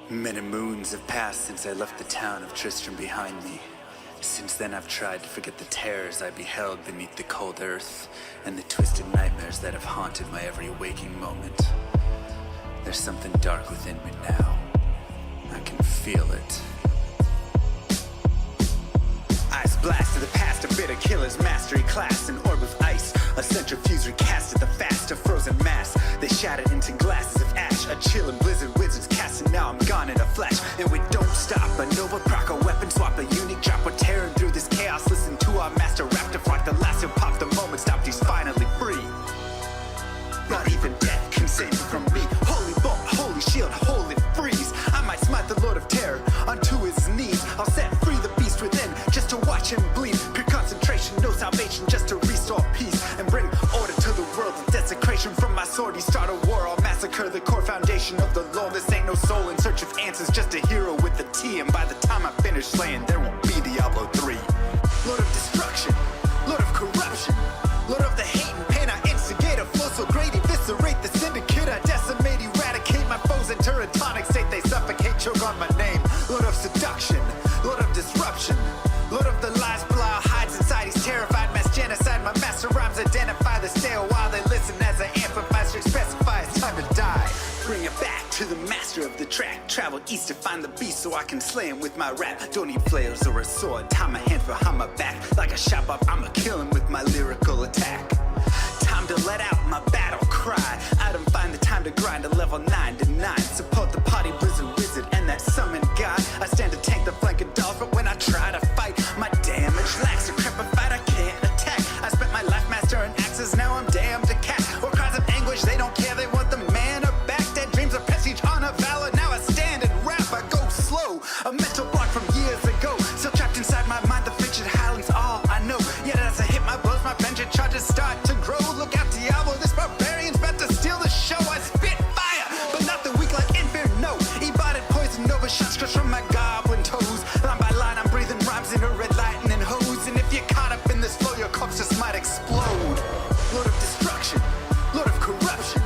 Many moons have passed since I left the town of Tristram behind me. Since then I've tried to forget the terrors I beheld beneath the cold earth and the twisted nightmares that have haunted my every waking moment. There's something dark within me now. I can feel it. Eyes blast to the past, a bitter killer's mastery class, an orb of ice, a centrifuge recasted the fast, a frozen mass. They shattered into glasses of ash, a chill and blizzard wizards cast, and now I'm gone in a flash. And we don't stop, a Nova proc, a weapon swap, a unique drop. We're tearing through this chaos, listen to our master raptor flock. The last who popped the moment stopped, he's finally free. Not even death can save me from me. Holy bolt, holy shield, holy freeze. I might smite the Lord of Terror onto his knees. I'll set free the beast within, just to watch him bleed. Pure concentration, no salvation, just to restore peace and bring order to the world. The desecration from my sword, he start a war. I'll massacre the core foundation of the law. This ain't no soul in search of answers, just a hero with a T. And by the time I finish slaying, there won't be Diablo 3. Lord of destruction, Lord of corruption, Lord of the hate and pain. I instigate a flow so great, eviscerate the syndicate. I decimate, eradicate my foes in terratonic state. They suffocate, choke on my name. Lord of seduction, Lord of disruption, Lord of the lies, Belial hides inside. He's terrified, mass genocide. My master rhymes identify the stale while they listen as I amplify, specify it's time to die. Bring it back to the master of the track. Travel east to find the beast so I can slay him with my rap. Don't need flails or a sword. Tie my hands behind my back. Like a shop up, I'ma kill him with my lyrical attack. Time to let out my battle cry. I don't find the time to grind a level 9 to 9. Support the party blizzard wizard and that summon god. I stand to tank the flanking dolls, but when I try to fight, my damage lacks. Decrepified, I can't attack. I spent my life mastering axes, now I'm damned to cat. Or cries of anguish, they don't care, they want the mana back. Dead dreams of prestige, honor, valor. Now I stand and rap, I go slow. A mental block from years ago. Still trapped inside my mind, the fiction howling's all I know. Yet as I hit my blows, my vengeance charges start to grow. Look out, Diablo, this barbarian's about to steal the show. I spit fire, but not the weak like Inferno. Ebotted poison over shots crushed from my goblin toes. Line by line, I'm breathing rhymes into red lightning hose. And if you're caught up in this flow, your corpse just might explode. Lord of destruction, Lord of corruption,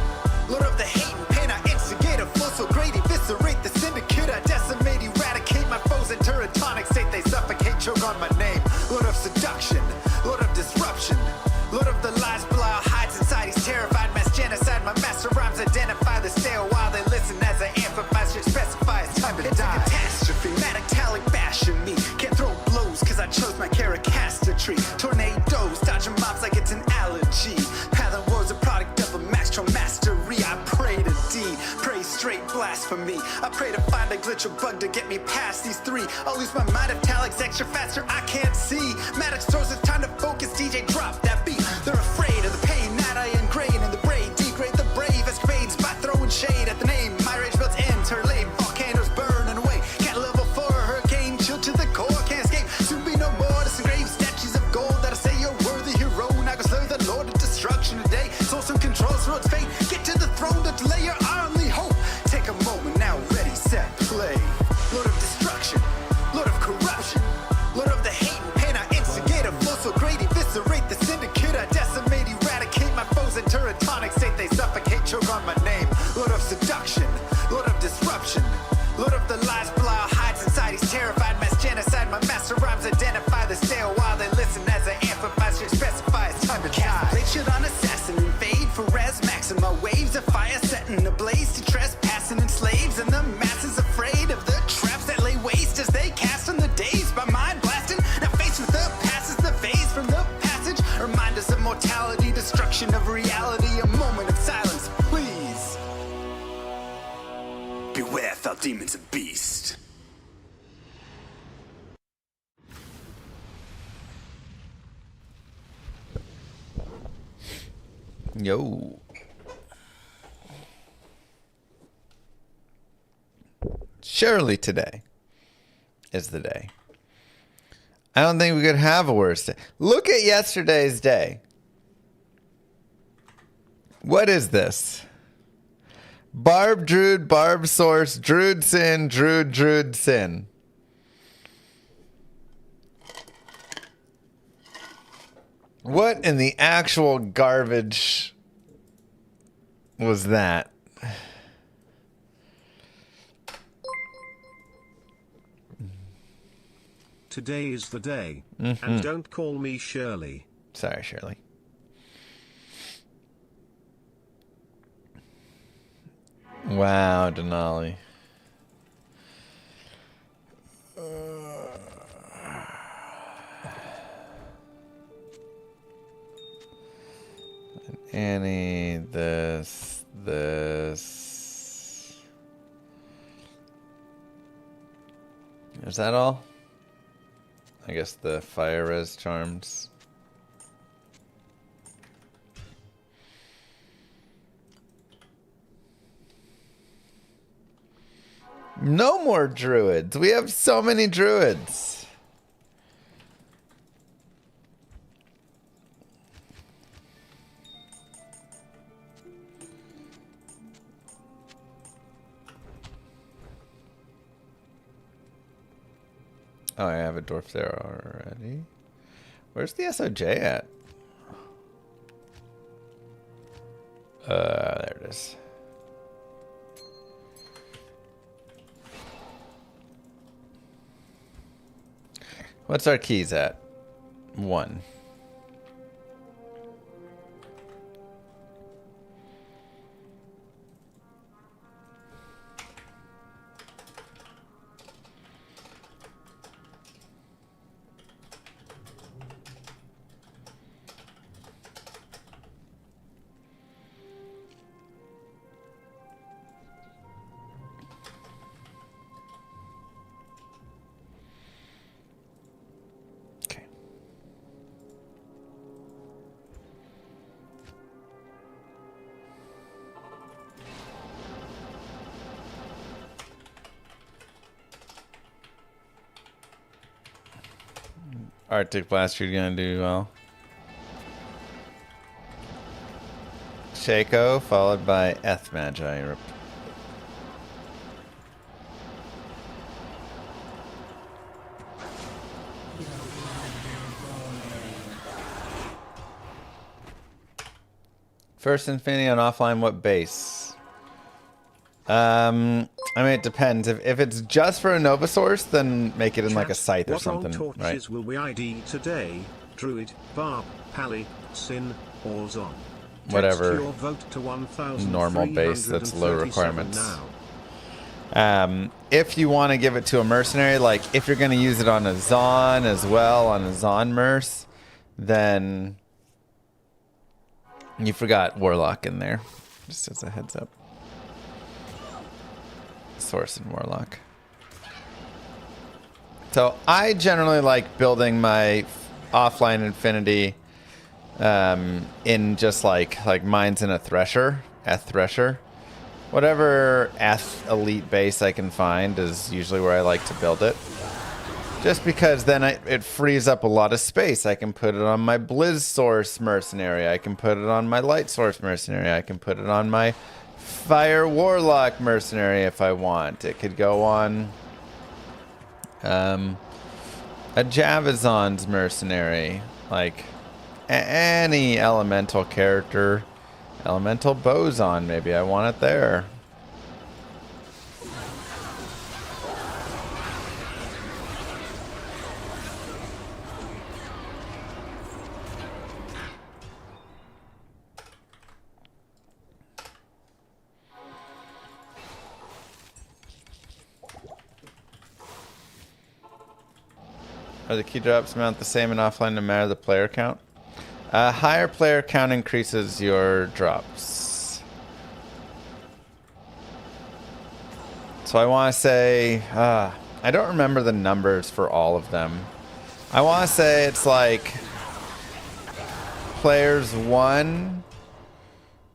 Lord of the hate and pain. I instigate a flow so great, eviscerate the syndicate. I decimate, eradicate my foes in terratonic state. They suffocate, choke on my name. Lord of seduction, Lord of disruption, Lord of the lies, Belial hides inside. He's terrified, mass genocide. My master rhymes identify the stale while they listen as I amplify, specify it's time to die. It's a catastrophe, metallic bashing me. Can't throw blows cause I chose my caricature. Tornadoes, dodging mobs like it's an allergy. Path and woes a product of a master mastery. I pray to D, pray straight blasphemy. I pray to find a glitch or bug to get me past these three. I'll lose my mind if Talik's extra faster, I can't see. Maddox throws it's time to focus, DJ drop that beat. They're afraid of the pain that I ingrain in the brain. Degrade the brave escapades by throwing shade at the name. My rage builds ends, her lame volcanoes burning away. Cat level 4, hurricane, chill to the core, can't escape. Soon be no more disengrave statues of gold that'll say you're worthy hero. Now go slay the Lord of destruction today. Source who controls road's fate. Get to the throne to delay your only hope. Take a moment now, ready, set, play. Lord of destruction, Lord of corruption, Lord of the hate and pain. I instigate a flow so great, eviscerate the syndicate. I decimate, eradicate my foes in terratonic state. They suffocate, choke on my name. Lord of seduction, Lord of disruption, Lord of the lies, Belial hides inside. He's terrified, mass genocide. My master rhymes identify the stale while they listen as I amplify, specify it's time to die. Blade shield on assassin, invade for res maxima. Waves of fire setting ablaze to trespassing and slaves. And the masses afraid of the traps that lay waste as they cast on the days by mind blasting. Now faced with the past is the phase from the passage. Remind us of mortality, destruction of reality. A moment of silence, please. Beware, foul demons and beast. Yo. Surely today is the day. I don't think we could have a worse day. Look at yesterday's day. What is this? Barb, Druid, Barb, Source, Druid, Sin, Druid, Druid, Sin. What in the actual garbage was that? today is the day. And don't call me Shirley. Sorry, Shirley. Wow, Denali. Annie, this. Is that all? I guess the fire res charms. No more druids. We have so many druids. Oh, I have a dwarf there already. Where's the SOJ at? There it is. What's our keys at? 1. Arctic Blaster, you're gonna do well. Shaco, followed by Eth Magi. First Infinity on offline, what base? I mean, it depends. If it's just for a Nova Source, then make it in like a scythe or something, what right? Will we ID today? Druid, Barb, Pally, Sin, or Zon? Whatever. Your vote to 1, normal base that's low requirements. If you want to give it to a mercenary, like if you're going to use it on a Zon as well, on a Zon merc, then you forgot Warlock in there, just as a heads up. Source and Warlock. So I generally like building my offline Infinity in just like mine's in a Thresher, Thresher. Whatever elite base I can find is usually where I like to build it. Just because then it frees up a lot of space. I can put it on my Blizz Source Mercenary. I can put it on my Light Source Mercenary. I can put it on my Fire Warlock Mercenary if I want. It could go on a Javazon's Mercenary. Like any elemental character. Elemental Boson, maybe I want it there. Are the key drops amount the same in offline no matter the player count? Higher player count increases your drops. So I want to say, I don't remember the numbers for all of them. I want to say it's like players 1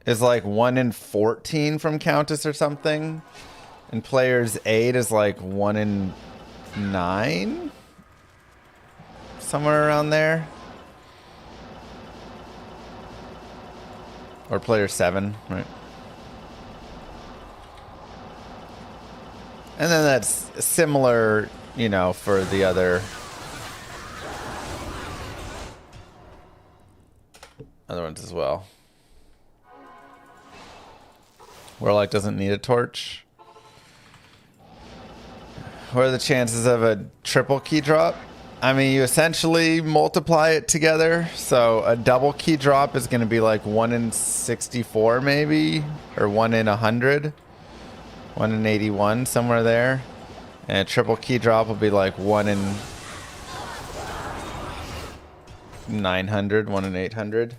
is like 1 in 14 from Countess or something. And players 8 is like 1 in 9? Somewhere around there. Or player 7, right? And then that's similar, you know, for the other ones as well. Warlock doesn't need a torch. What are the chances of a triple key drop? I mean, you essentially multiply it together. So a double key drop is going to be like 1 in 64 maybe, or 1 in 100, 1 in 81, somewhere there. And a triple key drop will be like 1 in 900, 1 in 800.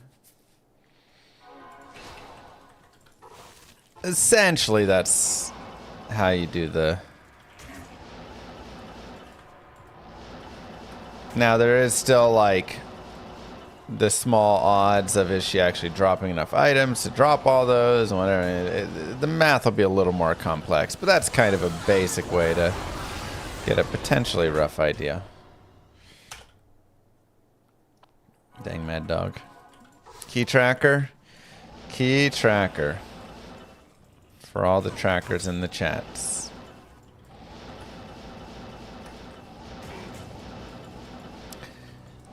Essentially, that's how you do the... Now, there is still, like, the small odds of is she actually dropping enough items to drop all those and whatever. The math will be a little more complex, but that's kind of a basic way to get a potentially rough idea. Dang mad dog. Key tracker. Key tracker. For all the trackers in the chats.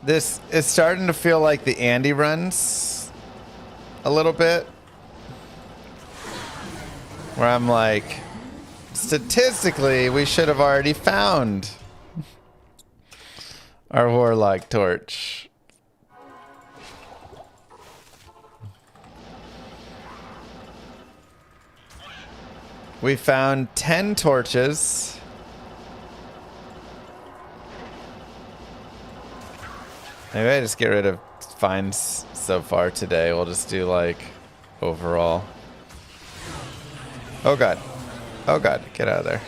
This is starting to feel like the Andy runs a little bit. Where I'm like, statistically, we should have already found our Warlock torch. We found 10 torches. Maybe I just get rid of finds so far today. We'll just do like overall. Oh god. Oh god, get out of there.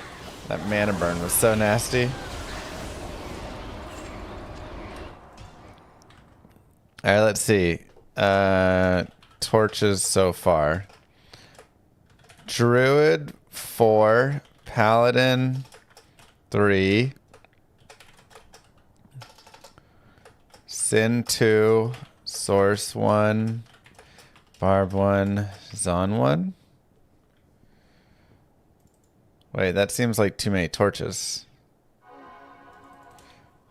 That mana burn was so nasty. Alright, let's see. Torches so far. Druid 4, Paladin 3, Sin 2, Source 1, Barb 1, Zon 1. Wait, that seems like too many torches.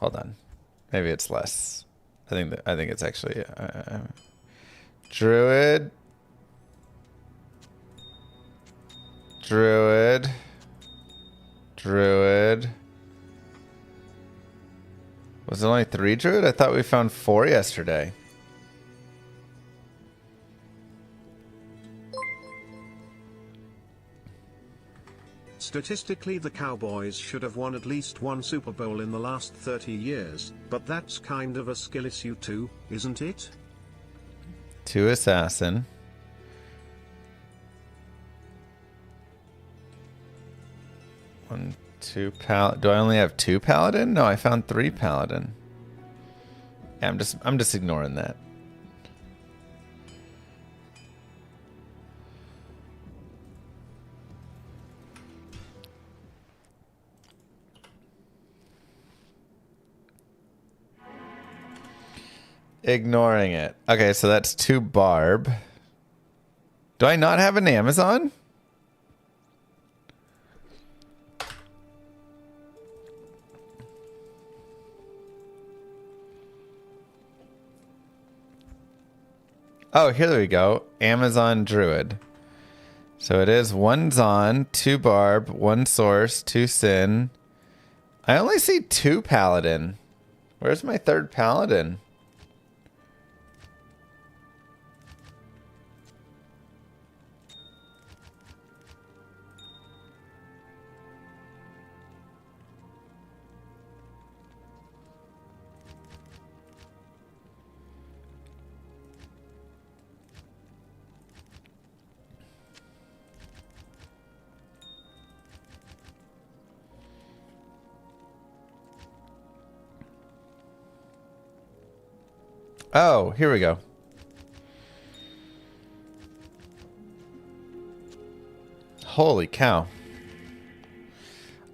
Hold on. Maybe it's less. I think it's actually Druid. Druid. Was it only 3 Druid? I thought we found 4 yesterday. Statistically, the Cowboys should have won at least one Super Bowl in the last 30 years, but that's kind of a skill issue too, isn't it? 2 Assassin. 1, 2 Paladin. Do I only have 2 Paladin? No, I found 3 Paladin. Yeah, I'm just ignoring that. Ignoring it. Okay, so that's 2 Barb. Do I not have an Amazon? Oh, here we go. Amazon Druid. So it is 1 Zon, 2 Barb, 1 Source, 2 Sin. I only see 2 Paladin. Where's my 3rd Paladin? Oh, here we go. Holy cow.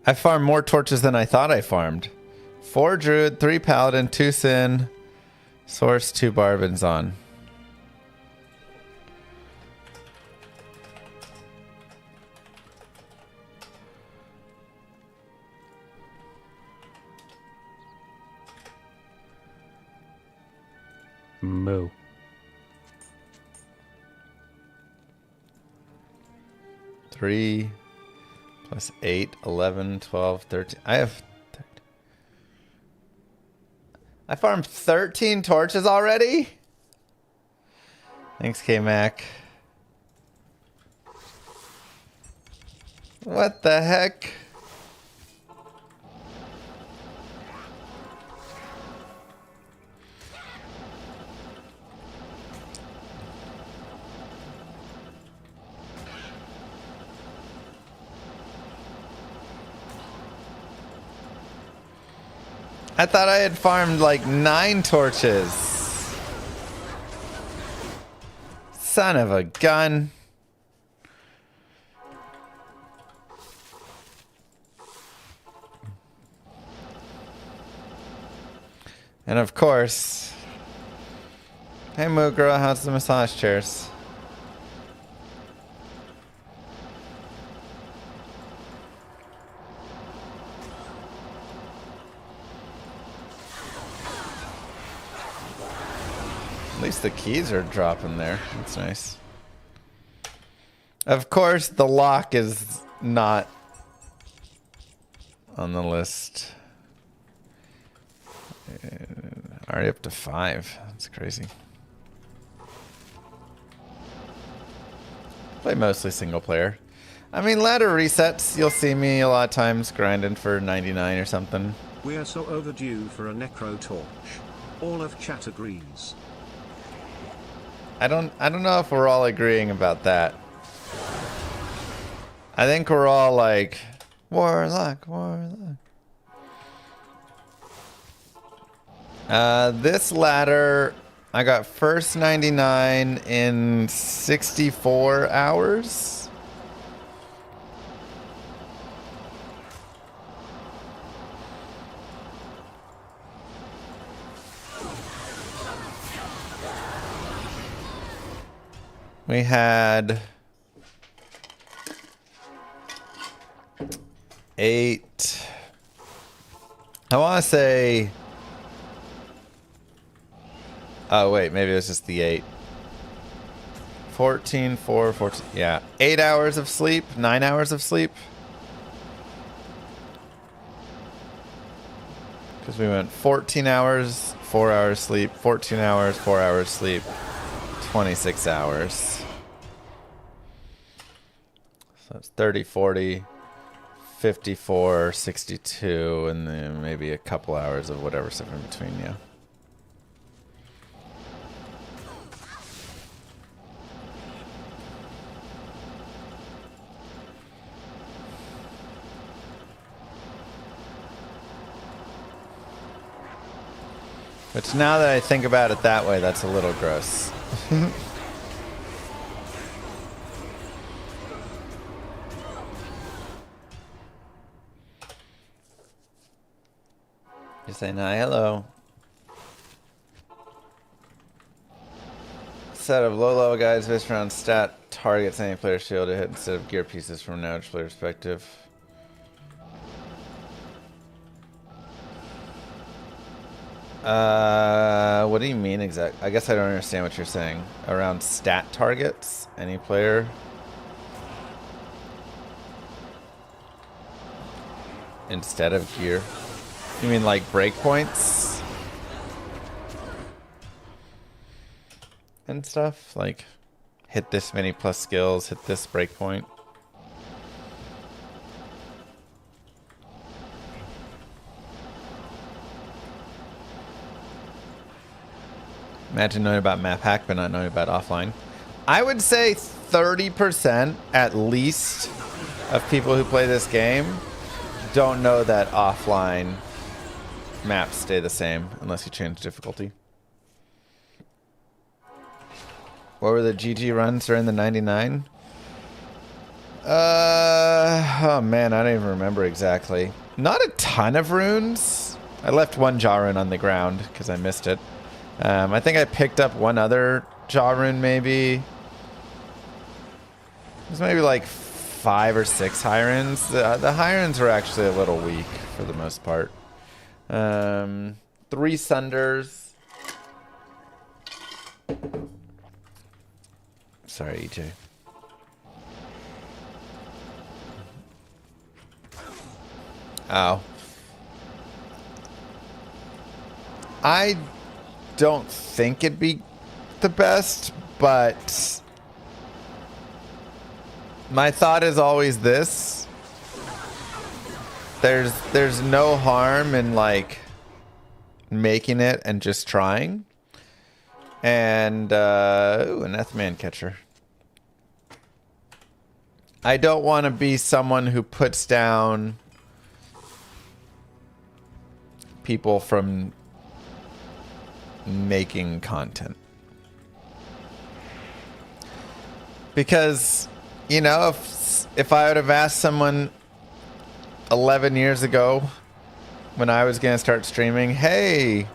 I farmed more torches than I thought I farmed. 4 Druid, 3 Paladin, 2 Sin, Source, 2 Barb, and Zon. Moo. Three plus 8, 11, 12, 13. I have I farmed 13 torches already? Thanks, K-Mac. What the heck? I thought I had farmed like 9 torches. Son of a gun. And of course, hey Moogra, how's the massage chairs? At least the keys are dropping there. That's nice. Of course, the lock is not on the list. Already up to 5. That's crazy. Play mostly single player. I mean, ladder resets. You'll see me a lot of times grinding for 99 or something. We are so overdue for a necro torch. All of chat agrees. I don't know if we're all agreeing about that. I think we're all like, Warlock, Warlock. This ladder, I got first 99 in 64 hours. We had 8. I want to say. Oh, wait, maybe it was just the 8. 14, 4, 14. Yeah. 8 hours of sleep, 9 hours of sleep. Because we went 14 hours, 4 hours sleep, 14 hours, 4 hours sleep, 26 hours. So it's 30, 40, 54, 62, and then maybe a couple hours of whatever stuff in between, yeah. Which now that I think about it that way, that's a little gross. You're saying hi, hello. Set of low-level guides based around stat targets any player shield to hit instead of gear pieces from an average player perspective. What do you mean exactly? I guess I don't understand what you're saying. Around stat targets, any player. Instead of gear. You mean like breakpoints? And stuff? Like hit this many plus skills, hit this breakpoint. Imagine knowing about map hack but not knowing about offline. I would say 30% at least of people who play this game don't know that offline maps stay the same unless you change difficulty. What were the GG runs during the 99? Oh man, I don't even remember exactly. Not a ton of runes. I left one jaw rune on the ground because I missed it. I think I picked up one other jaw rune maybe. It was maybe like 5 or 6 high runes. The high runes were actually a little weak for the most part. 3 Sunders. Sorry, EJ. Ow. I don't think it'd be the best, but my thought is always this. There's no harm in like making it and just trying. And ooh, an Ethman catcher. I don't want to be someone who puts down people from making content. Because, you know, if I would have asked someone 11 years ago when I was going to start streaming, hey,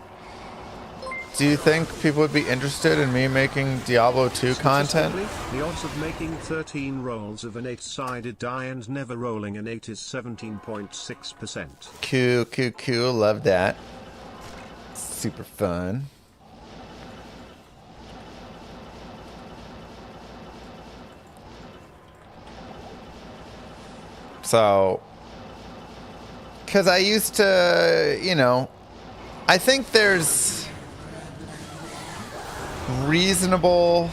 do you think people would be interested in me making Diablo 2 content? The odds of making 13 rolls of an 8-sided die and never rolling an 8 is 17.6%. Cool. Love that. Super fun. So, because I used to, you know, I think there's reasonable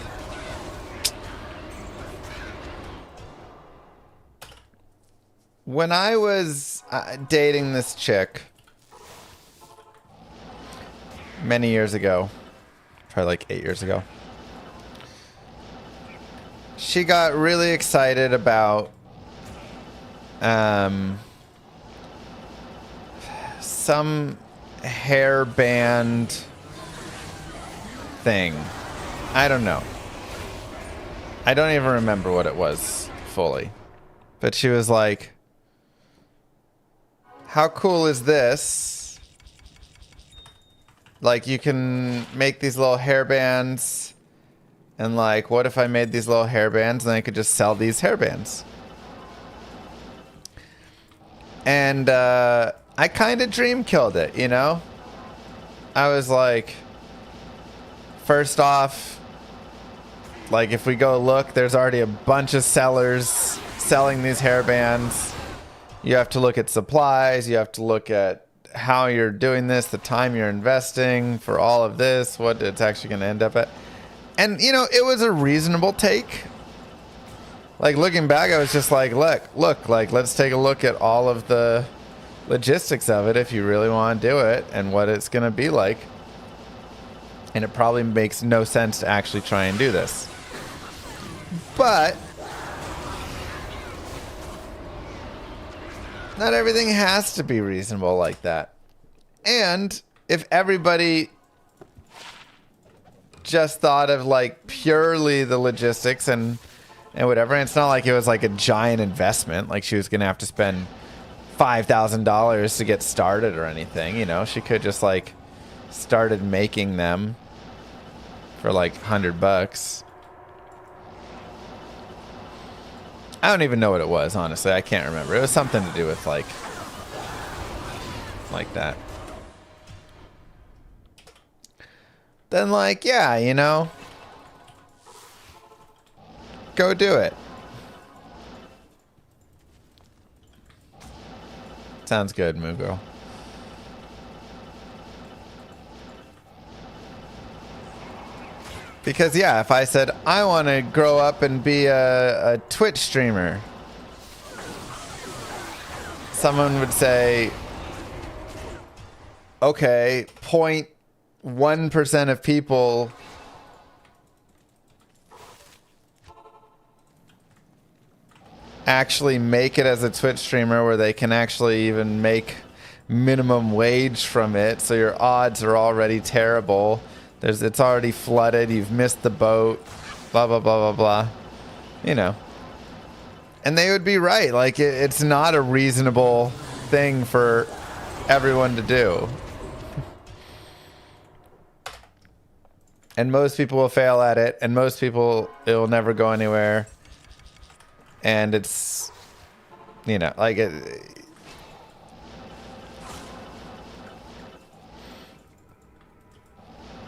when I was dating this chick many years ago, probably like 8 years ago, she got really excited about some hairband thing. I don't know. I don't even remember what it was fully. But she was like, how cool is this? Like, you can make these little hairbands. And like, what if I made these little hairbands and I could just sell these hairbands? And I kind of dream killed it, you know? I was like, first off, like if we go look, there's already a bunch of sellers selling these hairbands. You have to look at supplies. You have to look at how you're doing this, the time you're investing for all of this, what it's actually going to end up at. And, you know, it was a reasonable take. Like, looking back, I was just like, look, like, let's take a look at all of the logistics of it if you really want to do it and what it's going to be like. And it probably makes no sense to actually try and do this. But not everything has to be reasonable like that. And if everybody just thought of like purely the logistics and whatever, and it's not like it was like a giant investment, like she was gonna have to spend $5,000 to get started or anything, you know, she could just like started making them for like $100. I don't even know what it was, honestly. I can't remember. It was something to do with like that. Then like, yeah, you know, go do it. Sounds good, Moo Girl. Because, yeah, if I said, I want to grow up and be a Twitch streamer, someone would say, okay, 0.1% of people actually make it as a Twitch streamer where they can actually even make minimum wage from it. So your odds are already terrible. It's already flooded. You've missed the boat. Blah, blah, blah, blah, blah. You know. And they would be right. Like, it's not a reasonable thing for everyone to do. And most people will fail at it. And most people, it will never go anywhere. And it's, you know, like...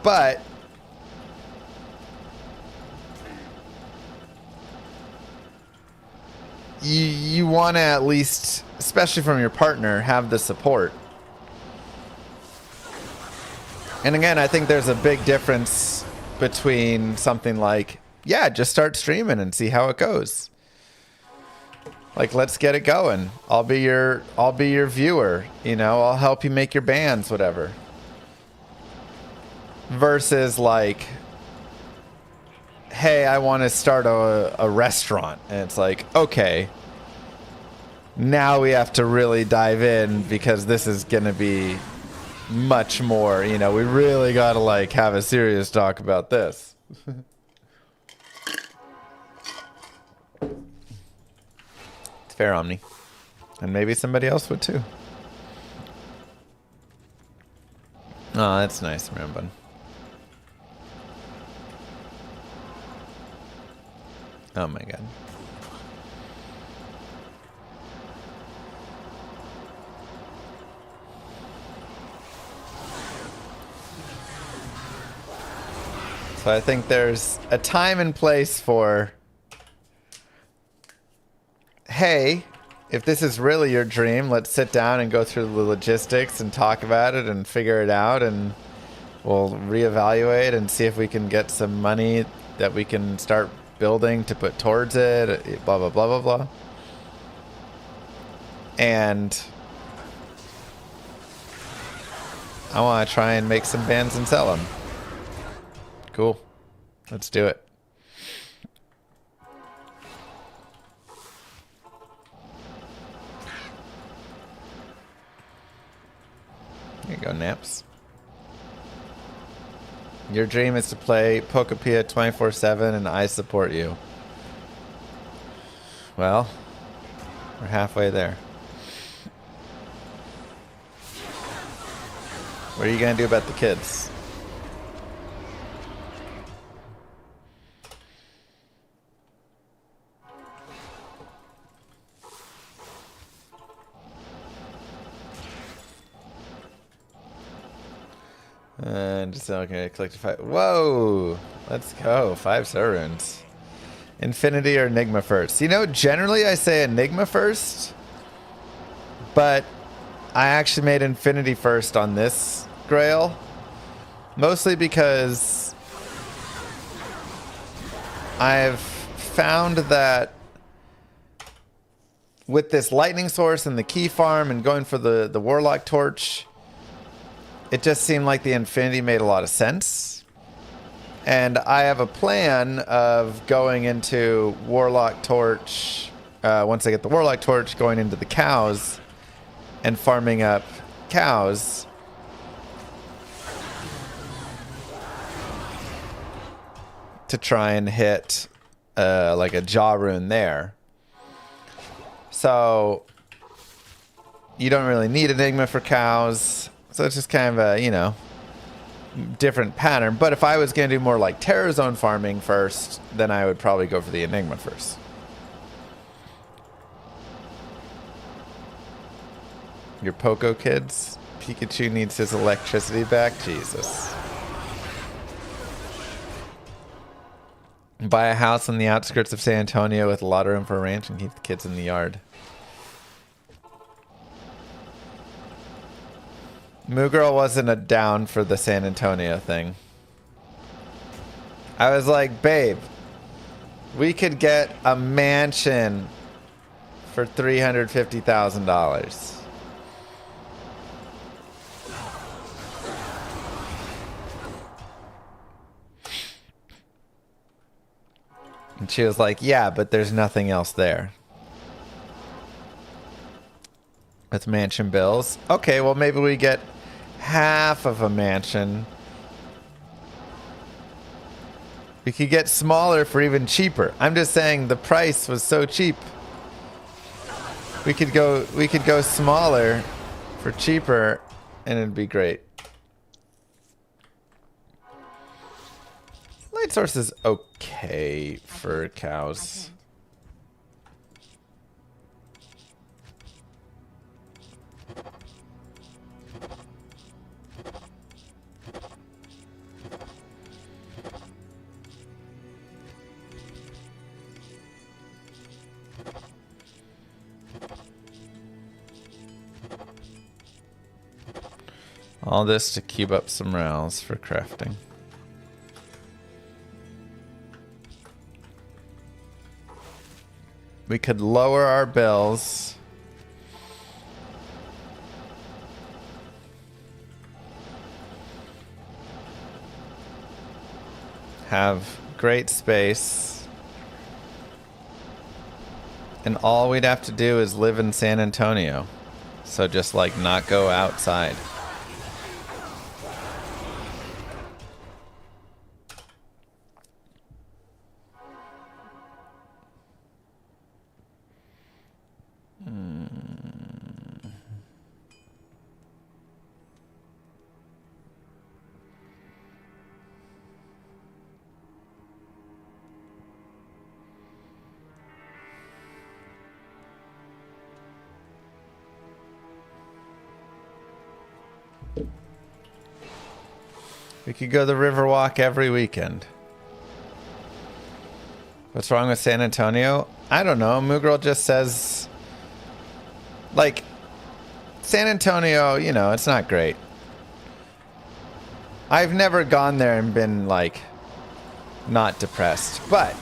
But you want to at least, especially from your partner, have the support. And again, I think there's a big difference between something like, yeah, just start streaming and see how it goes. Like, let's get it going. I'll be your viewer, you know, I'll help you make your bands, whatever. Versus like, hey, I want to start a restaurant. And it's like, okay, now we have to really dive in because this is going to be much more, you know, we really got to like have a serious talk about this. It's fair, Omni. And maybe somebody else would too. Oh, that's nice, Rambun. Oh my god. So I think there's a time and place for, hey, if this is really your dream, let's sit down and go through the logistics and talk about it and figure it out, and we'll reevaluate and see if we can get some money that we can start building to put towards it, blah, blah, blah, blah, blah. And I want to try and make some bands and sell them. Cool. Let's do it. There you go, Naps. Your dream is to play Pokepia 24/7 and I support you. Well, we're halfway there. What are you going to do about the kids? And just okay, click to 5. Whoa! Let's go. 5 Runes. Infinity or Enigma first? You know, generally I say Enigma first, but I actually made Infinity first on this Grail. Mostly because I've found that with this lightning source and the key farm and going for the Warlock torch, it just seemed like the Infinity made a lot of sense. And I have a plan of going into Warlock torch, once I get the Warlock torch, going into the cows and farming up cows. To try and hit like a jaw rune there. So you don't really need Enigma for cows. So it's just kind of a, you know, different pattern. But if I was going to do more like Terror Zone farming first, then I would probably go for the Enigma first. Your Poco kids? Pikachu needs his electricity back? Jesus. Buy a house on the outskirts of San Antonio with a lot of room for a ranch and keep the kids in the yard. Moo Girl wasn't a down for the San Antonio thing. I was like, babe, we could get a mansion for $350,000. And she was like, yeah, but there's nothing else there. With mansion bills. Okay, well, maybe we get half of a mansion. We could get smaller for even cheaper. I'm just saying the price was so cheap. We could go smaller for cheaper and it'd be great. Light source is okay for cows. All this to cube up some rails for crafting. We could lower our bills. Have great space. And all we'd have to do is live in San Antonio. So just like not go outside. We could go the Riverwalk every weekend. What's wrong with San Antonio? I don't know. Moogirl just says, like, San Antonio, you know, it's not great. I've never gone there and been, like, not depressed. But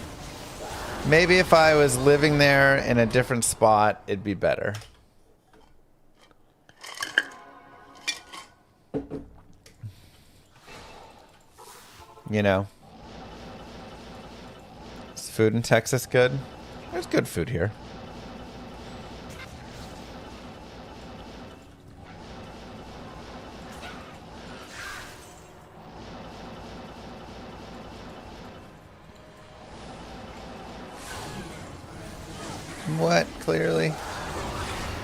maybe if I was living there in a different spot, it'd be better. You know, is food in Texas good? There's good food here. What? Clearly?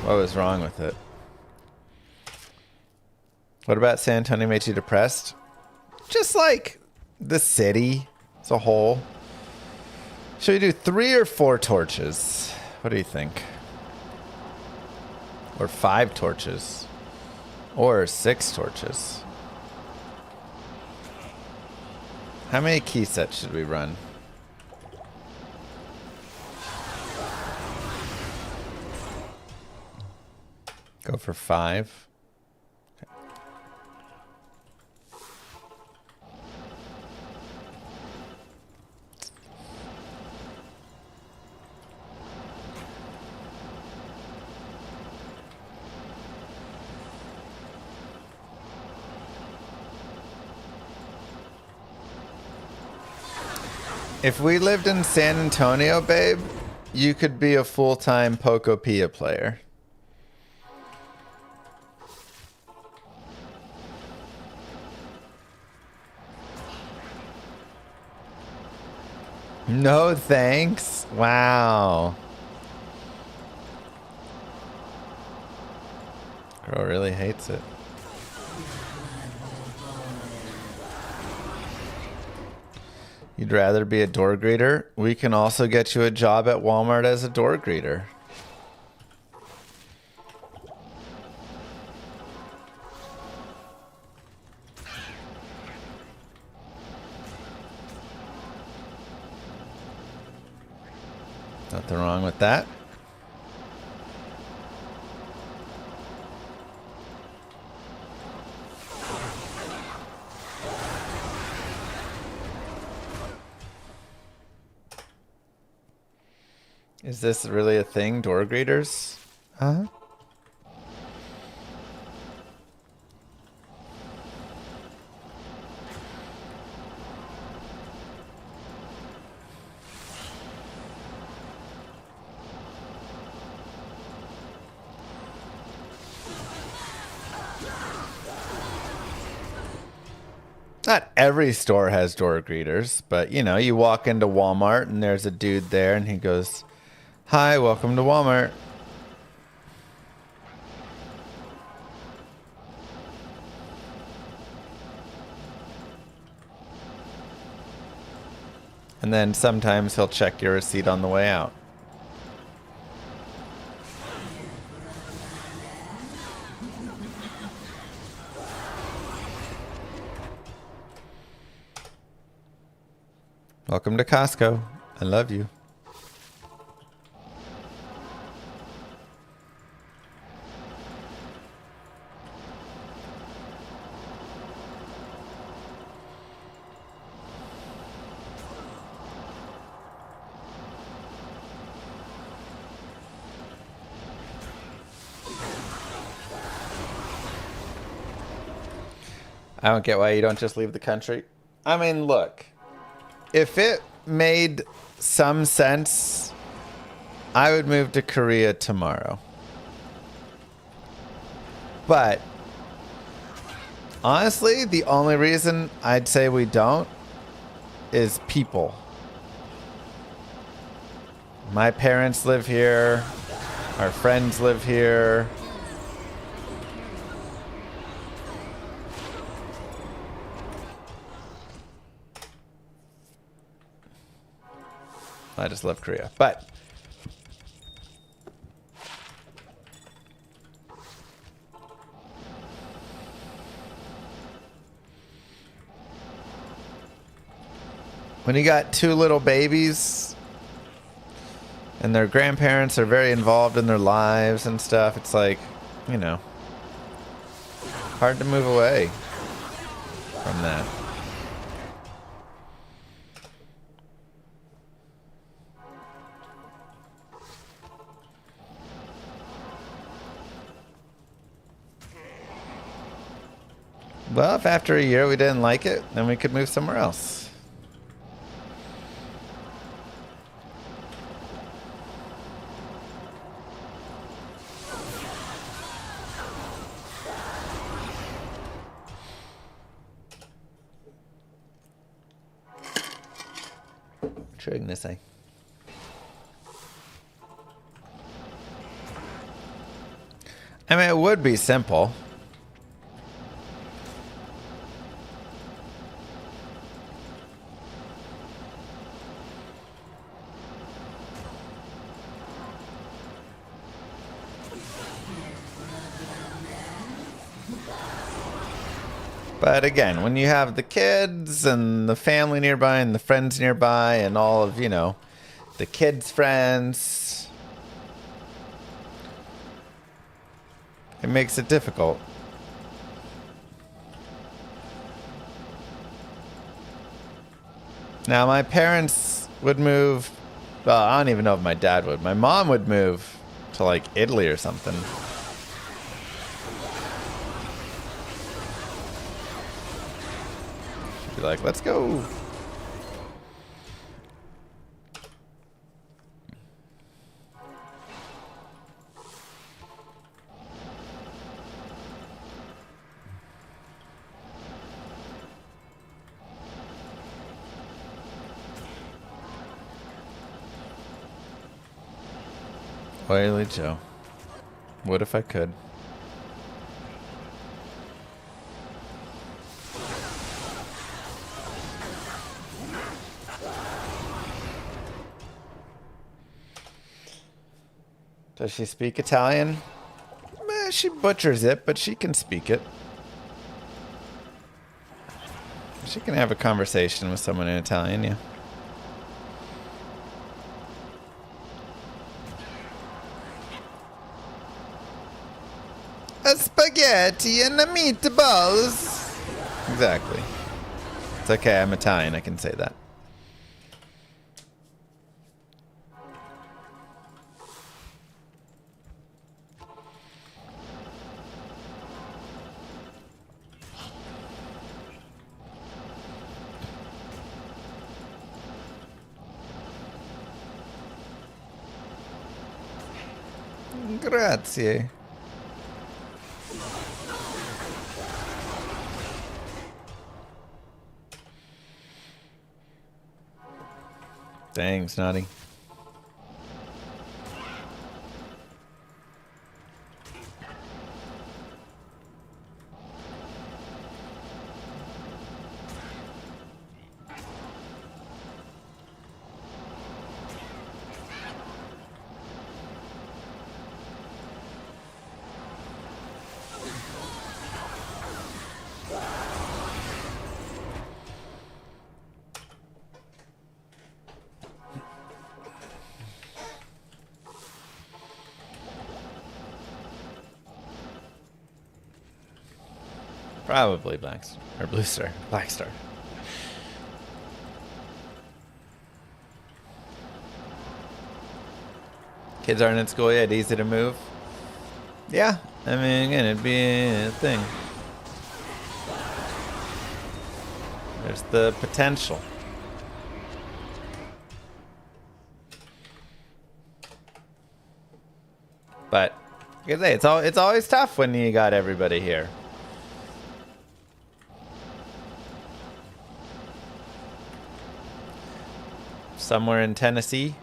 What was wrong with it? What about San Antonio made you depressed? Just like the city as a whole. Should we do 3 or 4 torches? What do you think? Or 5 torches? Or 6 torches? How many key sets should we run? Go for 5. If we lived in San Antonio, babe, you could be a full-time Pokopia player. No thanks. Wow. Girl really hates it. You'd rather be a door greeter? We can also get you a job at Walmart as a door greeter. Nothing wrong with that. Is this really a thing, door greeters? Huh? Not every store has door greeters, but you know, you walk into Walmart and there's a dude there and he goes, "Hi, welcome to Walmart." And then sometimes he'll check your receipt on the way out. Welcome to Costco. I love you. I don't get why you don't just leave the country. I mean, look, if it made some sense, I would move to Korea tomorrow. But honestly, the only reason I'd say we don't is people. My parents live here. Our friends live here. I just love Korea. But when you got two little babies and their grandparents are very involved in their lives and stuff, it's like, you know, hard to move away from that. Well, if after a year we didn't like it, then we could move somewhere else. What are you gonna say? I mean, it would be simple. But again, when you have the kids and the family nearby and the friends nearby and all of, you know, the kids' friends, it makes it difficult. Now, my parents would move. Well, I don't even know if my dad would. My mom would move to like Italy or something. Be like, let's go. Oily Joe. What if I could? Does she speak Italian? She butchers it, but she can speak it. She can have a conversation with someone in Italian, yeah. A spaghetti and a meatballs. Exactly. It's okay, I'm Italian, I can say that. Grazie. Dang, Snotty. Probably Black Star, or Blue Star. Black Star. Kids aren't in school yet, easy to move. Yeah, I mean, again, it'd be a thing. There's the potential. But like I say, it's always tough when you got everybody here. Somewhere in Tennessee.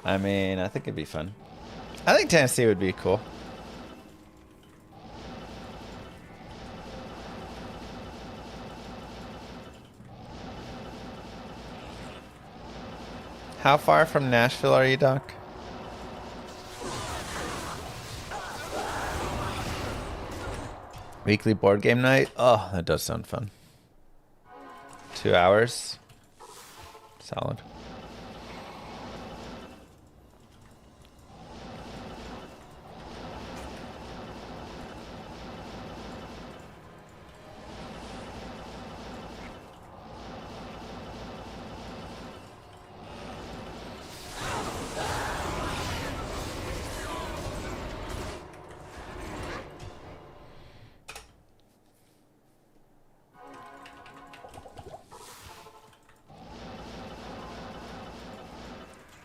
I mean, I think it'd be fun. I think Tennessee would be cool. How far from Nashville are you, Doc? Weekly board game night? Oh, that does sound fun. 2 hours. Solid.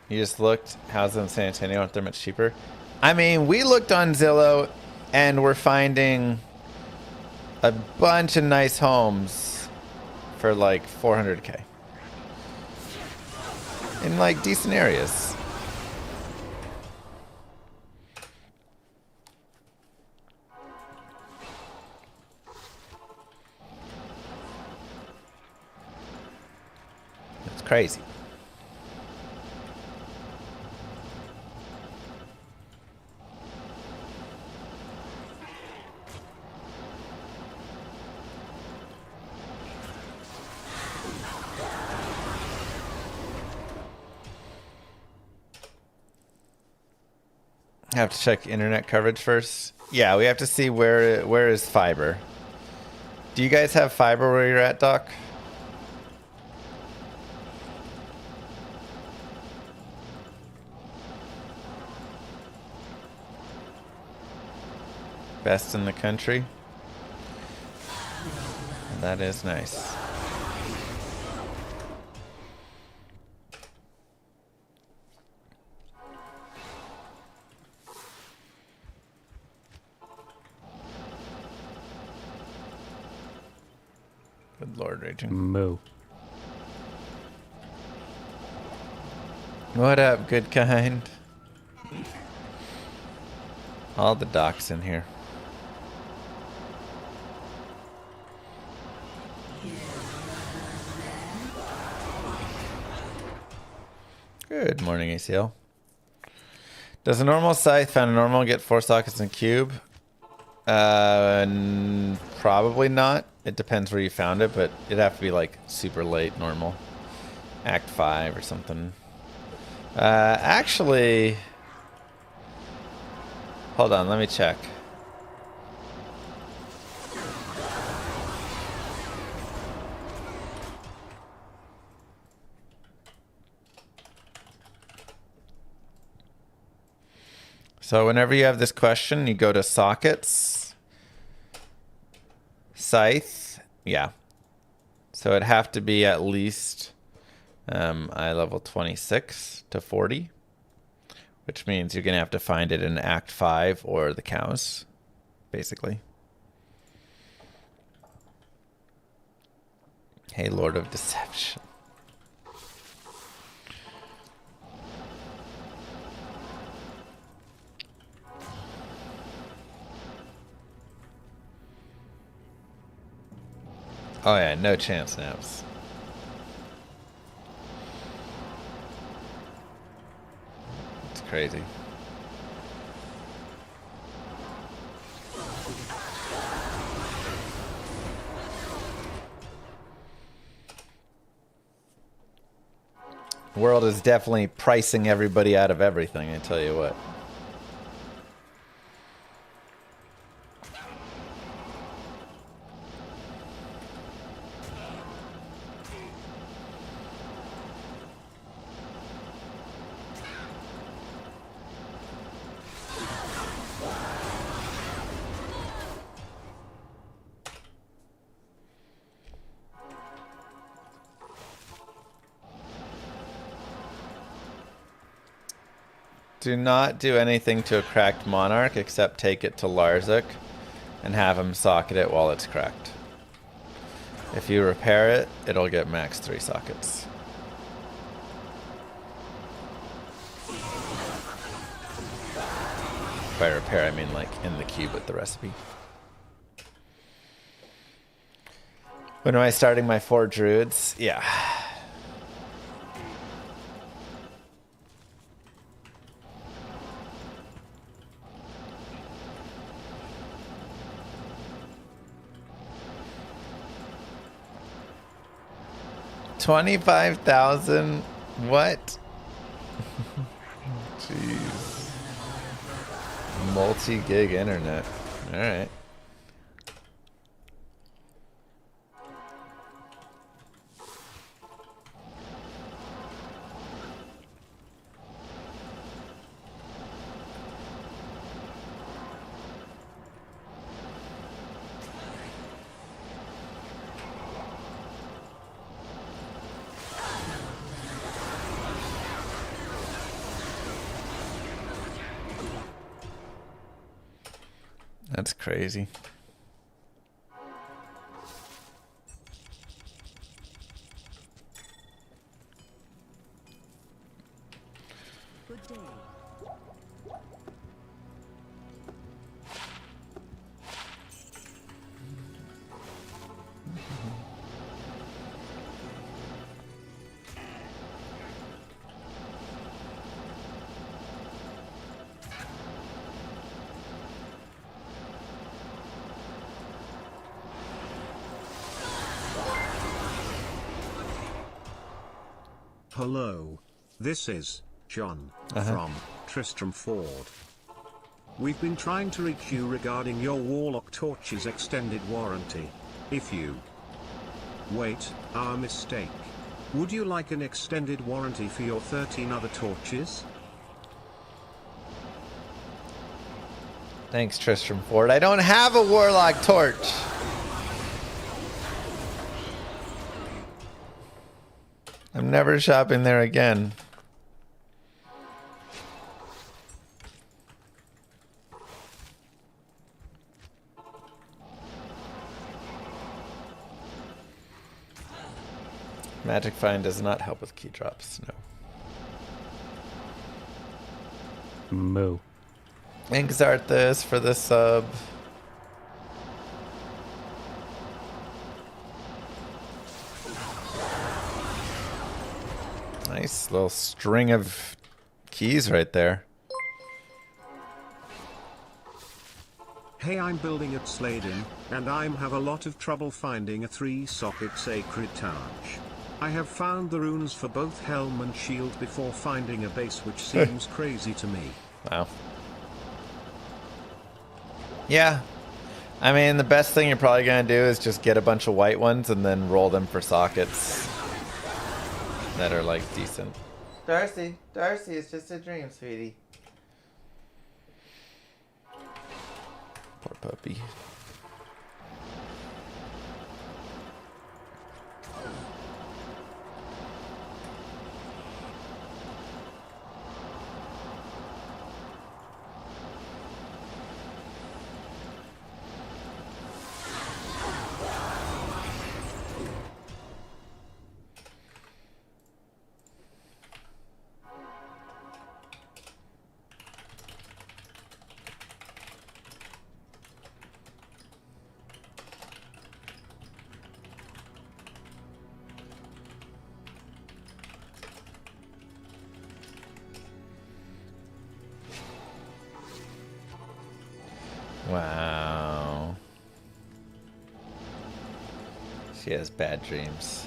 You just looked. Houses in San Antonio, aren't they much cheaper? I mean, we looked on Zillow, and we're finding a bunch of nice homes for like $400K in like decent areas. It's crazy. Have to check internet coverage first. Yeah, we have to see where is fiber. Do you guys have fiber where you're at, Doc? Best in the country. That is nice. Good Lord, Raging. Moo. What up, good kind? All the docs in here. Good morning, ACL. Does a normal scythe found a normal get 4 sockets in cube? Probably not. It depends where you found it, but it'd have to be like super late normal. Act 5 or something. Actually, hold on, let me check. So whenever you have this question, you go to sockets, scythe, yeah. So it'd have to be at least eye level 26 to 40, which means you're gonna have to find it in Act 5 or the cows, basically. Hey, Lord of Deception. Oh yeah, no chance, Naps. It's crazy. The world is definitely pricing everybody out of everything, I tell you what. Do not do anything to a cracked monarch except take it to Larzik and have him socket it while it's cracked. If you repair it, it'll get max 3 sockets. By repair, I mean like in the cube with the recipe. When am I starting my 4 druids? Yeah. $25,000? What? Jeez. Multi-gig internet. Alright. That's crazy. Good day. Hello. This is John from Tristram Ford. We've been trying to reach you regarding your Warlock torches extended warranty. If you... Wait, our mistake. Would you like an extended warranty for your 13 other torches? Thanks, Tristram Ford. I don't have a Warlock torch. I'm never shopping there again. Magic Find does not help with key drops, no. Moo. Thanks, Arthas, for the sub. Nice little string of keys right there. Hey, I'm building at Sladen, and I'm have a lot of trouble finding a 3-socket sacred Taj. I have found the runes for both helm and shield before finding a base, which seems crazy to me. Wow. Yeah. I mean, the best thing you're probably going to do is just get a bunch of white ones and then roll them for sockets that are, like, decent. Darcy, it's just a dream, sweetie. Poor puppy. Wow. She has bad dreams.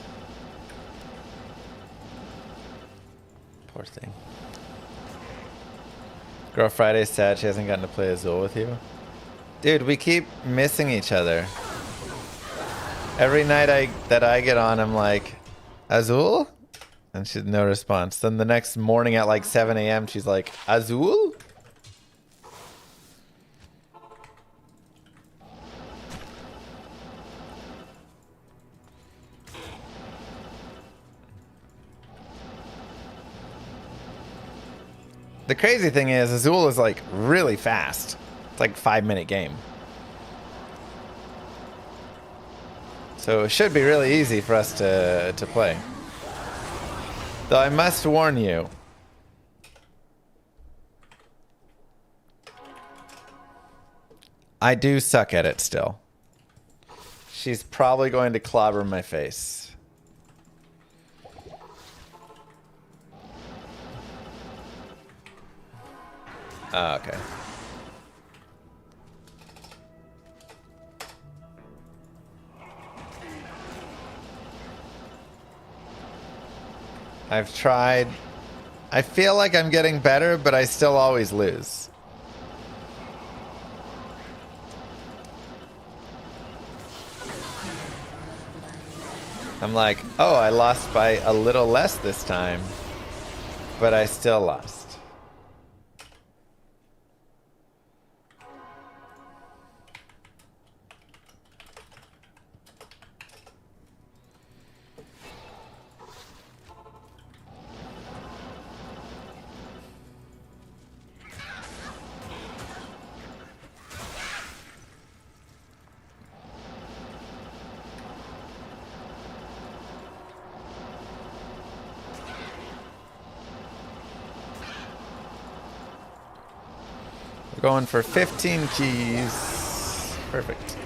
Poor thing. Girl Friday's sad she hasn't gotten to play Azul with you. Dude, we keep missing each other. Every night that I get on, I'm like, Azul? And she's no response. Then the next morning at like 7 a.m., she's like, Azul? The crazy thing is, Azul is like really fast. It's like a 5-minute game. So it should be really easy for us to play. Though I must warn you. I do suck at it still. She's probably going to clobber my face. Oh, okay. I've tried. I feel like I'm getting better, but I still always lose. I'm like, oh, I lost by a little less this time, but I still lost. Going for 15 keys. Perfect.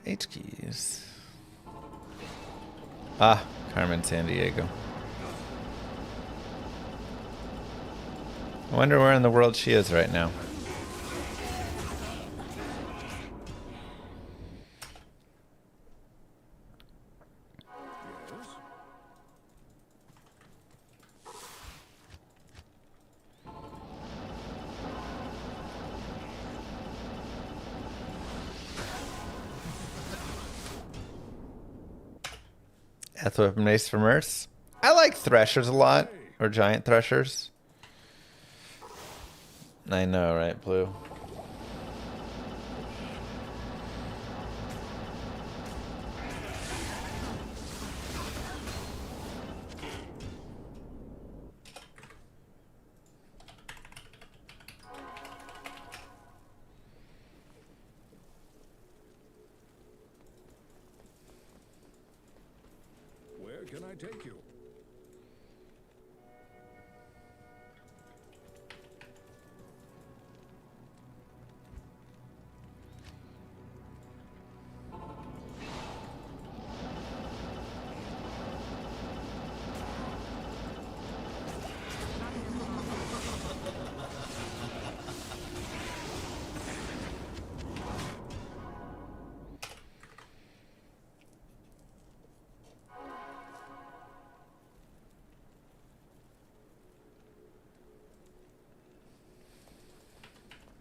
H keys. Ah, Carmen Sandiego. I wonder where in the world she is right now. Ethwip Mace for Merce. I like threshers a lot, or giant threshers. I know, right, Blue? Where can I take you?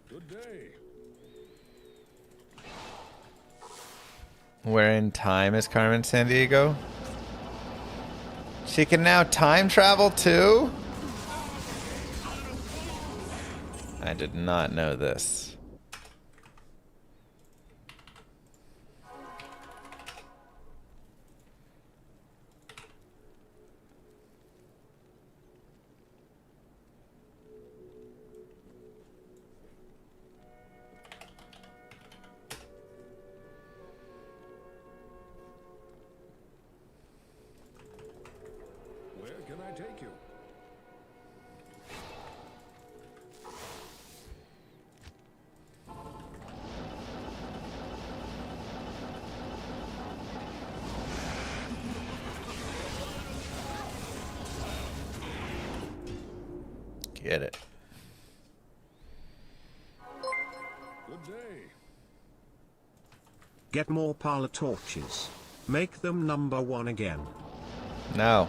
Good day. Where in time is Carmen Sandiego? She can now time travel too? I did not know this. Where can I take you? get it. Good day. Get more parlor torches. Make them number 1 again. No.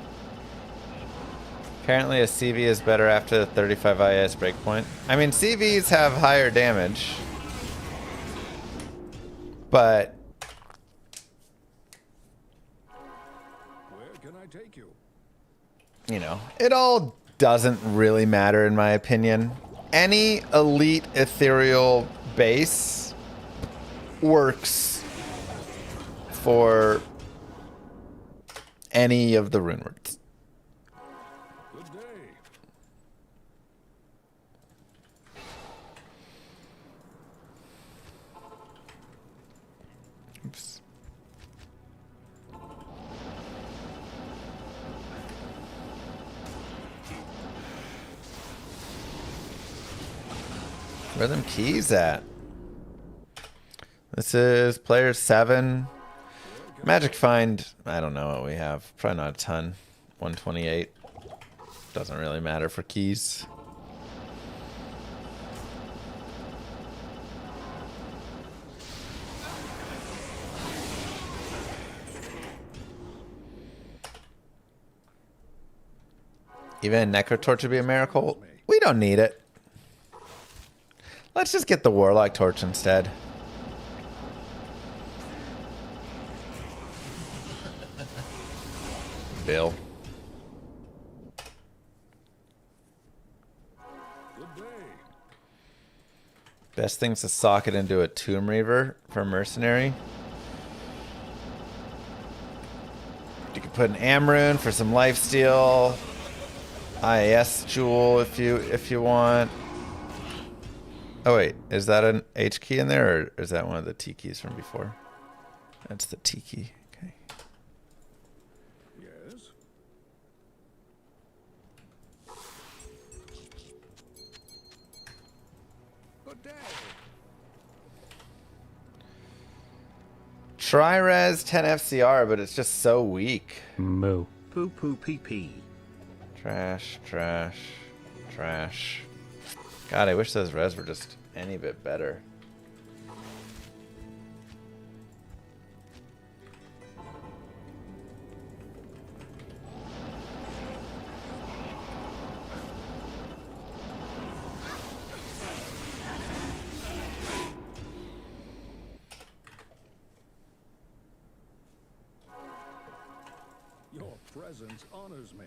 Apparently a CV is better after the 35 IS breakpoint. I mean, CVs have higher damage. But Where can I take you? you know, it all doesn't really matter in my opinion. Any elite ethereal base works for any of the rune words. Good day. Oops. Where are them keys at? This is player 7. Magic find, I don't know what we have. Probably not a ton. 128. Doesn't really matter for keys. Even a necrotorch would be a miracle. We don't need it. Let's just get the Warlock torch instead. Bill. Good day. Best thing's to sock it into a Tomb Reaver for mercenary. You could put an Amrune for some lifesteal. IAS jewel if you want. Oh wait, is that an H key in there, or is that one of the T keys from before? That's the T key. Okay. Yes. Good day. Tri-res 10 FCR, but it's just so weak. Moo. Poo poo pee pee. Trash, trash, trash. God, I wish those res were just any bit better. Your presence honors me.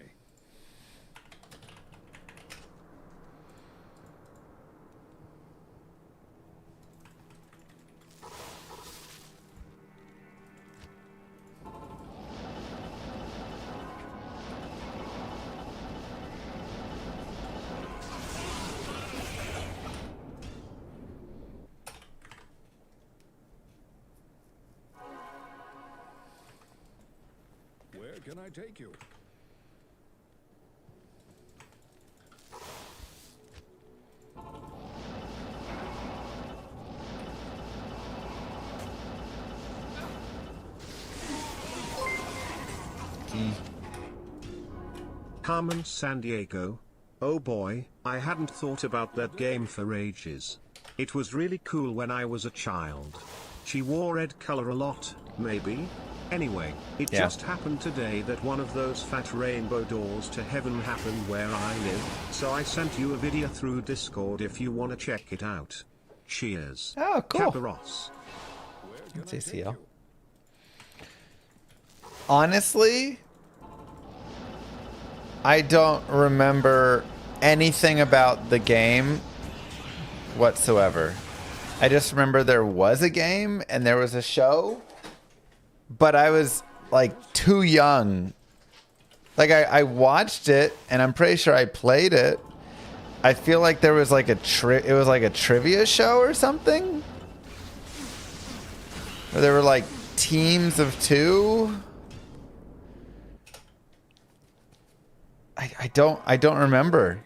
Where can I take you? Key. Carmen San Diego. Oh boy, I hadn't thought about that game for ages. It was really cool when I was a child. She wore red color a lot, maybe? Anyway, it Yeah. just happened today that one of those fat rainbow doors to heaven happened where I live, so I sent you a video through Discord if you wanna check it out. Cheers. Oh, cool. Cabaros. Where can It's I take ACL. you? Honestly, I don't remember anything about the game whatsoever. I just remember there was a game and there was a show, but I was like too young. Like I watched it and I'm pretty sure I played it. I feel like there was like it was like a trivia show or something. Where there were like teams of 2. I don't remember.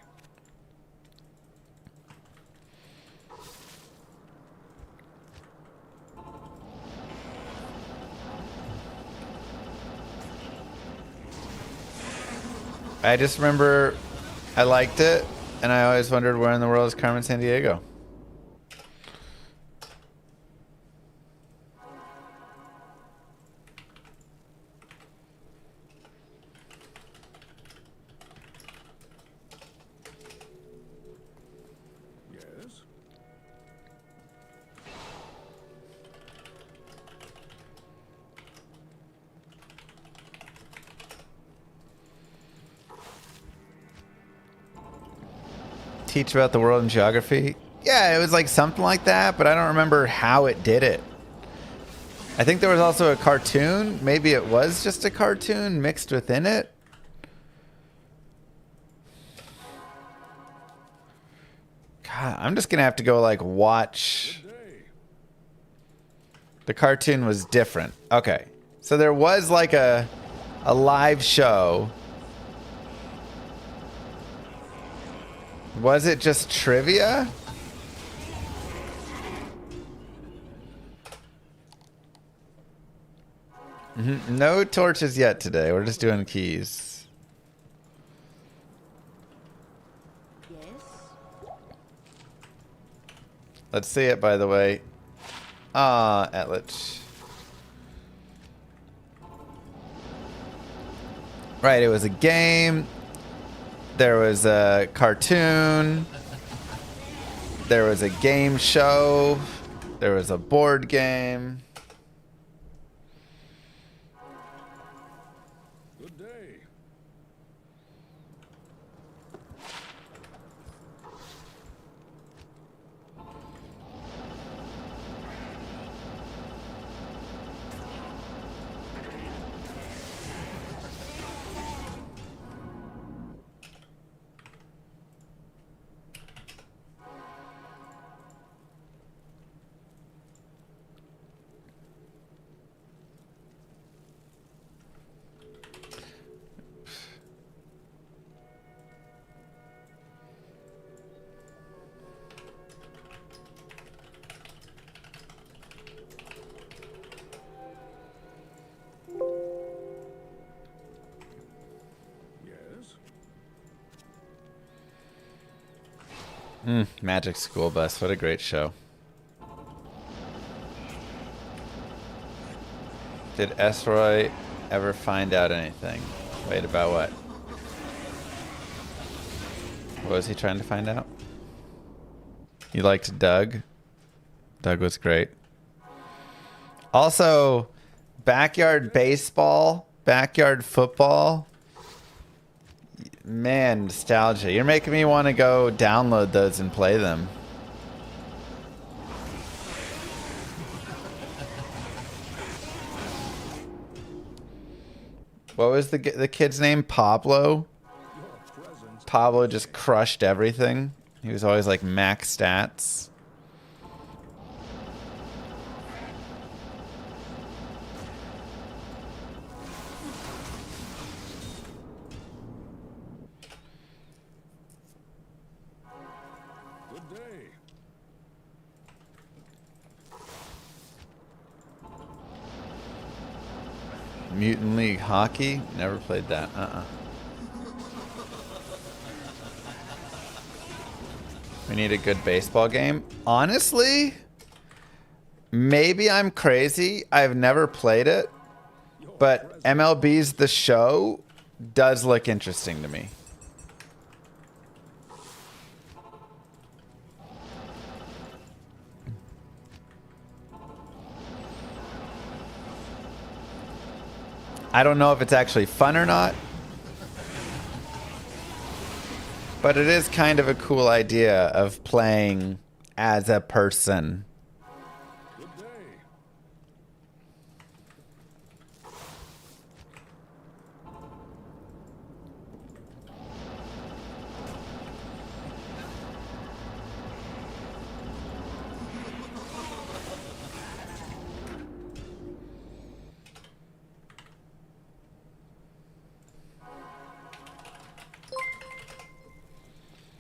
I just remember I liked it and I always wondered where in the world is Carmen San Diego. Yes? Teach about the world in geography? Yeah, it was like something like that, but I don't remember how it did it. I think there was also a cartoon. Maybe it was just a cartoon mixed within it. God, I'm just gonna have to go like watch. The cartoon was different. Okay, so there was like a live show. Was it just trivia? No torches yet today. We're just doing keys. Yes. Let's see it, by the way. Ah, Etlich. Right, it was a game. There was a cartoon. There was a game show. There was a board game. Good day. Yes? Magic School Bus. What a great show. Did Esroy ever find out anything? Wait, about what? What was he trying to find out? You liked Doug? Doug was great. Also, backyard baseball, backyard football. Man, nostalgia. You're making me want to go download those and play them. What was the kid's name? Pablo? Pablo just crushed everything. He was always like max stats. Good day. Mutant League Hockey? Never played that. We need a good baseball game. Honestly, maybe I'm crazy. I've never played it. But MLB's The Show does look interesting to me. I don't know if it's actually fun or not. But it is kind of a cool idea of playing as a person. Good day.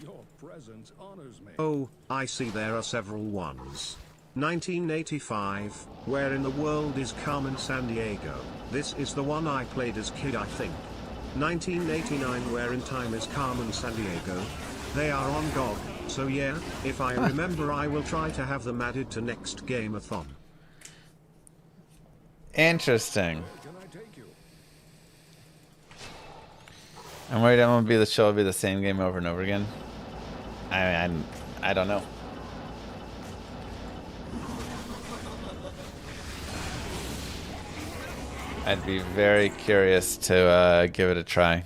Your presence honors me. Oh, I see there are several ones. 1985, where in the world is Carmen San Diego? This is the one I played as kid, I think. 1989, where in time is Carmen San Diego? They are on GOG, so yeah, if I remember I will try to have them added to next game-a-thon. Interesting. Can I take you? I'm worried I'm gonna be the show will be the same game over and over again. I don't know. I'd be very curious to give it a try.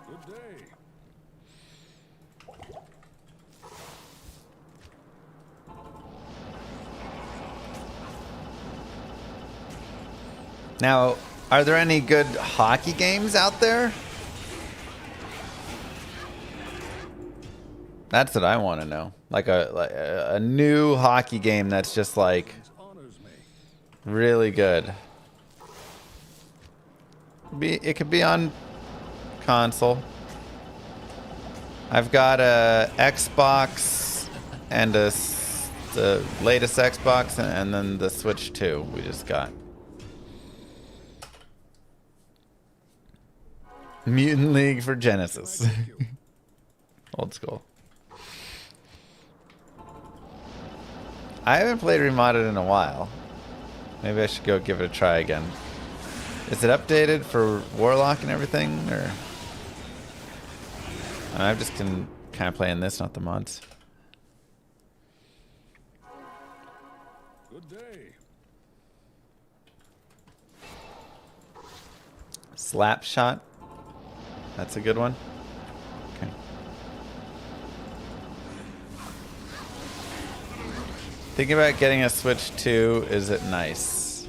Good day. Now, are there any good hockey games out there? That's what I want to know. Like a new hockey game that's just like Honors me. really good. It could be on console. I've got a Xbox and the latest Xbox and then the Switch 2 we just got. Mutant League for Genesis. Old school. I haven't played Remodded in a while. Maybe I should go give it a try again. Is it updated for Warlock and everything, or? I'm just kind of playing this, not the mods. Good day. Slap Shot. That's a good one. Okay. Thinking about getting a Switch 2, is it nice?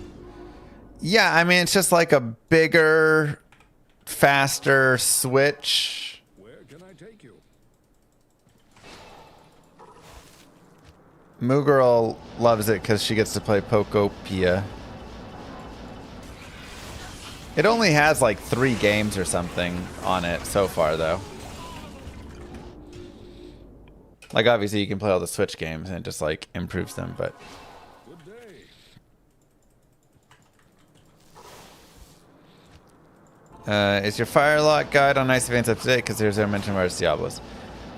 Yeah, I mean, it's just like a bigger, faster Switch. Where can I take you? Moo Girl loves it because she gets to play Pokopia. It only has like 3 games or something on it so far, though. Like, obviously, you can play all the Switch games and it just like improves them, but. Good day. Is your Firelock guide on Ice Events up to date? Because there's a mention of Ars Diablos.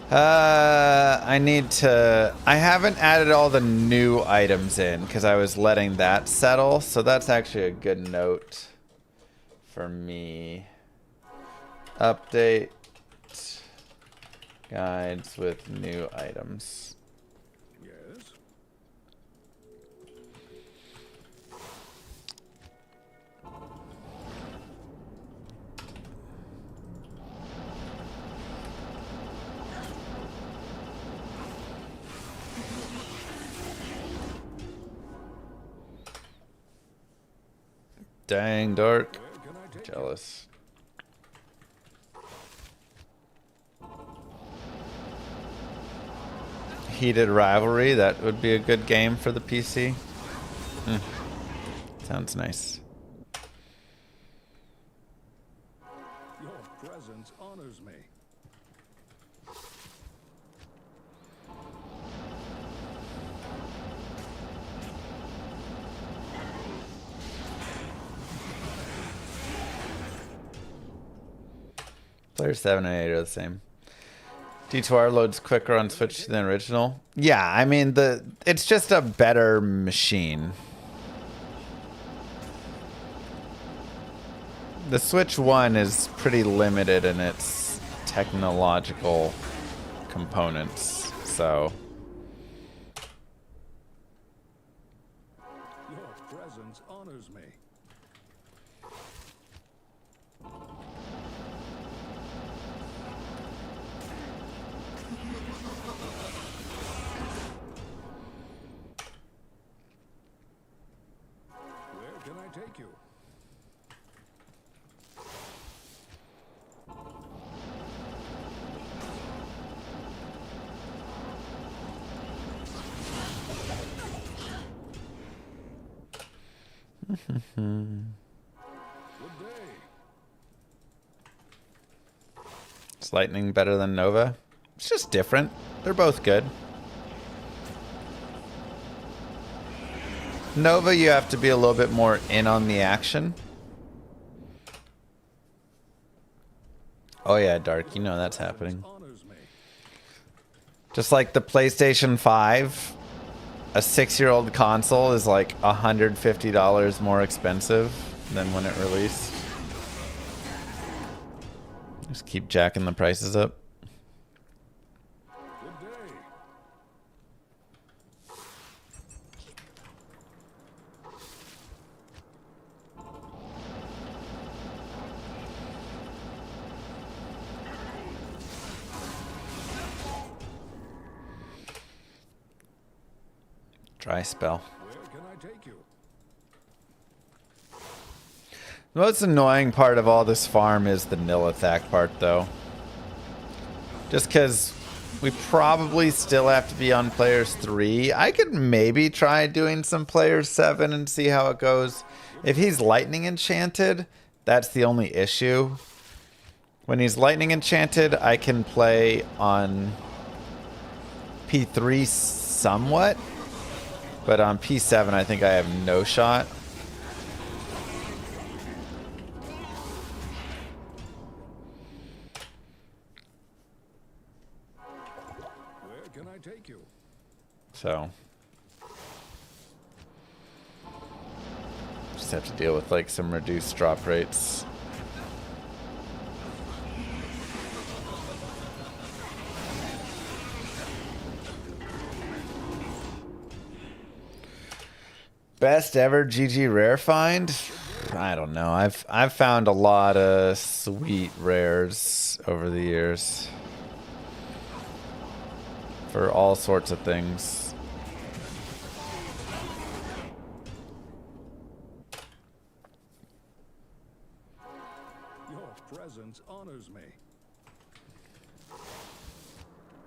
I need to. I haven't added all the new items in because I was letting that settle. So that's actually a good note for me. Update guides with new items. Yes. Dang, Dark. Where can I take you? Jealous. Heated Rivalry, that would be a good game for the PC. Sounds nice. Your presence honors me. Player 7 and 8 are the same. D2R loads quicker on Switch than original. Yeah, I mean it's just a better machine. The Switch 1 is pretty limited in its technological components, so Your presence honors me. Where can I take you? Good day. is Lightning better than Nova? It's just different. They're both good. Nova, you have to be a little bit more in on the action. Oh yeah, Dark. You know that's happening. Honors me. Just like the PlayStation 5, a 6-year-old console is like $150 more expensive than when it released. Just keep jacking the prices up. Good day. Dry spell. Where can I take you? The most annoying part of all this farm is the Nilithak part, though. Just because we probably still have to be on players 3. I could maybe try doing some players 7 and see how it goes. If he's lightning enchanted, that's the only issue. When he's lightning enchanted, I can play on P3 somewhat. But on P7, I think I have no shot. Where can I take you? So just have to deal with like some reduced drop rates. Best ever GG rare find? I don't know. I've found a lot of sweet rares over the years for all sorts of things. Your presence honors me.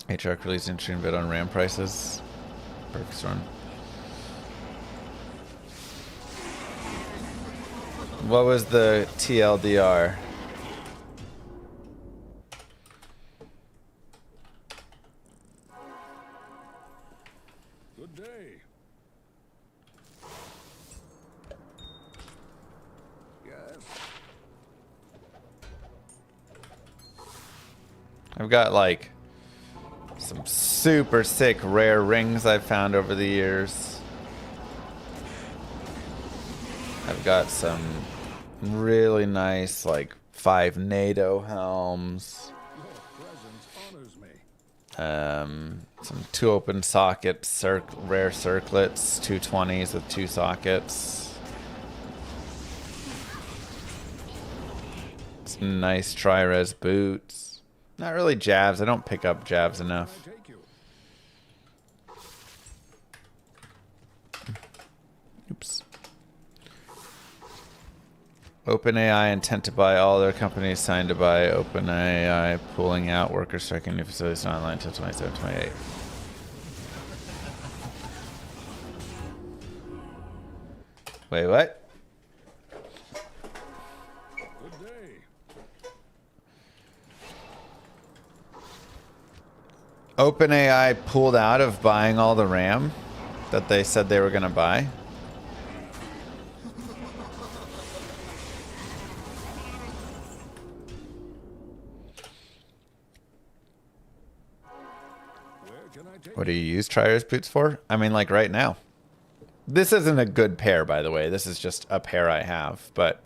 HRC released interesting bid on RAM prices. Perfect storm. What was the TLDR? Good day. Yes. I've got like some super sick rare rings I've found over the years. I've got some really nice like 5 NATO helms. Your presence honors me. Some 2 open socket rare circlets, 220s with 2 sockets. Some nice tri-res boots. Not really jabs. I don't pick up jabs enough. Can I take you? Oops. OpenAI intent to buy all their companies signed to buy OpenAI pulling out workers striking new facilities not online until 27-28. Wait, what? Good day. OpenAI pulled out of buying all the RAM that they said they were going to buy. Where can I take What do you use Triers boots for? I mean, like right now. This isn't a good pair, by the way. This is just a pair I have, but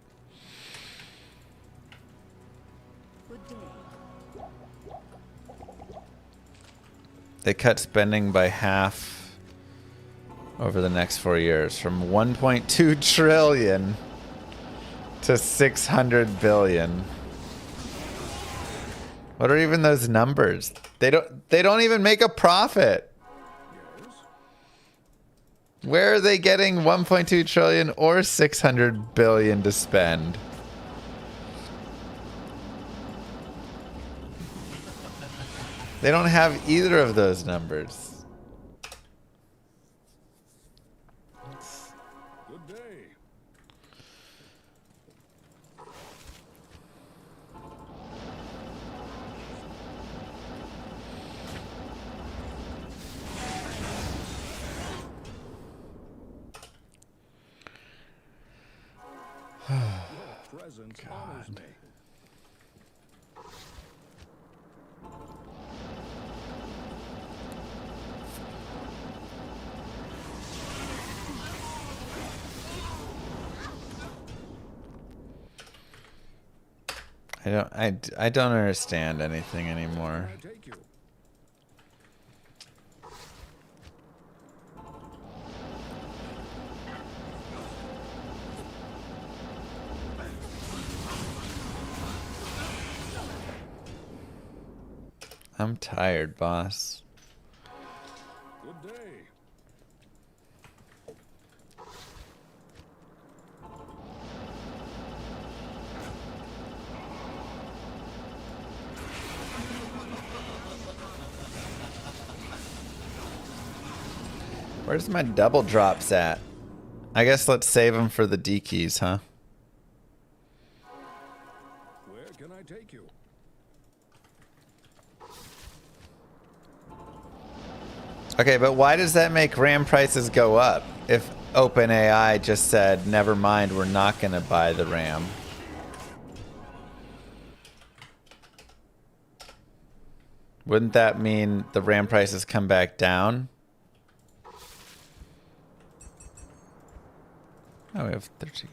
Good day. they cut spending by half over the next 4 years from 1.2 trillion to 600 billion. What are even those numbers? They don't even make a profit. Yes. Where are they getting 1.2 trillion or 600 billion to spend? They don't have either of those numbers. Good day. Your presence honors me. I don't understand anything anymore. Can I take you? I'm tired, boss. Good day. Where's my double drops at? I guess let's save them for the D keys, huh? Where can I take you? Okay, but why does that make RAM prices go up if OpenAI just said, never mind, we're not going to buy the RAM? Wouldn't that mean the RAM prices come back down? Oh, we have 13.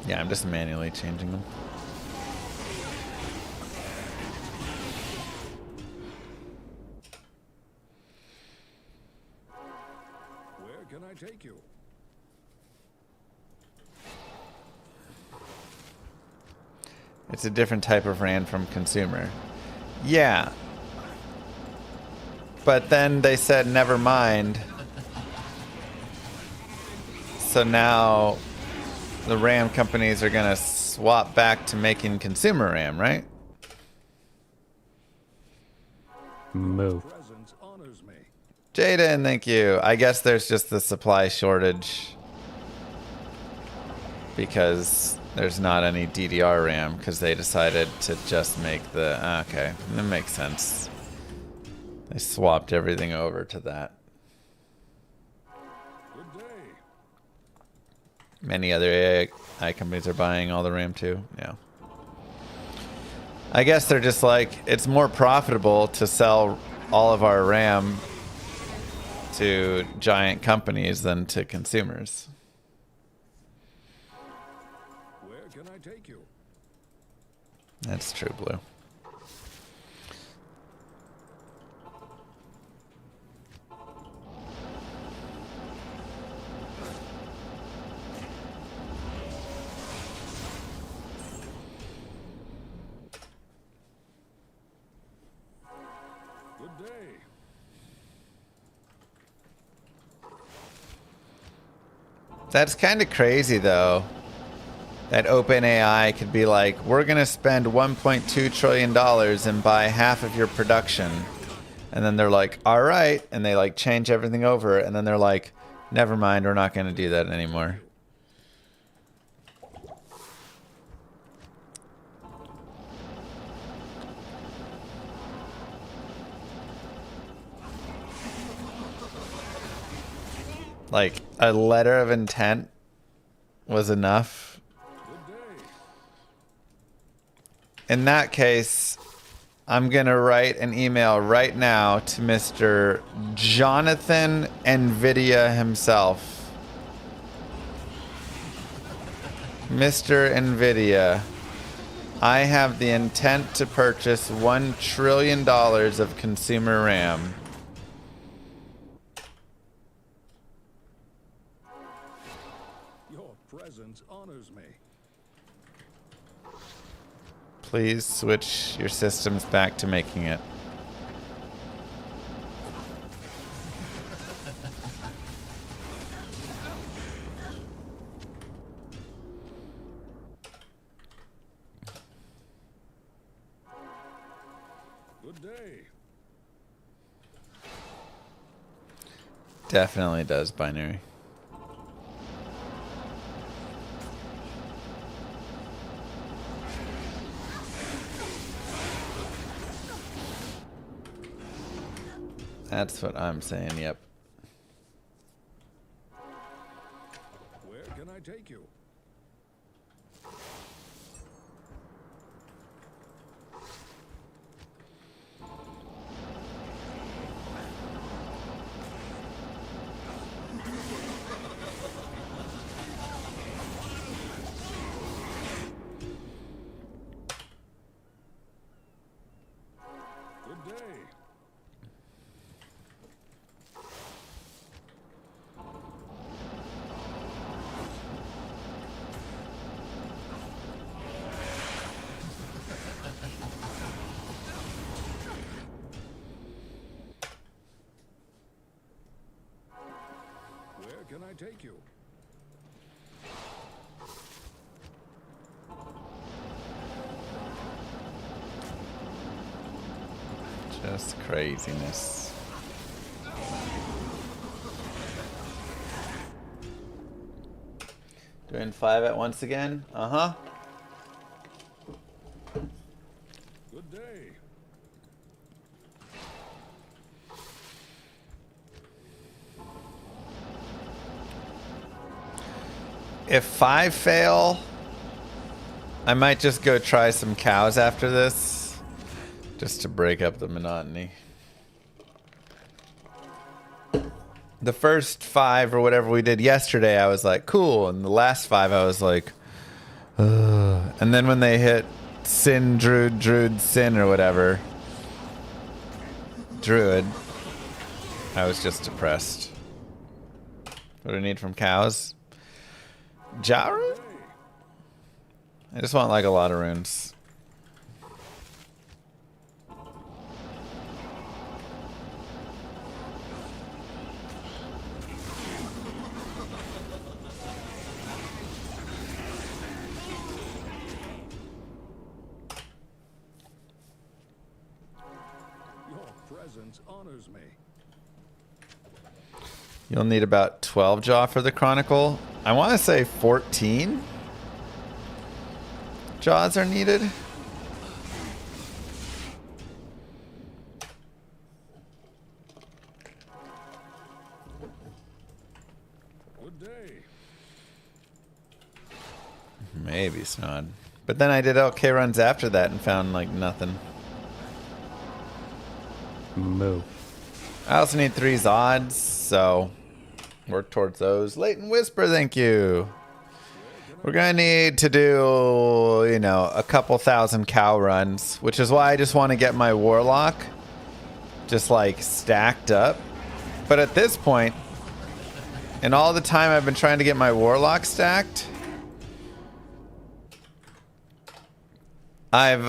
Yeah, I'm just manually changing them. Where can I take you? It's a different type of RAM from consumer. Yeah. But then they said, never mind. So now the RAM companies are going to swap back to making consumer RAM, right? Moo. Presence honors me. Jaden, thank you. I guess there's just the supply shortage because there's not any DDR RAM because they decided to just make the... Okay, that makes sense. They swapped everything over to that. Good day. Many other AI companies are buying all the RAM too. Yeah. I guess they're just like, it's more profitable to sell all of our RAM to giant companies than to consumers. Where can I take you? That's true, Blue. Good day. That's kind of crazy, though, that OpenAI could be like, we're going to spend $1.2 trillion and buy half of your production. And then they're like, all right. And they like change everything over. And then they're like, never mind, we're not going to do that anymore. Like, a letter of intent was enough. Good day. In that case, I'm going to write an email right now to Mr. Jonathan NVIDIA himself. Mr. NVIDIA, I have the intent to purchase $1 trillion of consumer RAM. Your presence honors me. Please switch your systems back to making it. Good day. Definitely does, binary. That's what I'm saying, yep. Where can I take you? take you? Just craziness. Doing 5 at once again? Uh-huh. Good day. If 5 fail, I might just go try some cows after this, just to break up the monotony. The first 5 or whatever we did yesterday, I was like, cool. And the last 5, I was like, ugh. And then when they hit Sin, Druid, Sin, or whatever, Druid, I was just depressed. What do I need from cows? Jaru? I just want like a lot of runes. Your presence honors me. You'll need about 12 jaw for the Chronicle. I want to say 14 jaws are needed. Good day. Maybe Snod. But then I did LK runs after that and found like nothing. Move. I also need 3 Zods, so work towards those. Latent Whisper, thank you. We're gonna need to do, you know, a couple thousand cow runs, which is why I just want to get my Warlock just like stacked up. But at this point, in all the time I've been trying to get my Warlock stacked, I've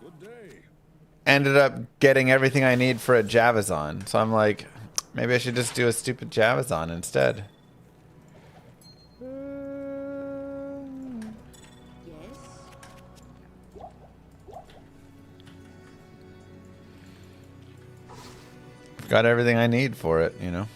Good day. ended up getting everything I need for a Javazon. So I'm like, maybe I should just do a stupid Javazon instead. Yes. Got everything I need for it, you know.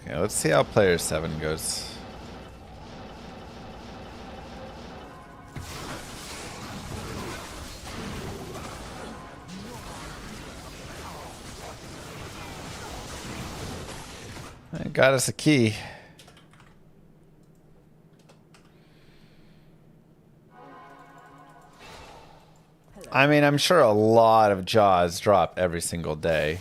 Okay, let's see how player 7 goes. It got us a key. I mean, I'm sure a lot of jaws drop every single day.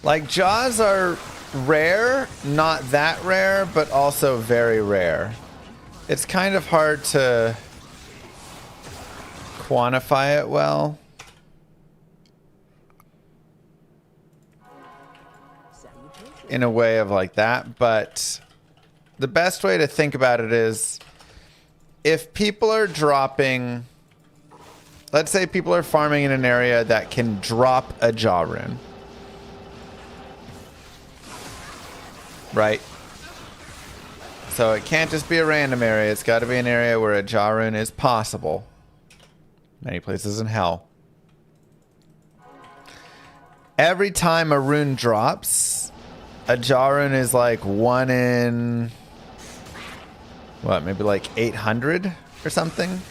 Like, jaws are rare, not that rare, but also very rare. It's kind of hard to quantify it well. In a way of like that, but the best way to think about it is if people are dropping, let's say people are farming in an area that can drop a jaw rune, right? So it can't just be a random area, it's got to be an area where a jaw rune is possible. Many places in hell. Every time a rune drops, a jaw rune is like 1 in, what, maybe like 800 or something?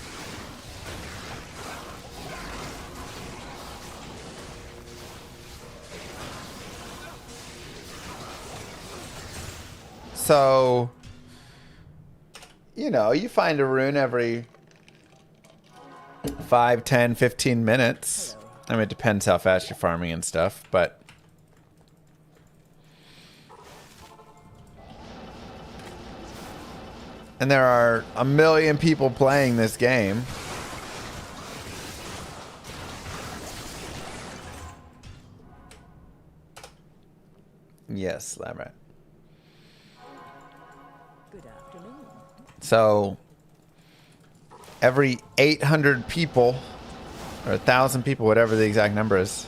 So, you know, you find a rune every 5, 10, 15 minutes. I mean, it depends how fast you're farming and stuff, but and there are a million people playing this game. Yes, lab rat. Good afternoon. So every 800 people or 1,000 people, whatever the exact number is,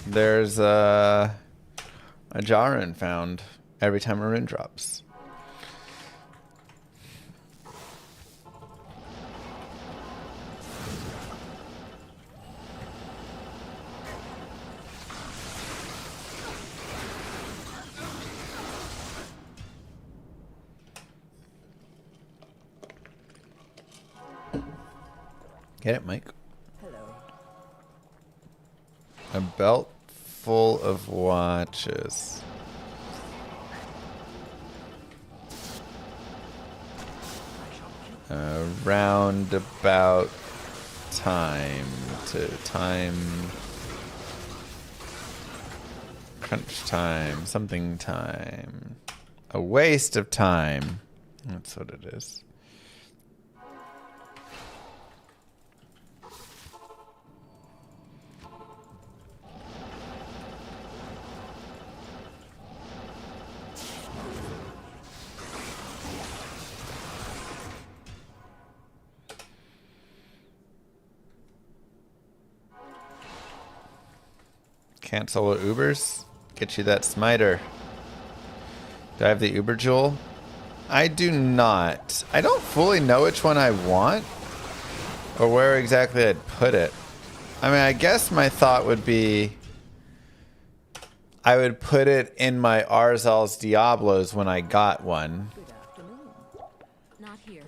there's a Jaren found every time a rune drops. Get it, Mike? Hello. A belt full of watches. Roundabout time to time. Crunch time. Something time. A waste of time. That's what it is. Can't solo Ubers? Get you that smiter. Do I have the Uber Jewel? I do not. I don't fully know which one I want or where exactly I'd put it. I mean, I guess my thought would be I would put it in my Arzal's Diablos when I got one. Good afternoon. Not here.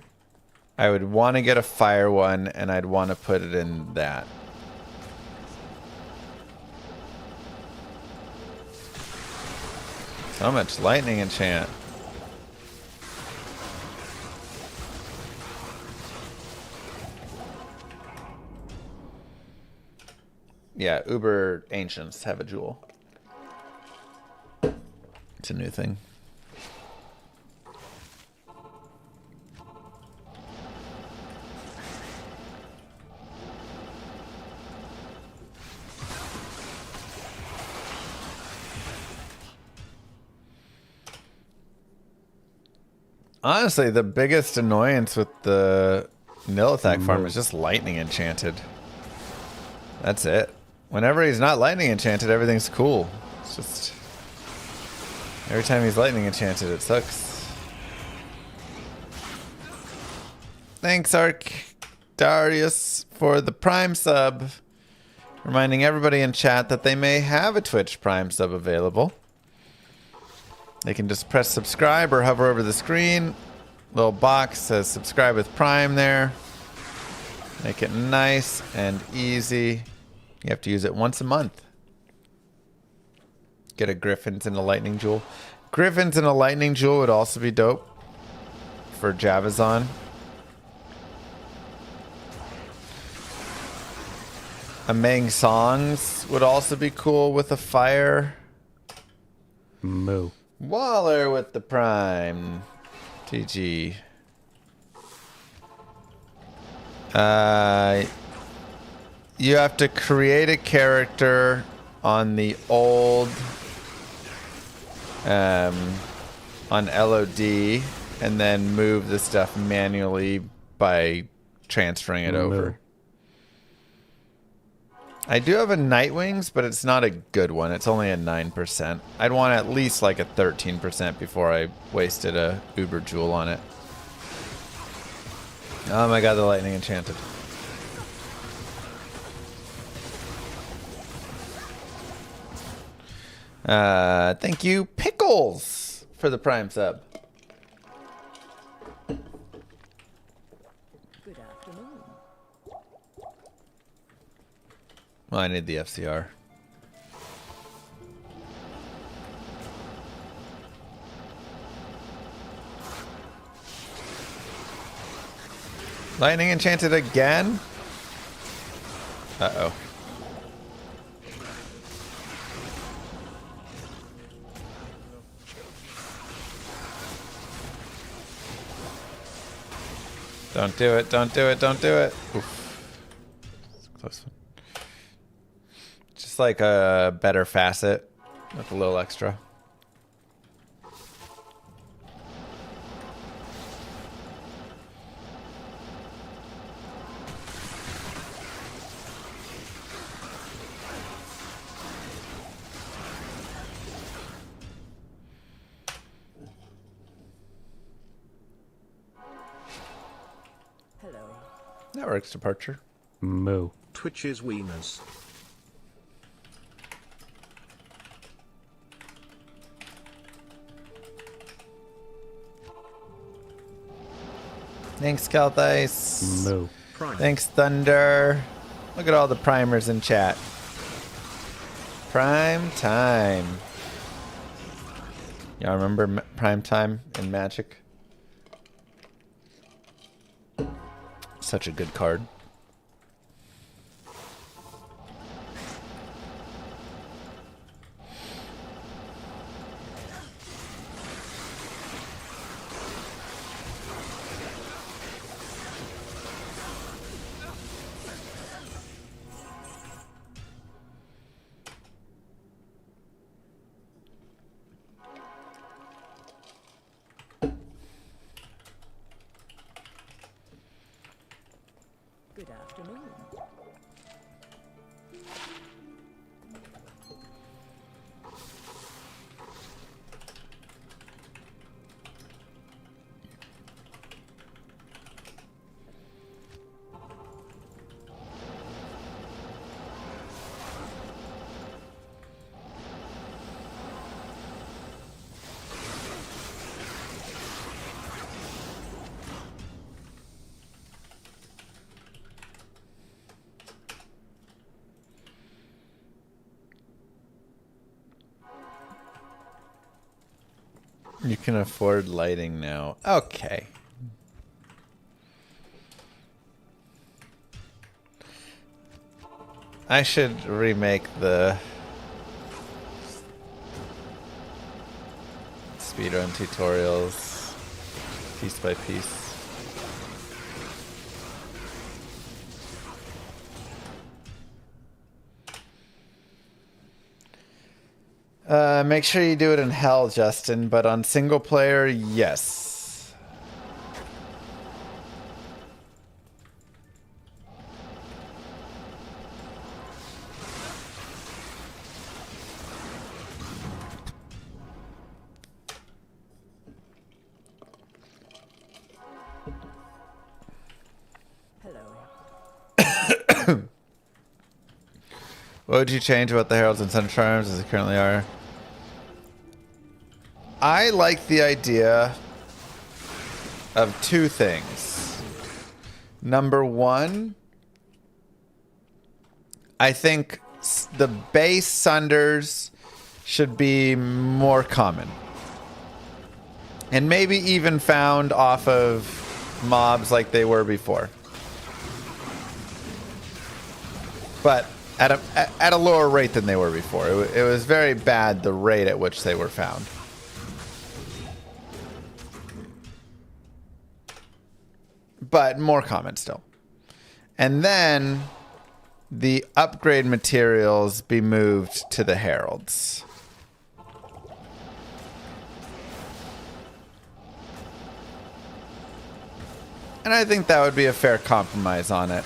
I would want to get a fire one, and I'd want to put it in that. So much lightning enchant. Yeah, Uber Ancients have a jewel. It's a new thing. Honestly, the biggest annoyance with the Nilithak farm is just lightning enchanted. That's it. Whenever he's not lightning enchanted, everything's cool. It's just every time he's lightning enchanted, it sucks. Thanks, Arcdarius, for the Prime sub. Reminding everybody in chat that they may have a Twitch Prime sub available. They can just press subscribe or hover over the screen. Little box says subscribe with Prime there. Make it nice and easy. You have to use it once a month. Get a Griffins and a Lightning Jewel. Griffins and a Lightning Jewel would also be dope for Javazon. A Mang Songs would also be cool with a fire. Moo. Waller with the Prime. GG. You have to create a character on the old on LOD and then move the stuff manually by transferring it over. I do have a Nightwings, but it's not a good one. It's only a 9%. I'd want at least like a 13% before I wasted a Uber Jewel on it. Oh my god, the lightning enchanted. Thank you, Pickles, for the Prime sub. Good afternoon. Well, I need the FCR. Lightning enchanted again? Uh-oh. Don't do it. Don't do it. Don't do it. Oof. It's a close one. Just like a better facet with a little extra. Hello. Network's departure. Moo. Twitch's wieners. Thanks, Stealth Ice. Moo. Prime. Thanks, Thunder. Look at all the primers in chat. Prime time. Y'all remember prime time in Magic? Such a good card. Good afternoon. You can afford lighting now. Okay. I should remake the speedrun tutorials piece by piece. Make sure you do it in hell, Justin, but on single player, yes. Hello. What would you change about the Heralds and Sun Charms as they currently are? I like the idea of two things. Number one, I think the base Sunders should be more common. And maybe even found off of mobs like they were before. But at a lower rate than they were before. It was very bad, the rate at which they were found. But more common still. And then the upgrade materials be moved to the Heralds. And I think that would be a fair compromise on it.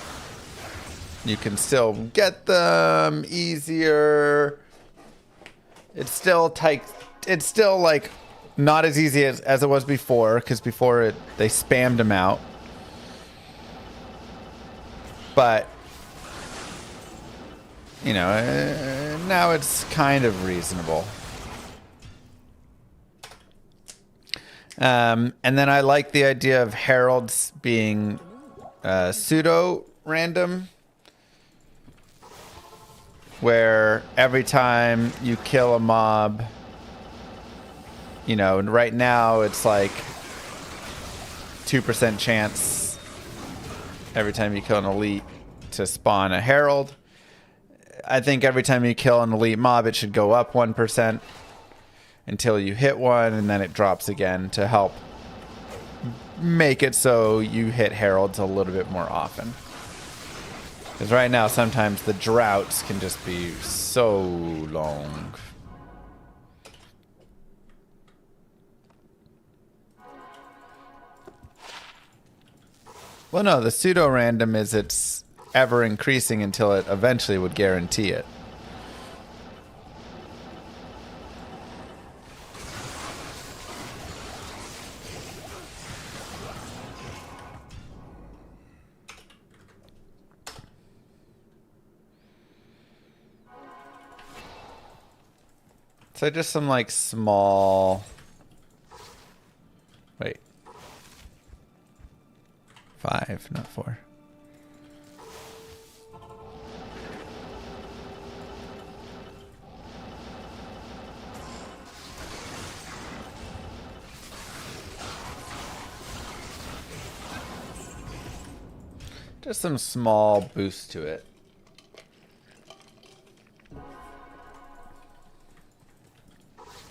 You can still get them easier. It's still like not as easy as it was before, because before they spammed them out. But you know, now it's kind of reasonable. And then I like the idea of heralds being pseudo random, where every time you kill a mob, you know, right now it's like 2% chance every time you kill an elite to spawn a herald. I think every time you kill an elite mob, it should go up 1% until you hit one, and then it drops again to help make it so you hit heralds a little bit more often. Because right now, sometimes the droughts can just be so long. Well, no, the pseudo-random is it's ever increasing until it eventually would guarantee it. So just some like small... Wait. 5, not 4. Just some small boost to it.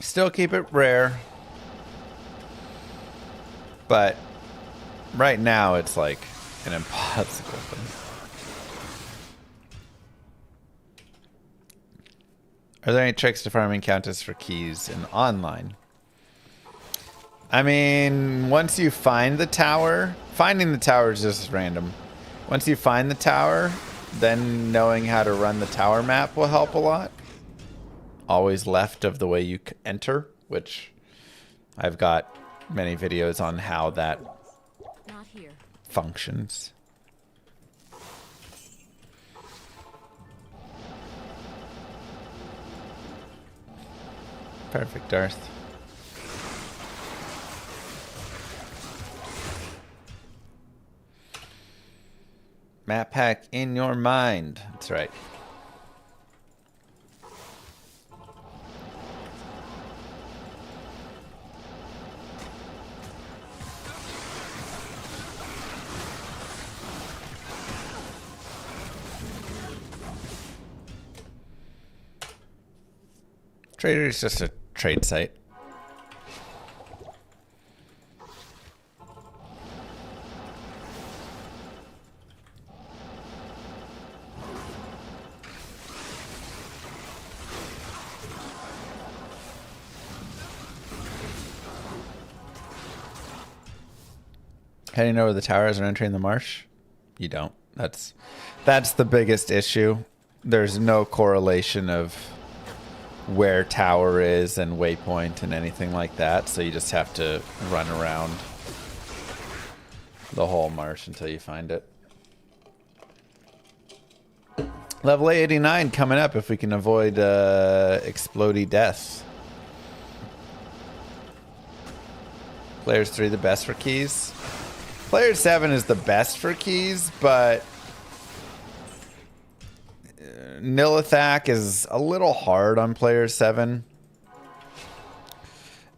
Still keep it rare. But right now it's like an impossible thing. Are there any tricks to farming countess for keys in online? I mean, once you find the tower, finding the tower is just random. Once you find the tower, then knowing how to run the tower map will help a lot. Always left of the way you enter, which I've got many videos on how that Not here. functions. Perfect, Darth. Map pack in your mind. That's right. Trader is just a trade site. How do you know where the towers are entering the marsh? You don't. That's the biggest issue. There's no correlation of where tower is and waypoint and anything like that, so you just have to run around the whole marsh until you find it. Level 89 coming up if we can avoid explodey death. Players 3 the best for keys. Player 7 is the best for keys, but Nilithak is a little hard on player 7.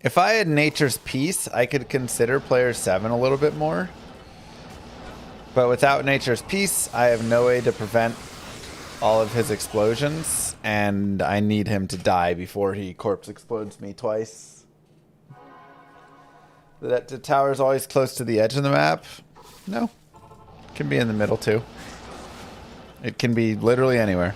If I had Nature's Peace, I could consider player 7 a little bit more. But without Nature's Peace, I have no way to prevent all of his explosions, and I need him to die before he corpse explodes me twice. The tower is always close to the edge of the map. No. It can be in the middle too. It can be literally anywhere.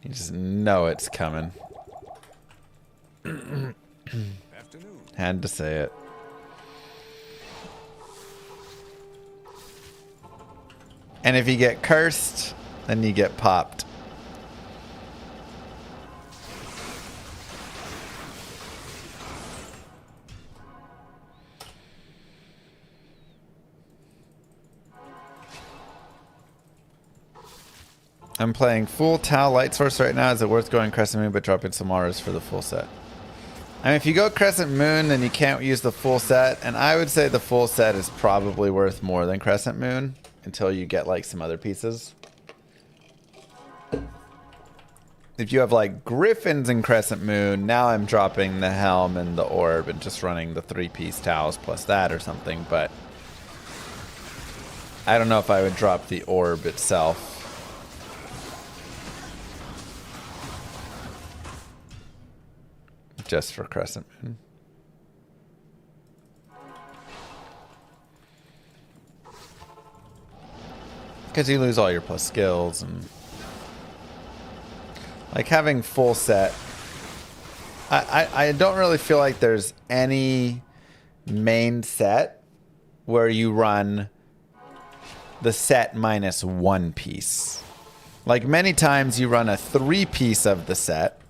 You just know it's coming. Afternoon. Had to say it. And if you get cursed, then you get popped. I'm playing full Tau Light Source right now. Is it worth going Crescent Moon but dropping some auras for the full set? I mean, if you go Crescent Moon, then you can't use the full set. And I would say the full set is probably worth more than Crescent Moon until you get like some other pieces. if you have like griffins and crescent moon, now I'm dropping the helm and the orb and just running the 3-piece towels plus that or something, but I don't know if I would drop the orb itself. Just for crescent moon. Because you lose all your plus skills and like having full set. I don't really feel like there's any main set where you run the set minus 1 piece. Like many times you run a 3-piece of the set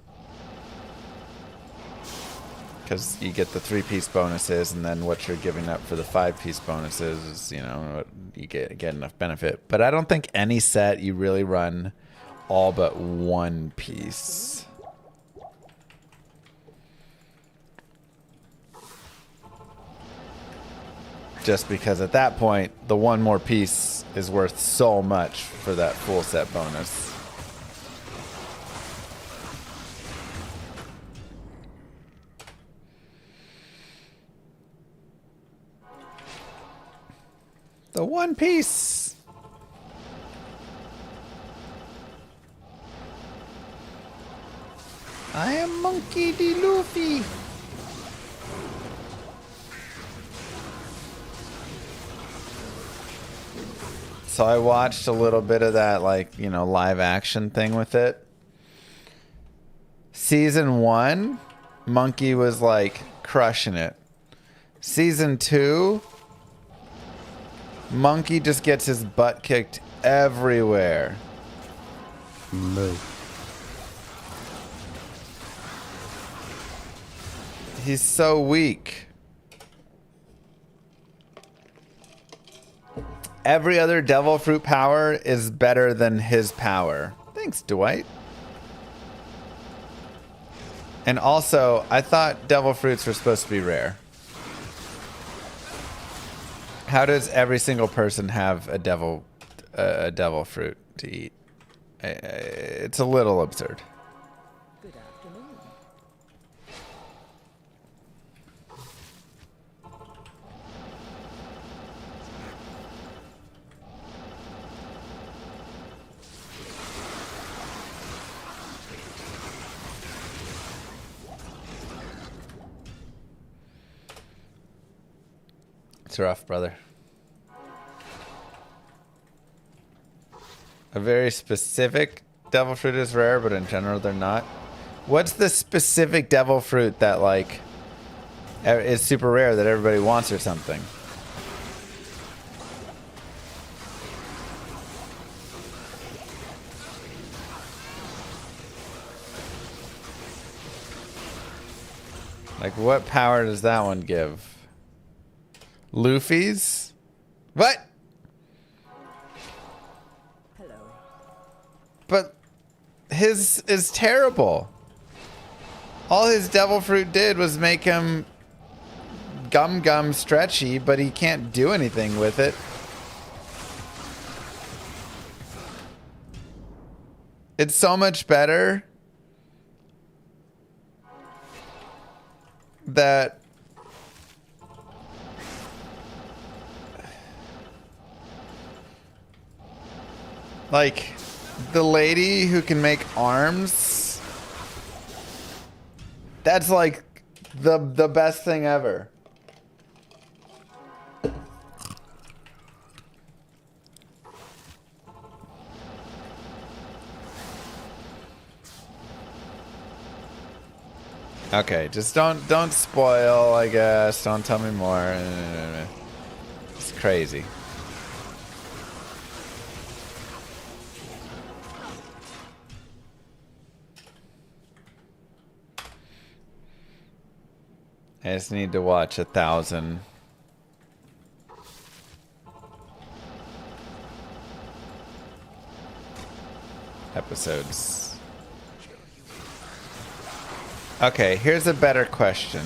because you get the 3-piece bonuses, and then what you're giving up for the 5-piece bonuses is, you know, you get enough benefit. But I don't think any set you really run all but 1 piece. Just because at that point, the 1 more piece is worth so much for that full set bonus. The 1 piece. I am Monkey D. Luffy. So I watched a little bit of that, like, you know, live action thing with it. Season 1, Monkey was like crushing it. Season 2, Monkey just gets his butt kicked everywhere. Moo. He's so weak. Every other devil fruit power is better than his power. Thanks, Dwight. And also, I thought devil fruits were supposed to be rare. How does every single person have a devil fruit to eat? It's a little absurd. Good afternoon. It's rough, brother. A very specific devil fruit is rare, but in general they're not. What's the specific devil fruit that like is super rare that everybody wants or something? Like what power does that one give? Luffy's? What? Hello. But his is terrible. All his devil fruit did was make him gum stretchy, but he can't do anything with it. It's so much better that like the lady who can make arms, that's like the best thing ever. Okay, just don't spoil, I guess. Don't tell me more. It's crazy. I just need to watch 1,000 episodes. Okay, here's a better question.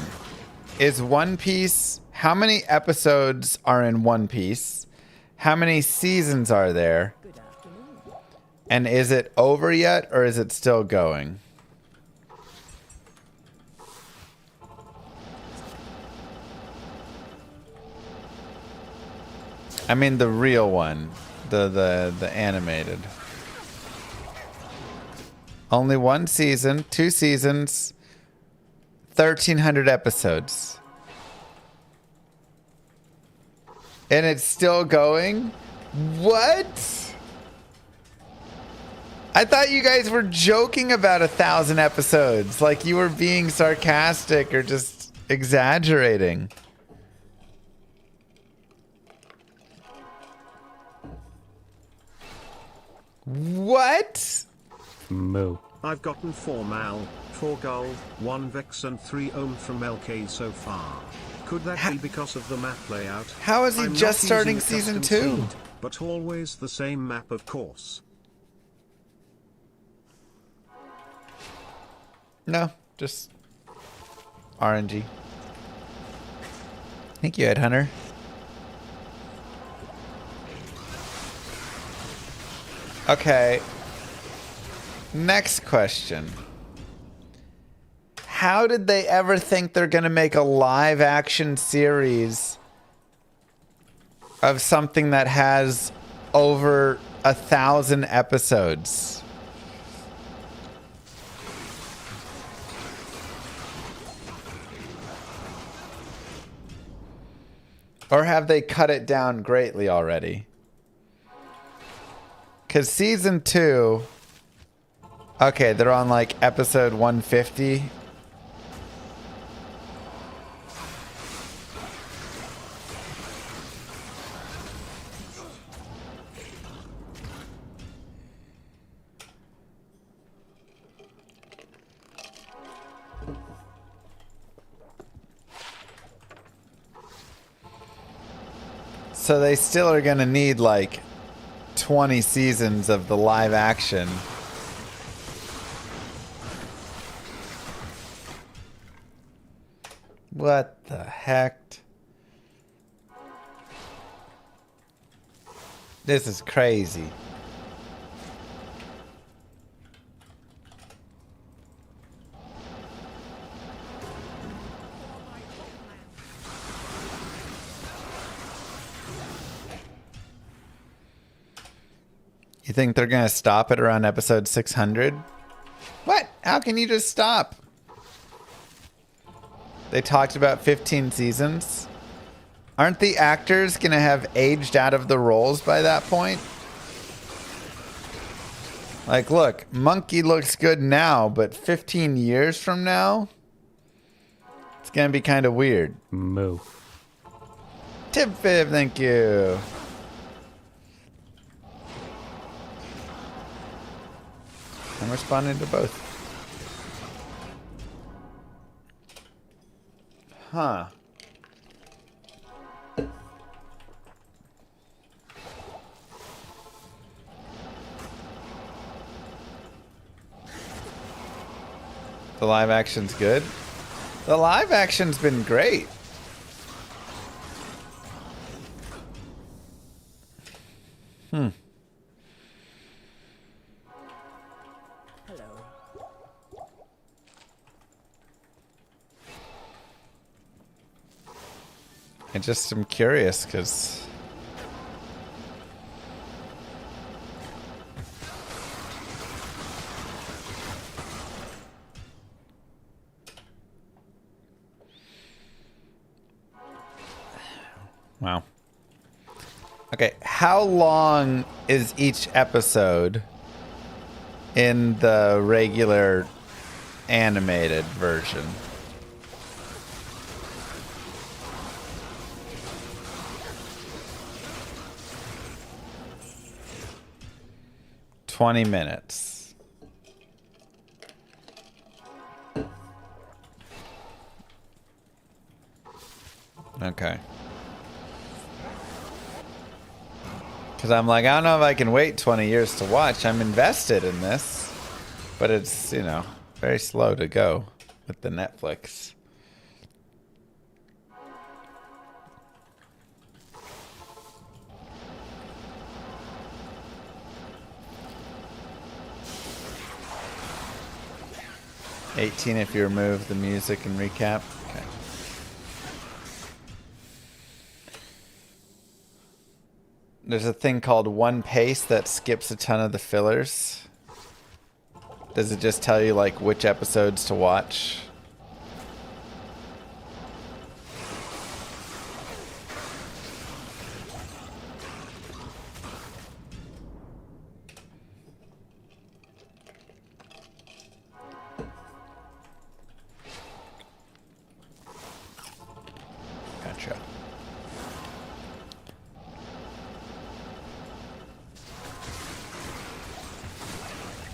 Is One Piece, how many episodes are in One Piece? How many seasons are there? Good afternoon. And is it over yet, or is it still going? I mean the real one, the animated. Only one season, 2 seasons, 1,300 episodes. And it's still going? What? I thought you guys were joking about 1,000 episodes. Like you were being sarcastic or just exaggerating. What? Moo. I've gotten 4 mal, 4 gold, 1 vex and 3 ohm from LK so far. Could that be because of the map layout? How is he I'm just not starting using a season custom 2? seed, but always the same map of course. No, just RNG. Thank you, Headhunter. Okay. Next question. How did they ever think they're going to make a live action series of something that has over 1,000 episodes? Or have they cut it down greatly already? Because season 2... Okay, they're on like episode 150. So they still are going to need like 20 seasons of the live action. What the heck? This is crazy. You think they're going to stop it around episode 600? What? How can you just stop? They talked about 15 seasons. Aren't the actors going to have aged out of the roles by that point? Like, look, Monkey looks good now, but 15 years from now, it's going to be kind of weird. Moo. Tip5, thank you. I'm responding to both. Huh. The live action's good. The live action's been great. Hello. I just am curious because wow. Okay, how long is each episode in the regular animated version? "20 minutes. Okay. Because I'm like, I don't know if I can wait 20 years to watch. I'm invested in this. But it's, you know, very slow to go with the Netflix. 18 if you remove the music and recap. Okay. There's a thing called One Pace that skips a ton of the fillers. Does it just tell you like which episodes to watch? Gotcha.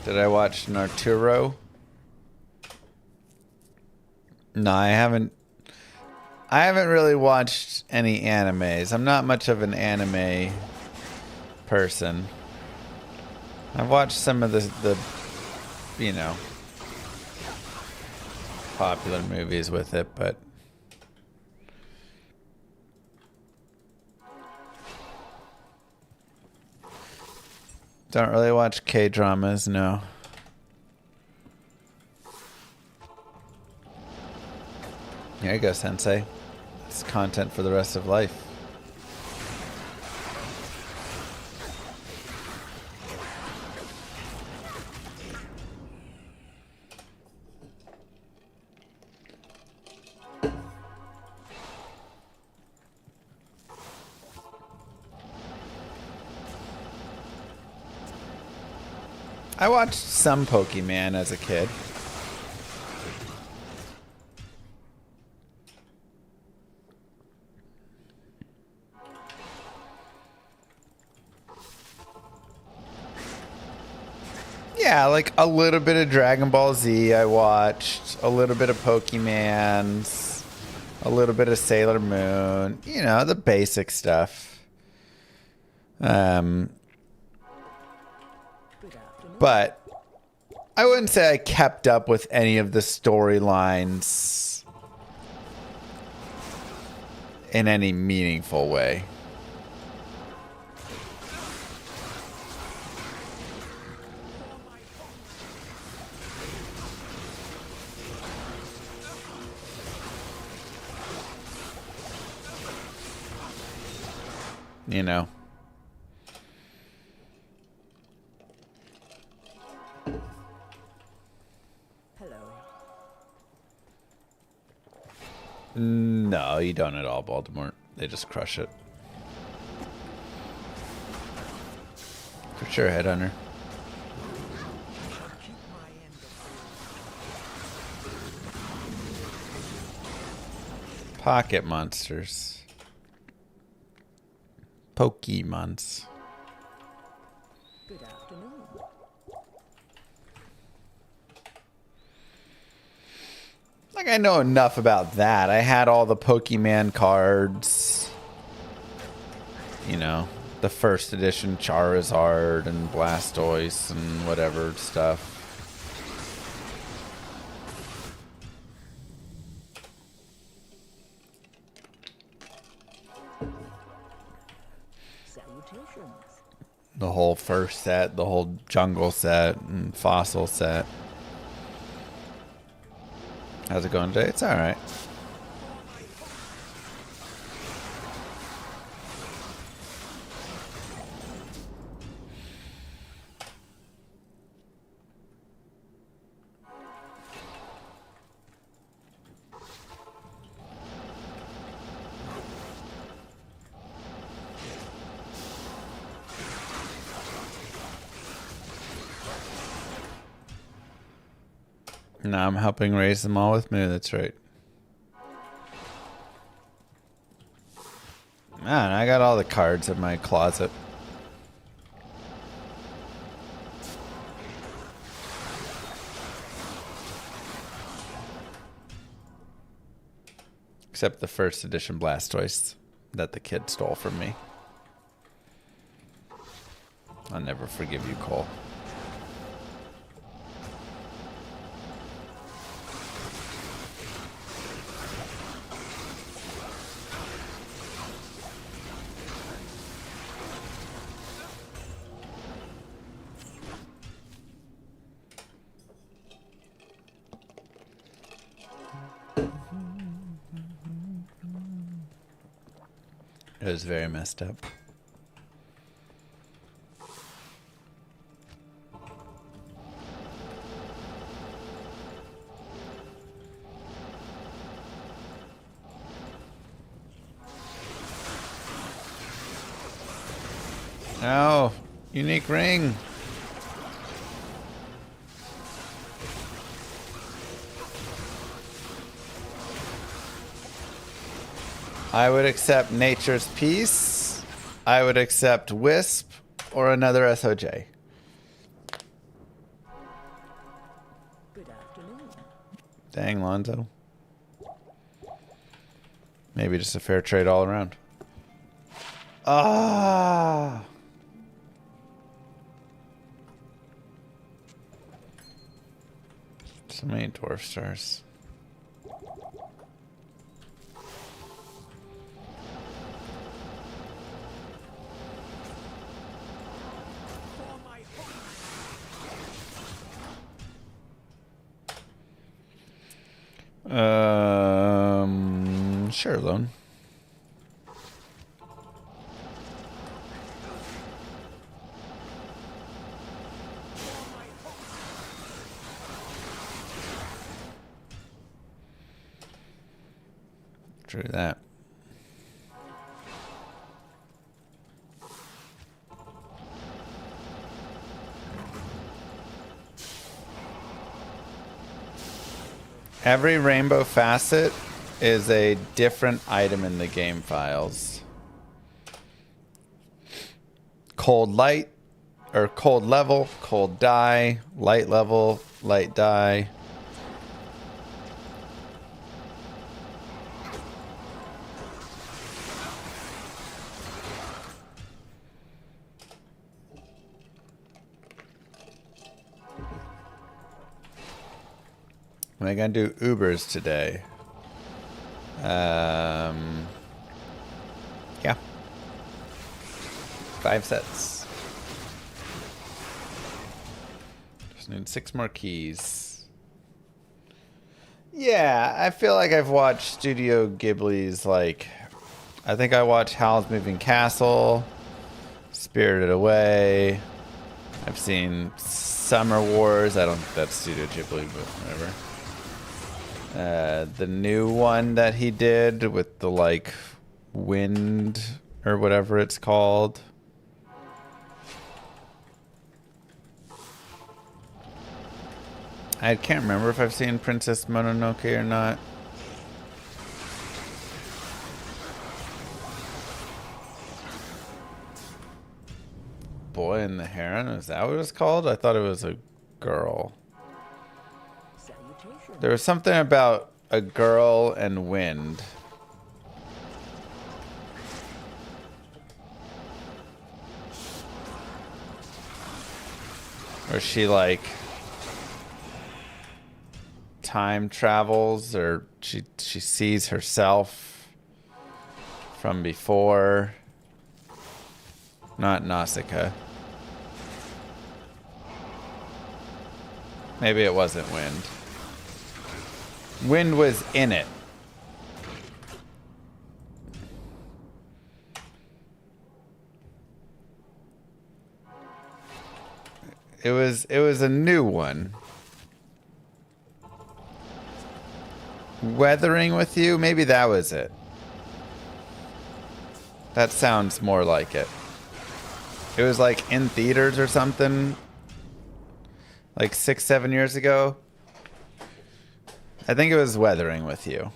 Did I watch Narturo? No, I haven't. I haven't really watched any animes. I'm not much of an anime person. I've watched some of the you know, popular movies with it, but don't really watch K-dramas, no. Here you go, Sensei. It's content for the rest of life. I watched some Pokemon as a kid. Yeah, like a little bit of Dragon Ball Z I watched, a little bit of Pokemans, a little bit of Sailor Moon, you know, the basic stuff. But I wouldn't say I kept up with any of the storylines in any meaningful way. You know. No, you don't at all, Baltimore. They just crush it. For sure, Headhunter. Pocket monsters. Pokemons. Good afternoon. Like, I know enough about that. I had all the Pokemon cards. You know, the first edition Charizard and Blastoise and whatever stuff. Salutations. The whole first set, the whole jungle set and fossil set. How's it going today? It's all right. No, I'm helping raise them all with me. That's right. Man, I got all the cards in my closet. Except the first edition Blastoise that the kid stole from me. I'll never forgive you, Cole. It was very messed up. Oh, unique ring. I would accept Nature's Peace. I would accept Wisp or another SOJ. Good afternoon. Dang, Lonzo. Maybe just a fair trade all around. Ah. So many dwarf stars. Sure, Lone. True that. Every rainbow facet is a different item in the game files. Cold light, or cold level, cold dye, light level, light dye. Am I gonna do Ubers today? Yeah. 5 sets. Just need 6 more keys. Yeah, I feel like I've watched Studio Ghibli's, like, I think I watched Howl's Moving Castle, Spirited Away. I've seen Summer Wars. I don't think that's Studio Ghibli, but whatever. The new one that he did with the, like, wind or whatever it's called. I can't remember if I've seen Princess Mononoke or not. Boy and the Heron, is that what it's called? I thought it was a girl. Salutation. There was something about a girl and wind. Where she, like, time travels, or she sees herself from before. Not Nausicaa. Maybe it wasn't wind. Wind was in it. It was a new one. Weathering with You, maybe that was it. That sounds more like it. It was like in theaters or something, like 6-7 years ago. I think it was Weathering with You.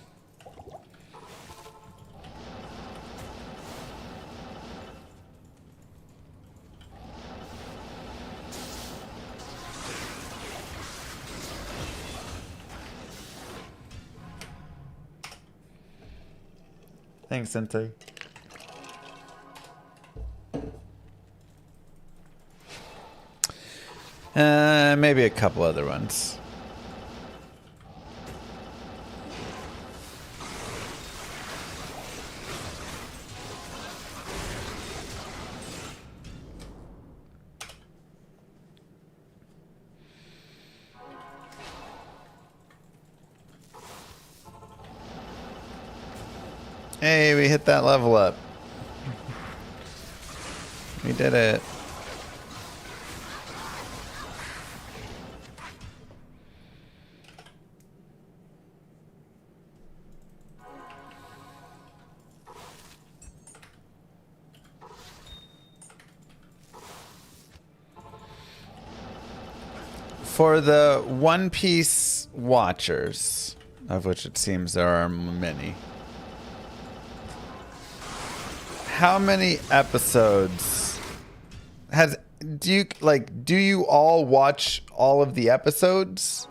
Thanks, Sensei. Maybe a couple other ones. Hey, we hit that level up. We did it. For the One Piece watchers, of which it seems there are many, how many episodes do you all watch all of the episodes?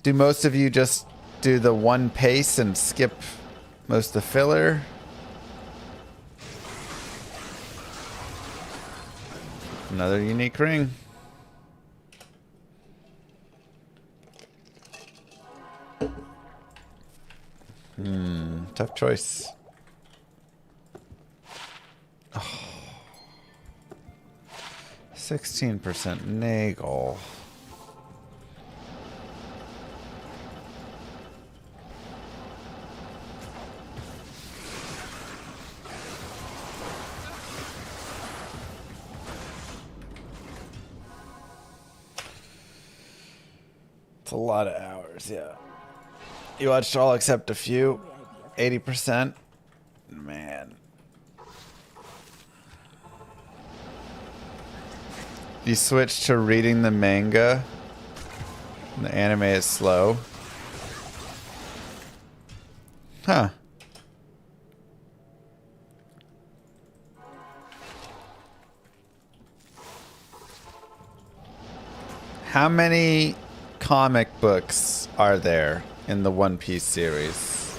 Do most of you just do the one pace and skip most of the filler? Another unique ring. Tough choice. 16% Nagel. It's a lot of hours, yeah. You watched all except a few. 80%. Man. You switch to reading the manga. The anime is slow. Huh. How many comic books are there in the One Piece series?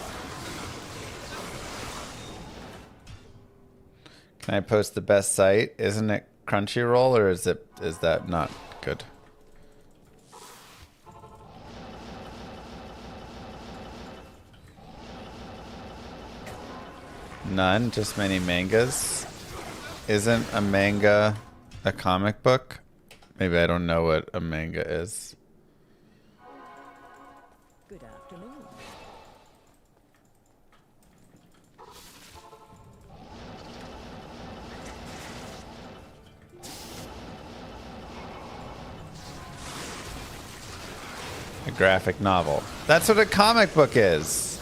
Can I post the best site? Isn't it Crunchyroll, or is that not good? None, just many mangas. Isn't a manga a comic book? Maybe I don't know what a manga is. Good afternoon. A graphic novel. That's what a comic book is.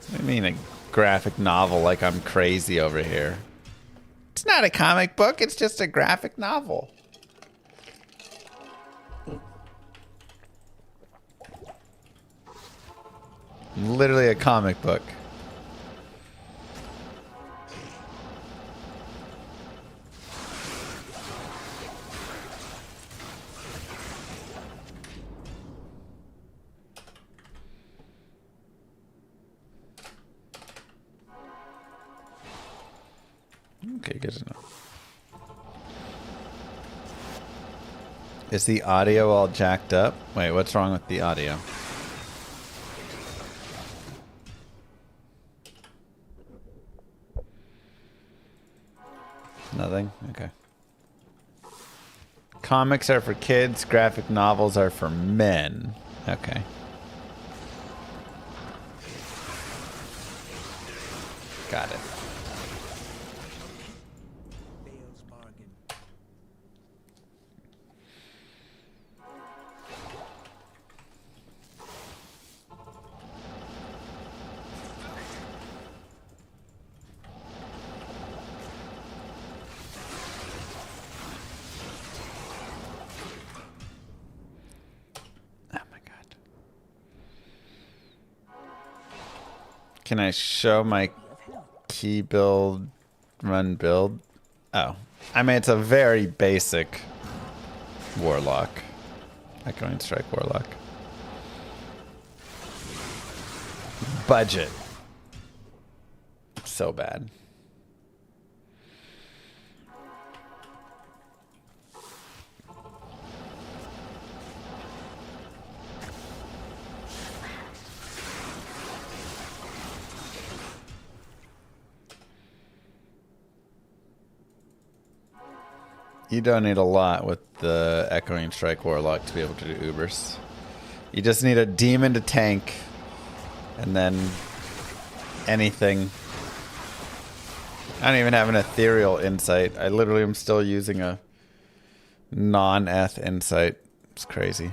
What do you mean a graphic novel like I'm crazy over here? It's not a comic book, it's just a graphic novel. Literally a comic book. Okay, good to know. Is the audio all jacked up? Wait, what's wrong with the audio? Nothing? Okay. Comics are for kids, graphic novels are for men. Okay. Got it. Can I show my key build, run build? Oh, I mean, it's a very basic Warlock. Echoing Strike Warlock. Budget. So bad. You don't need a lot with the Echoing Strike Warlock to be able to do Ubers. You just need a demon to tank, and then anything. I don't even have an ethereal insight. I literally am still using a non-eth insight. It's crazy.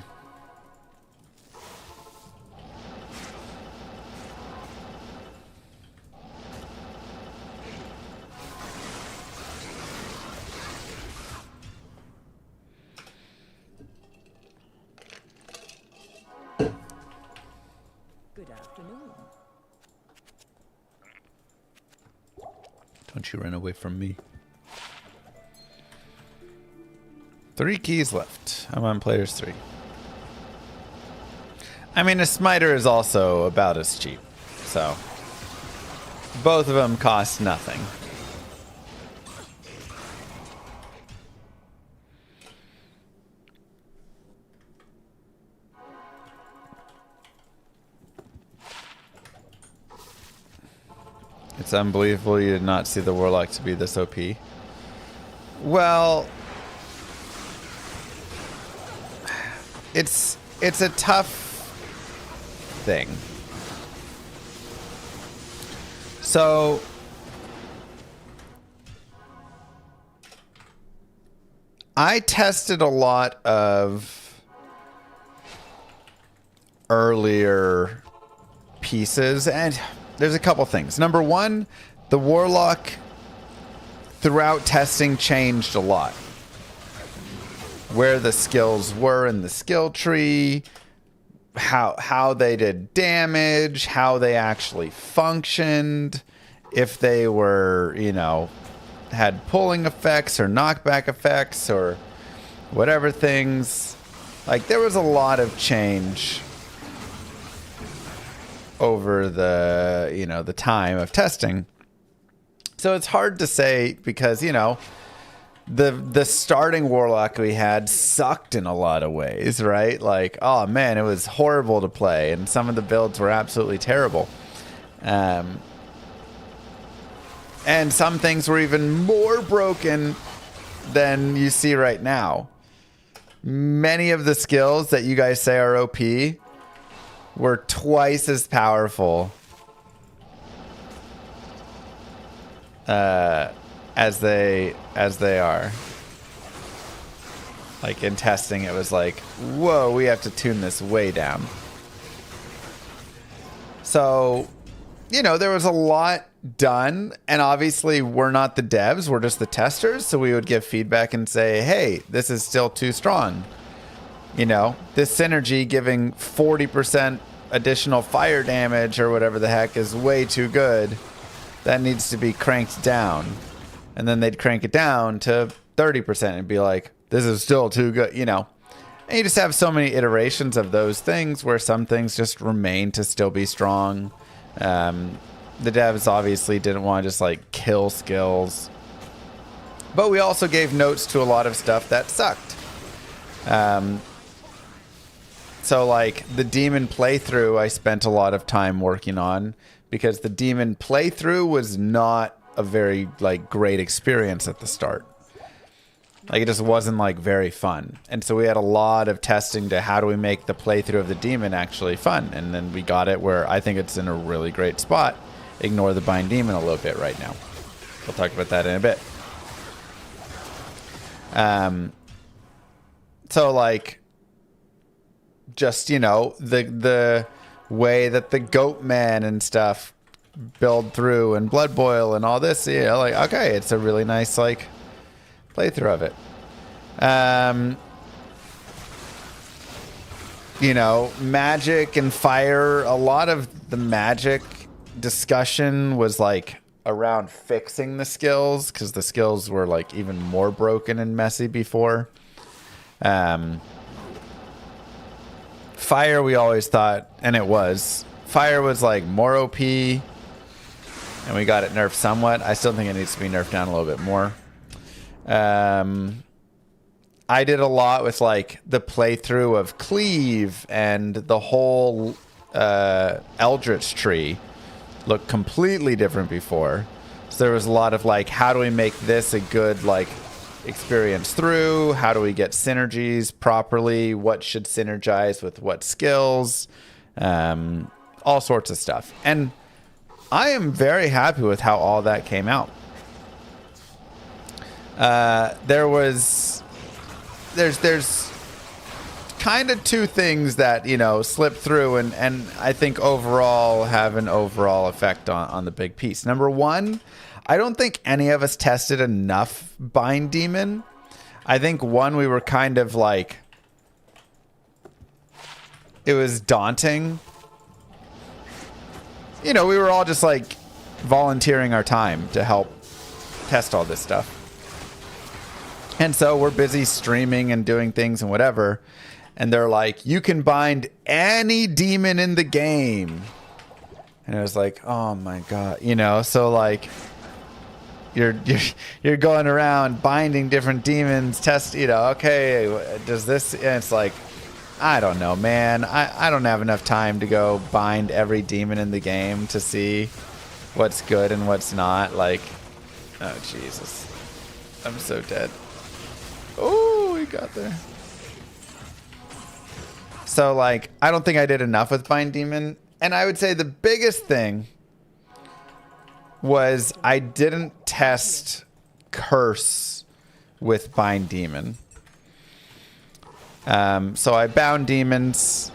Good afternoon. Don't you run away from me. 3 keys left. I'm on players 3. I mean, a smiter is also about as cheap. So, both of them cost nothing. It's unbelievable you did not see the Warlock to be this OP. Well, it's a tough thing. So I tested a lot of earlier pieces, and there's a couple things. Number one, the Warlock throughout testing changed a lot. Where the skills were in the skill tree, how they did damage, how they actually functioned, if they were, you know, had pulling effects or knockback effects or whatever things. Like, there was a lot of change over the, you know, the time of testing. So it's hard to say because, you know, the starting Warlock we had sucked in a lot of ways, right? Like, oh man, it was horrible to play, and some of the builds were absolutely terrible. And some things were even more broken than you see right now. Many of the skills that you guys say are OP were twice as powerful as they are. Like, in testing, it was like, whoa, we have to tune this way down. So, you know, there was a lot done, and obviously we're not the devs, we're just the testers, so we would give feedback and say, hey, this is still too strong. You know, this synergy giving 40% additional fire damage or whatever the heck is way too good. That needs to be cranked down. And then they'd crank it down to 30% and be like, this is still too good, you know. And you just have so many iterations of those things where some things just remain to still be strong. The devs obviously didn't want to just like kill skills. But we also gave notes to a lot of stuff that sucked. So like the demon playthrough I spent a lot of time working on because the demon playthrough was not a very like great experience at the start. Like, it just wasn't like very fun. And so we had a lot of testing to how do we make the playthrough of the demon actually fun. And then we got it where I think it's in a really great spot. Ignore the bind demon a little bit right now. We'll talk about that in a bit. So like, just, you know, the way that the goat man and stuff build through and blood boil and all this, you know, like, okay, it's a really nice like playthrough of it. You know, magic and fire, a lot of the magic discussion was like around fixing the skills because the skills were like even more broken and messy before. Fire, we always thought, and it was, fire was like more OP, and we got it nerfed somewhat. I still think it needs to be nerfed down a little bit more. I did a lot with like the playthrough of Cleave, and the whole Eldritch tree looked completely different before. So there was a lot of like, how do we make this a good like experience through? How do we get synergies properly? What should synergize with what skills? All sorts of stuff. And I am very happy with how all that came out. There's kind of two things that, you know, slip through and I think overall have an overall effect on the big piece. Number one, I don't think any of us tested enough Bind Demon. I think one, we were kind of like, it was daunting. You know, we were all just like volunteering our time to help test all this stuff. And so we're busy streaming and doing things and whatever. And they're like, you can bind any demon in the game. And it was like, oh my God, you know, so like you're going around binding different demons, test, you know, okay, does this, and it's like, I don't know, man. I don't have enough time to go bind every demon in the game to see what's good and what's not. Like, oh, Jesus. I'm so dead. Oh, we got there. So, like, I don't think I did enough with Bind Demon. And I would say the biggest thing was I didn't test Curse with Bind Demon. So I bound demons,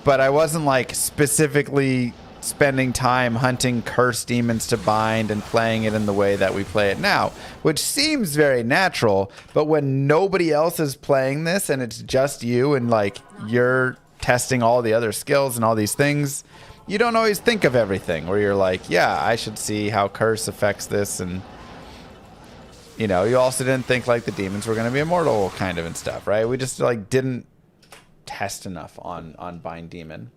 but I wasn't like specifically spending time hunting cursed demons to bind and playing it in the way that we play it now, which seems very natural. But when nobody else is playing this and it's just you and like you're testing all the other skills and all these things, you don't always think of everything where you're like, yeah, I should see how curse affects this. And you know, you also didn't think like the demons were going to be immortal kind of and stuff, right? We just like didn't test enough on Bind Demon.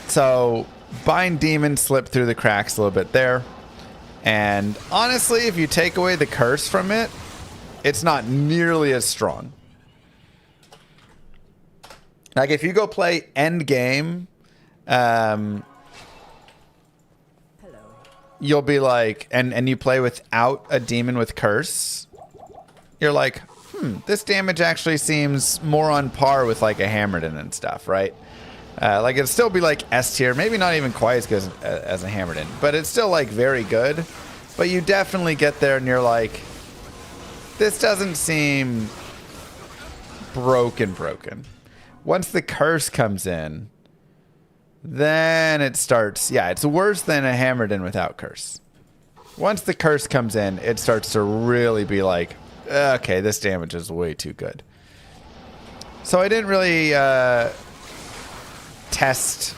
So Bind Demon slipped through the cracks a little bit there. And honestly, if you take away the curse from it, it's not nearly as strong. Like if you go play Endgame, you'll be like, and you play without a demon with curse, you're like, this damage actually seems more on par with like a Hammerden and stuff, right? Like it'd still be like S tier, maybe not even quite as good as a Hammerden, but it's still like very good. But you definitely get there and you're like, this doesn't seem broken. Once the curse comes in, then it starts, yeah, it's worse than a Hammerden without curse. Once the curse comes in, it starts to really be like, okay, this damage is way too good. So I didn't really test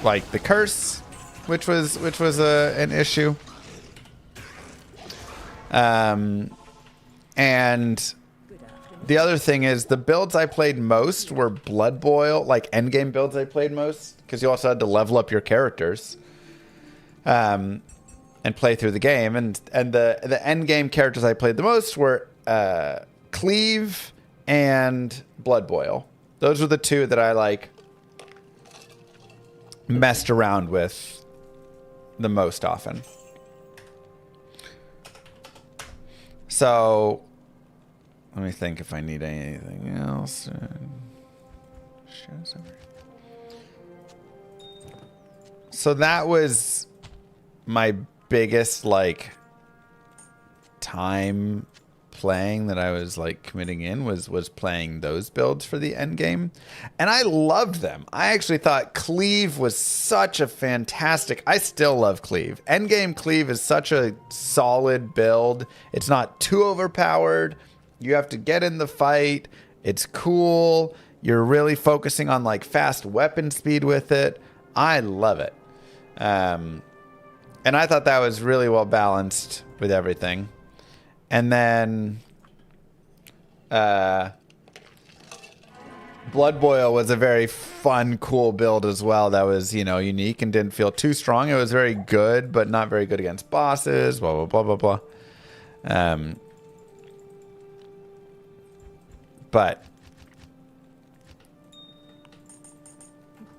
like the curse, which was an issue. And the other thing is the builds I played most were Blood Boil, like endgame builds I played most, because you also had to level up your characters and play through the game. And the endgame characters I played the most were Cleave and Blood Boil. Those were the two that I like messed around with the most often. So let me think if I need anything else. So that was my biggest like time playing that I was like committing in was playing those builds for the end game, and I loved them. I actually thought Cleave was such a fantastic. I still love Cleave. Endgame Cleave is such a solid build. It's not too overpowered. You have to get in the fight. It's cool. You're really focusing on like fast weapon speed with it. I love it. And I thought that was really well balanced with everything. And then Blood Boil was a very fun, cool build as well. That was, you know, unique and didn't feel too strong. It was very good, but not very good against bosses, blah, blah, blah, blah, blah. But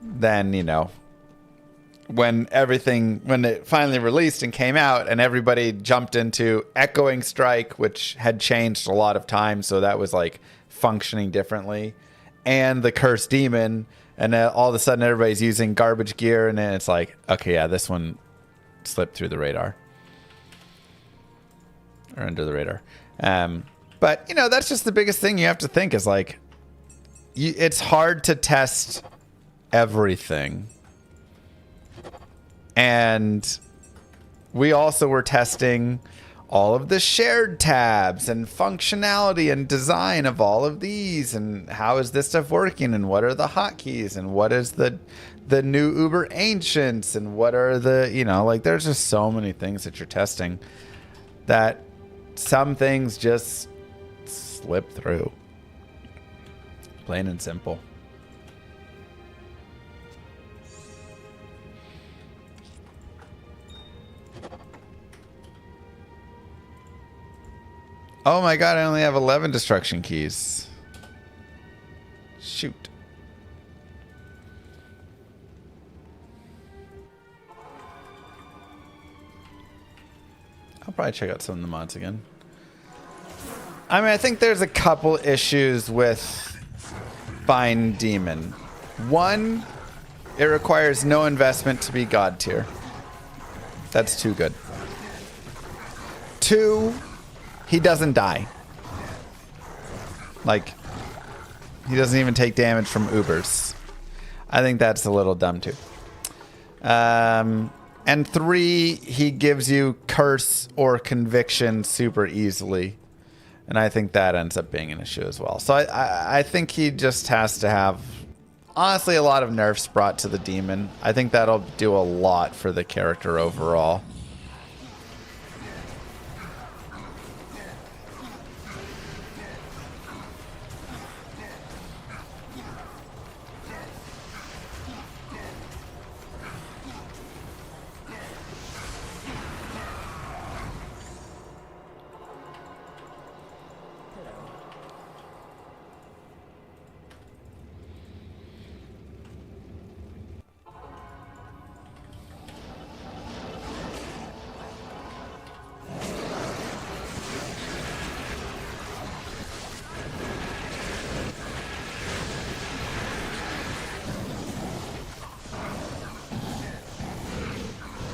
then, you know, when it finally released and came out, and everybody jumped into Echoing Strike, which had changed a lot of times, so that was like functioning differently, and the Cursed Demon, and all of a sudden everybody's using garbage gear, and then it's like, okay, yeah, this one slipped through the radar. Or under the radar. But, that's just the biggest thing you have to think is like, it's hard to test everything. And we also were testing all of the shared tabs and functionality and design of all of these, and how is this stuff working, and what are the hotkeys, and what is the new Uber Ancients, and what are the, like there's just so many things that you're testing that some things just slip through. Plain and simple. Oh my god, I only have 11 destruction keys. Shoot. I'll probably check out some of the mods again. I mean, I think there's a couple issues with Find Demon. One, it requires no investment to be God tier. That's too good. Two, he doesn't die. Like, he doesn't even take damage from Ubers. I think that's a little dumb too. And three, he gives you curse or conviction super easily. And I think that ends up being an issue as well. So I think he just has to have, honestly, a lot of nerfs brought to the demon. I think that'll do a lot for the character overall.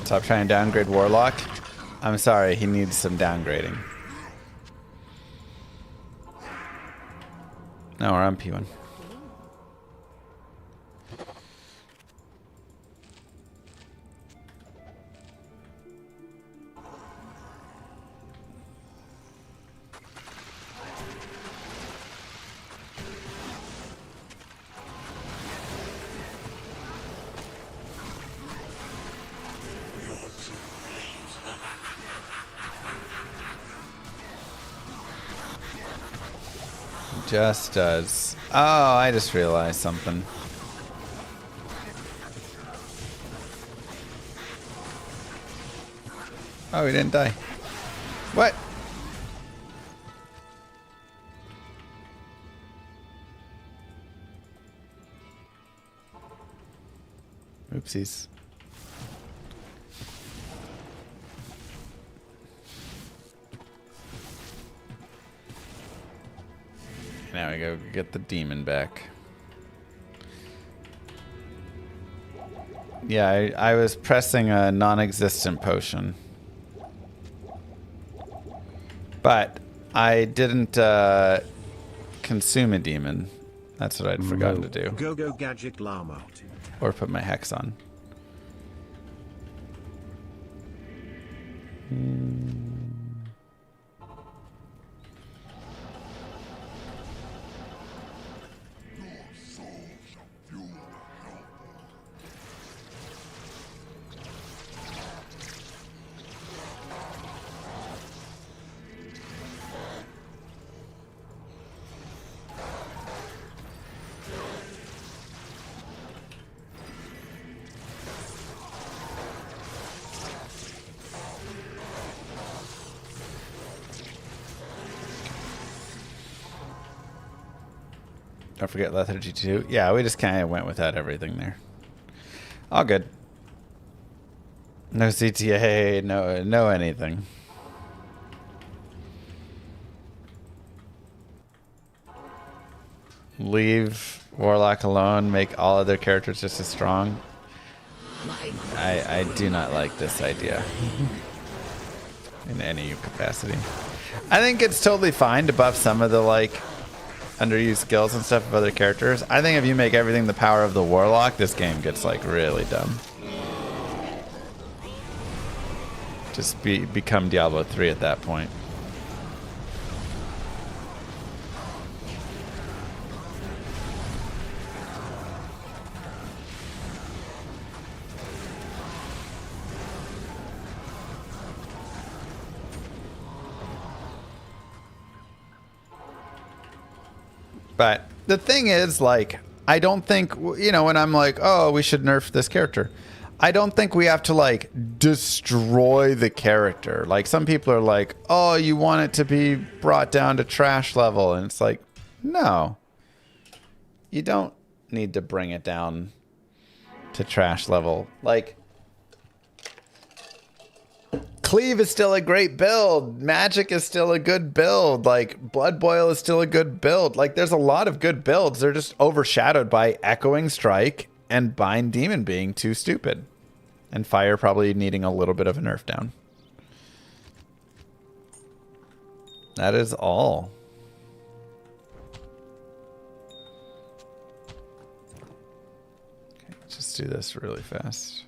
Stop trying to downgrade Warlock. I'm sorry, he needs some downgrading. No, we're on P1. Just does. Oh, I just realized something. Oh, he didn't die. What? Oopsies. Now we go get the demon back. Yeah, I was pressing a non-existent potion. But I didn't consume a demon. That's what I'd forgotten to do. Go gadget llama. Or put my hex on. Don't forget Lethargy 2. Yeah, we just kind of went without everything there. All good. No CTA, no anything. Leave Warlock alone, make all other characters just as strong. I do not like this idea in any capacity. I think it's totally fine to buff some of the like underused skills and stuff of other characters. I think if you make everything the power of the Warlock, this game gets like really dumb. Just become Diablo 3 at that point. But the thing is, like, I don't think, you know, when I'm like, oh, we should nerf this character, I don't think we have to, like, destroy the character. Like, some people are like, oh, you want it to be brought down to trash level. And it's like, no. You don't need to bring it down to trash level. Like, Cleave is still a great build. Magic is still a good build. Like, Blood Boil is still a good build. Like, there's a lot of good builds. They're just overshadowed by Echoing Strike and Bind Demon being too stupid. And Fire probably needing a little bit of a nerf down. That is all. Okay, let's just do this really fast.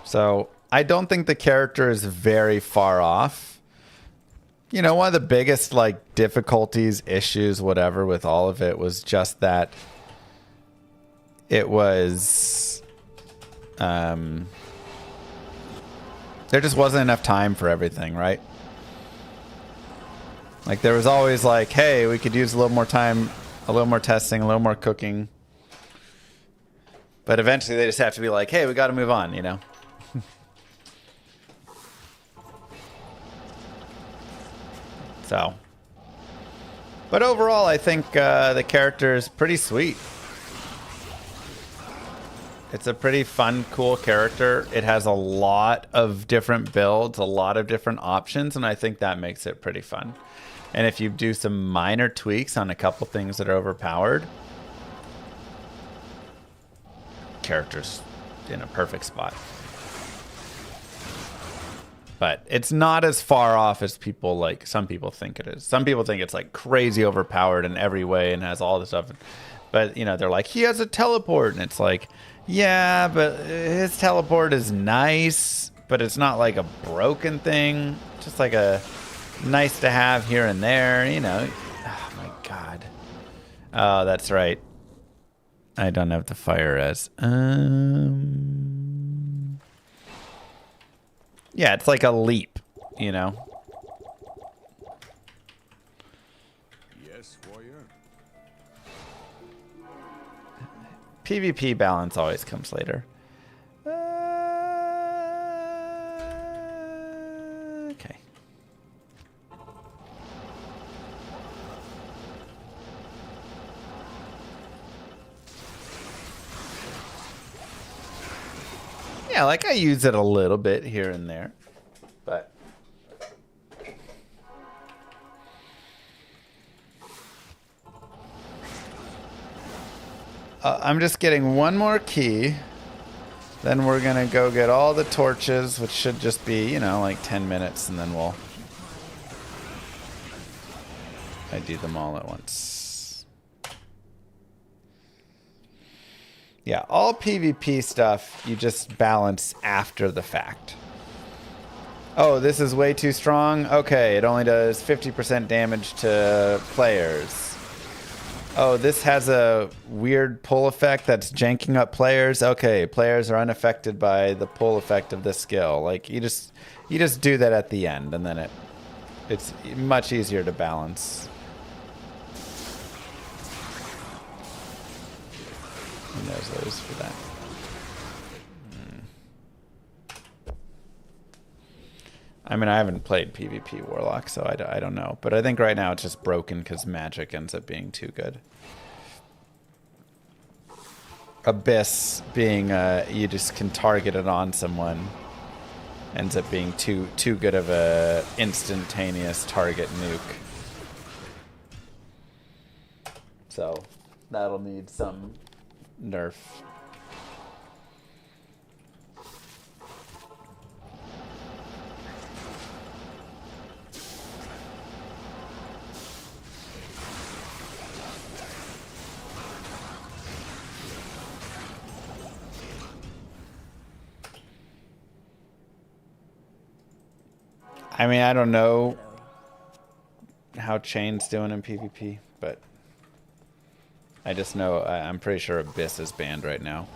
So I don't think the character is very far off. You know, one of the biggest like difficulties, issues, whatever with all of it was just that it was there just wasn't enough time for everything, right? Like there was always like, hey, we could use a little more time, a little more testing, a little more cooking. But eventually they just have to be like, hey, we got to move on, you know? So, but overall, I think the character is pretty sweet. It's a pretty fun, cool character. It has a lot of different builds, a lot of different options, and I think that makes it pretty fun. And if you do some minor tweaks on a couple things that are overpowered, character's in a perfect spot. But it's not as far off as people like some people think it is. Some people think it's like crazy overpowered in every way and has all this stuff. But, you know, they're like, he has a teleport. And it's like, yeah, but his teleport is nice, but it's not like a broken thing. Just like a nice to have here and there, you know. Oh, my God. Oh, that's right. I don't have the fire as. Yeah, it's like a leap, you know. Yes, warrior. PvP balance always comes later. Okay. Yeah, like I use it a little bit here and there, but I'm just getting one more key. Then we're gonna go get all the torches, which should just be, you know, like 10 minutes, and then I do them all at once. Yeah, all PvP stuff you just balance after the fact. Oh, this is way too strong? Okay, it only does 50% damage to players. Oh, this has a weird pull effect that's janking up players. Okay, players are unaffected by the pull effect of this skill. Like, you just do that at the end, and then it's much easier to balance. And there's those for that. I mean, I haven't played PvP Warlock, so I don't know. But I think right now it's just broken because magic ends up being too good. Abyss being you just can target it on someone ends up being too good of a instantaneous target nuke. So that'll need some nerf. I mean, I don't know how Chain's doing in PvP, but I just know I'm pretty sure Abyss is banned right now.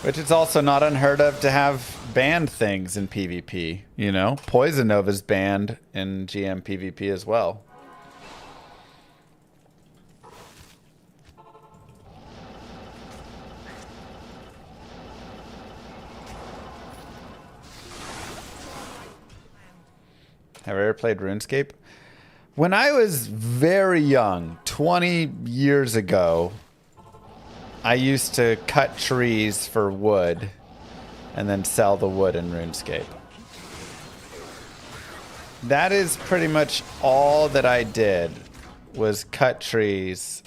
Which is also not unheard of to have banned things in PvP, you know? Poison Nova's banned in GM PvP as well. Have I ever played RuneScape? When I was very young, 20 years ago, I used to cut trees for wood and then sell the wood in RuneScape. That is pretty much all that I did, was cut trees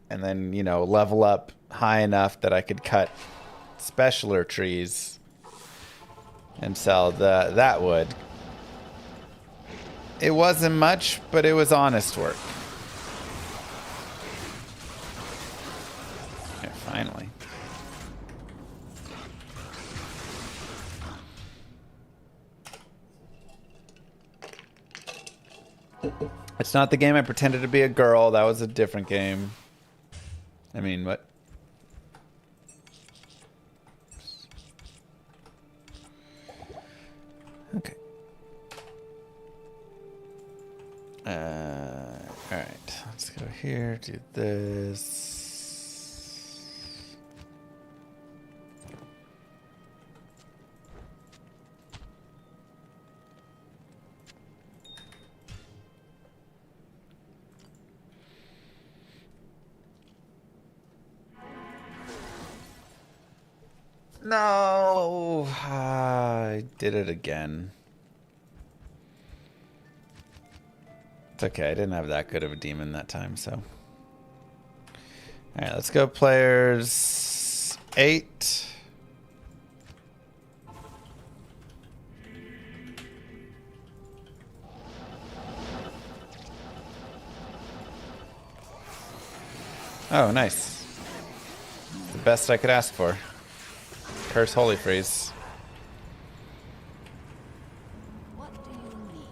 and then, you know, level up high enough that I could cut specialer trees and sell that wood. It wasn't much, but it was honest work. Okay, finally. It's not the game I pretended to be a girl. That was a different game. I mean, what? Okay. Alright, let's go here, do this. No, I did it again. It's okay, I didn't have that good of a demon that time, so. Alright, let's go players 8. Oh, nice. The best I could ask for. Curse Holy Freeze. What do you need?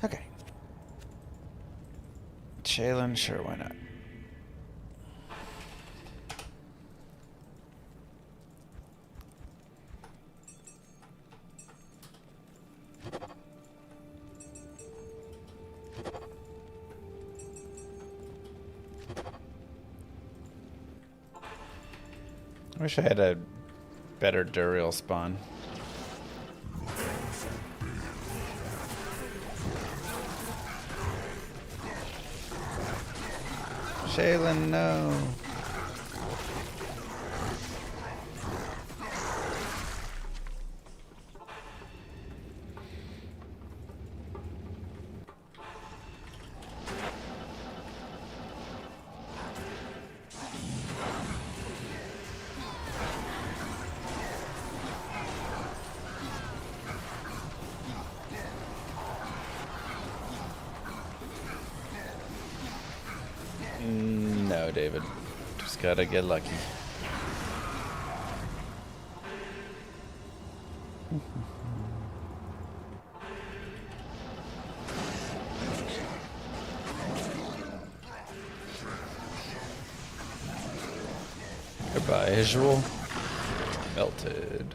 Okay. Shaylin, sure, why not? I wish I had a better Duriel spawn. Shaylin, no. No, David. Just gotta get lucky. Goodbye, Visual. Melted.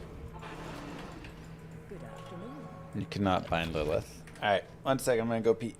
Good afternoon. You cannot bind Lilith. Alright, 1 second, I'm gonna go pee.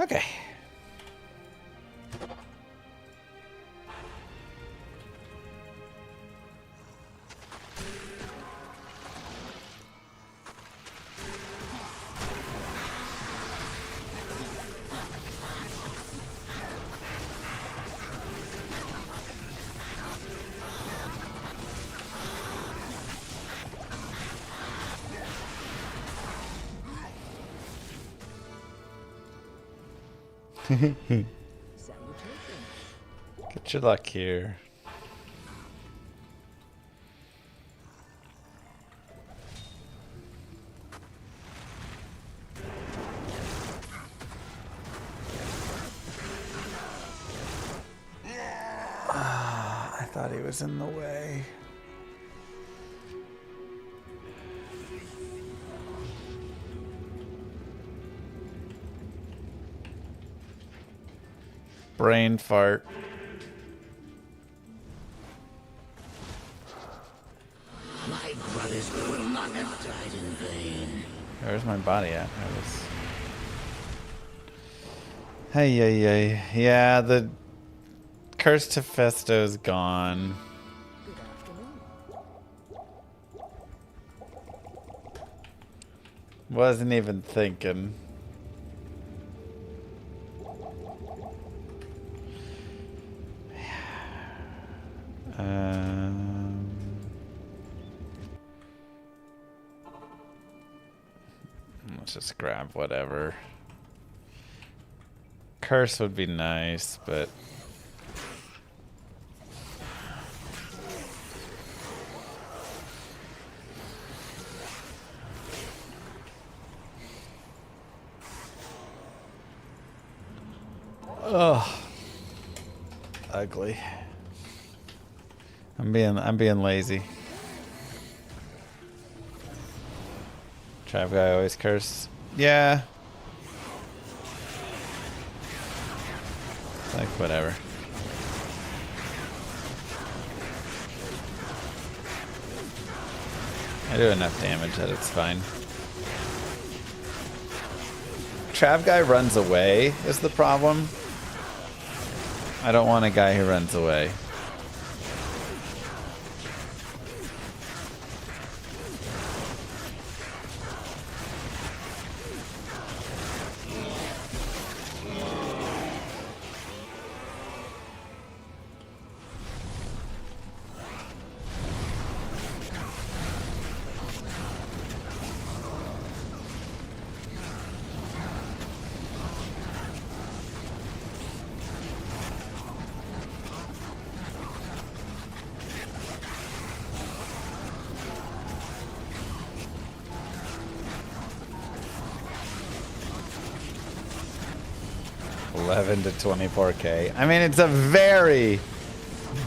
Okay. Salutation. Get your luck here. I thought he was in the way. Brain fart. My brothers will not have died in vain. Where's my body at? Hey, yeah. Yeah, the Cursed Hephaesto's gone. Good afternoon. Wasn't even thinking. Let's just grab whatever. Curse would be nice, but ugh, ugly. I'm being lazy. Trap guy always curse. Yeah. Like whatever. I do enough damage that it's fine. Trav guy runs away is the problem. I don't want a guy who runs away. $11 to $24K. I mean, it's a very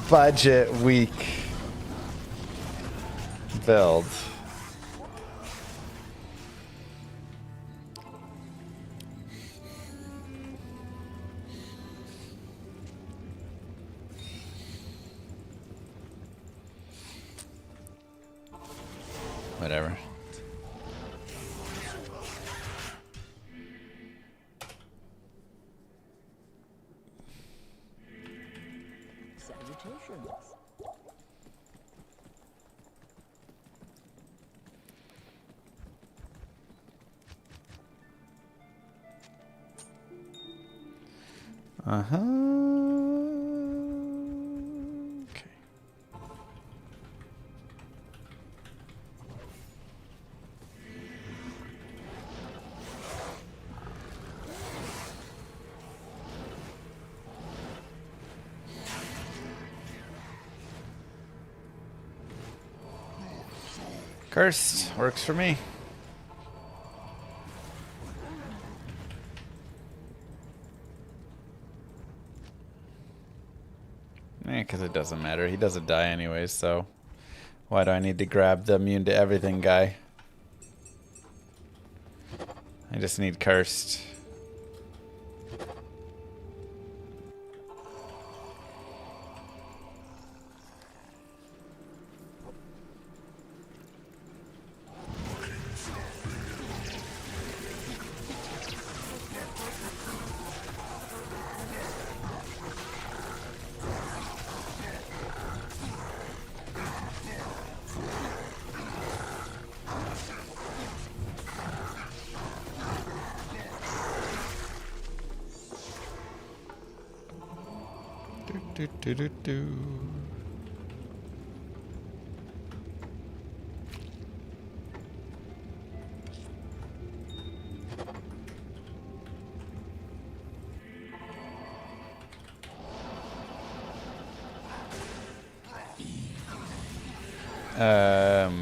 budget weak build. Whatever. Salutations. Uh-huh. Okay. Cursed works for me. Because it doesn't matter. He doesn't die anyways, so why do I need to grab the immune to everything guy? I just need cursed. Do, do, do, do.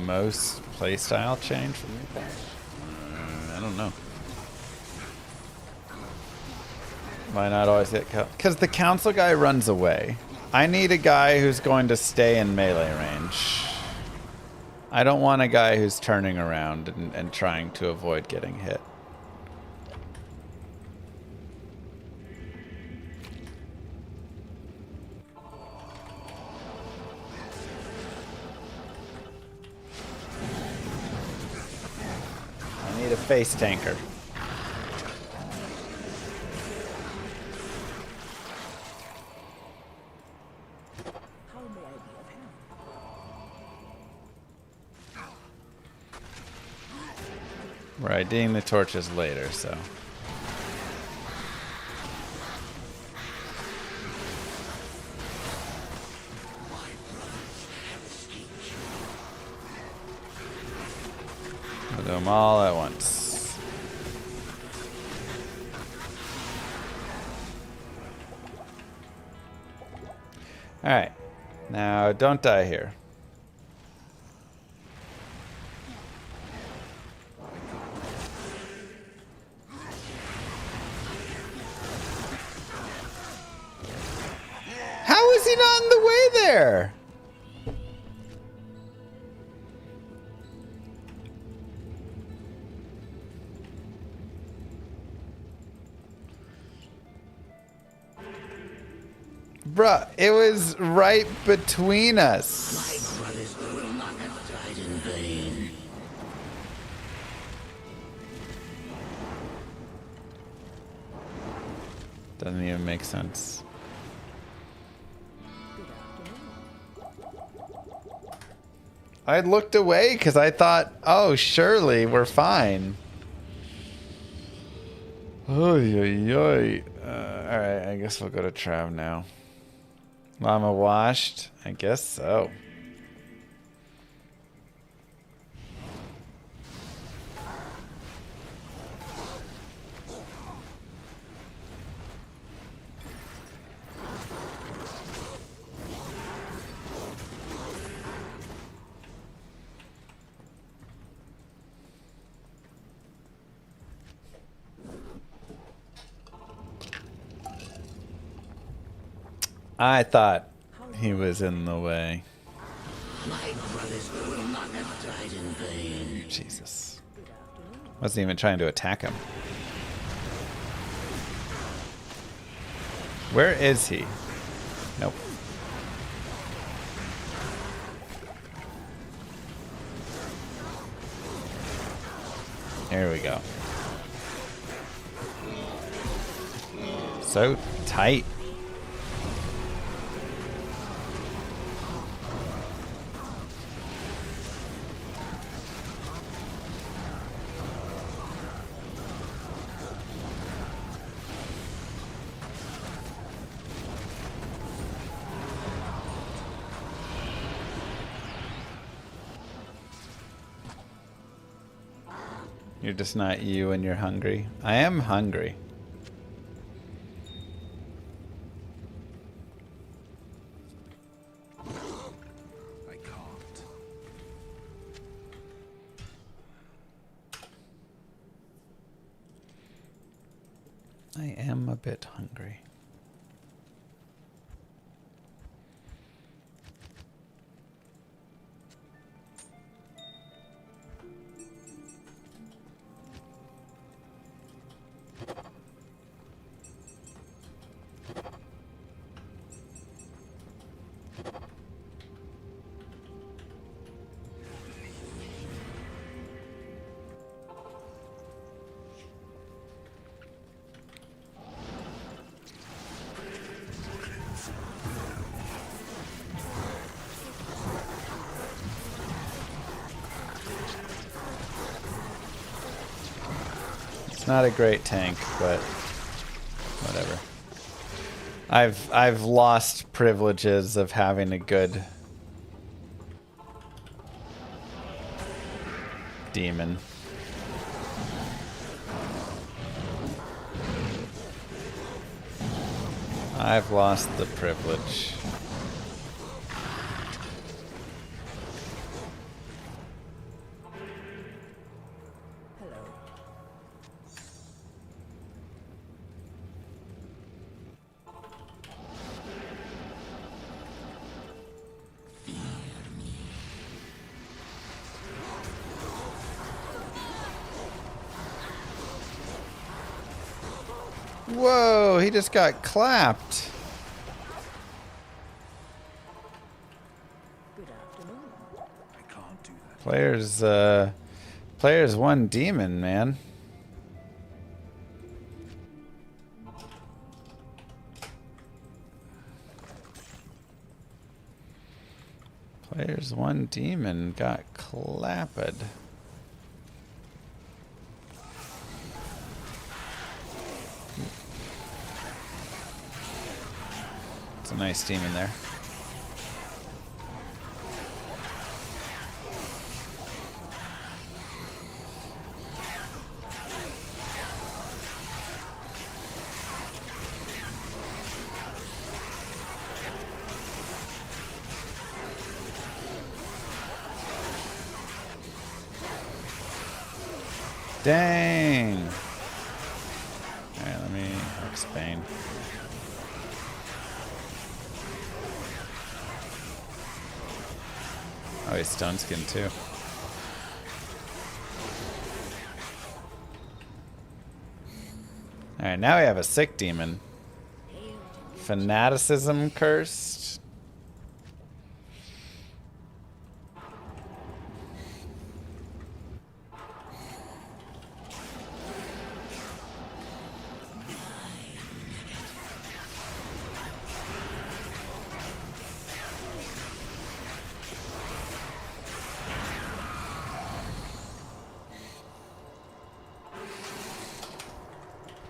Most playstyle change for me? I don't know. Why not always hit? Because the council guy runs away. I need a guy who's going to stay in melee range. I don't want a guy who's turning around and trying to avoid getting hit. I need a face tanker. How may I be of help? We're IDing the torches later, so. We'll do them all at once. Alright. Now, don't die here. How is he not in the way there? Bruh, it was right between us. My brothers will not have died in vain. Doesn't even make sense. Good afternoon. I looked away because I thought, oh, surely we're fine. Oy, oy, oy. Alright, I guess we'll go to Trav now. Llama washed? I guess so. I thought he was in the way. My brothers will not have died in vain. Jesus. Wasn't even trying to attack him. Where is he? Nope. There we go. So tight. You're just not you and you're hungry. I am hungry. I can't. I am a bit hungry. It's not a great tank, but whatever. I've lost privileges of having a good demon. I've lost the privilege. Hello. Whoa, he just got clapped. Good afternoon. I can't do that. Players one demon, man. Players one demon got clapped. It's a nice demon there. Dang. Alright, let me expand. Oh, he's stone skinned too. Alright, now we have a sick demon. Fanaticism cursed.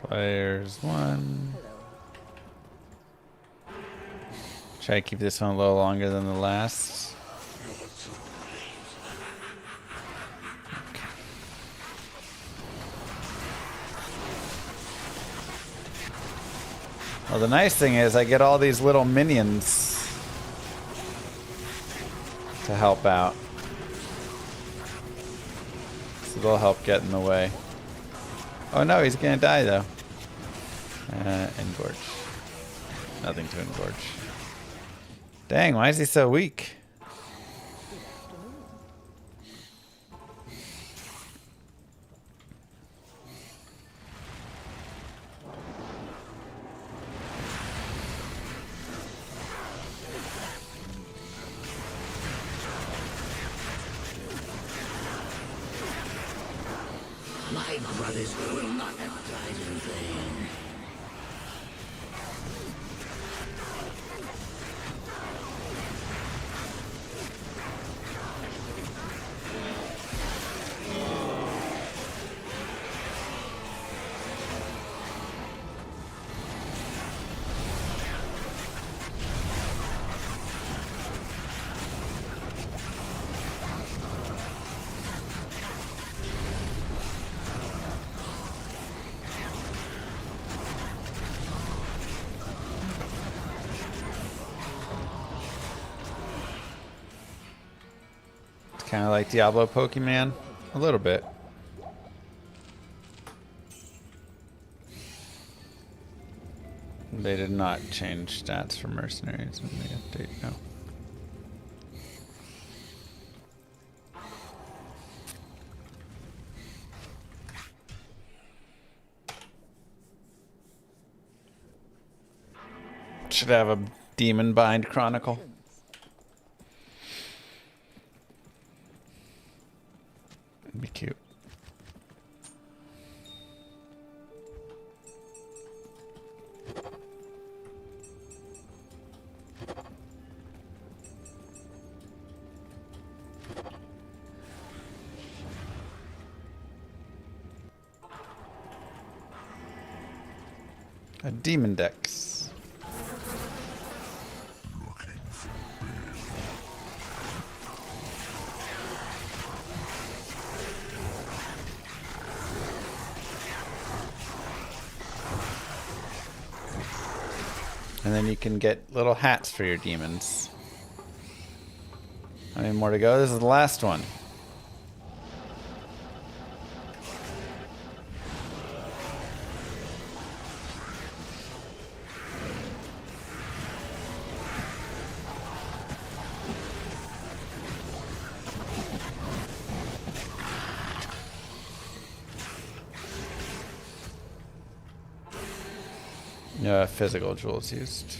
Players one. Try to keep this one a little longer than the last. Okay. Well, the nice thing is I get all these little minions to help out. So they'll help get in the way. Oh no, he's gonna die though. Engorge. Nothing to engorge. Dang, why is he so weak? My brothers will not have died in vain. Kind of like Diablo Pokemon, a little bit. They did not change stats for mercenaries in the update, no. Should have a Demon Bind Chronicle. It'd be cute. A Demon Dex. and then you can get little hats for your demons. How many more to go? This is the last one. Yeah, physical jewels used.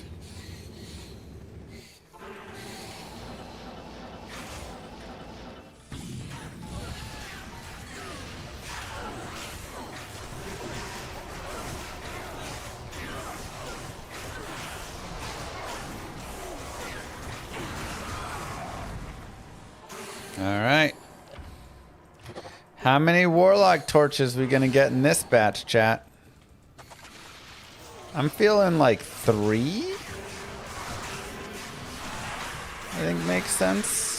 All right. How many Warlock torches we gonna get in this batch, chat? I'm feeling like 3. I think makes sense.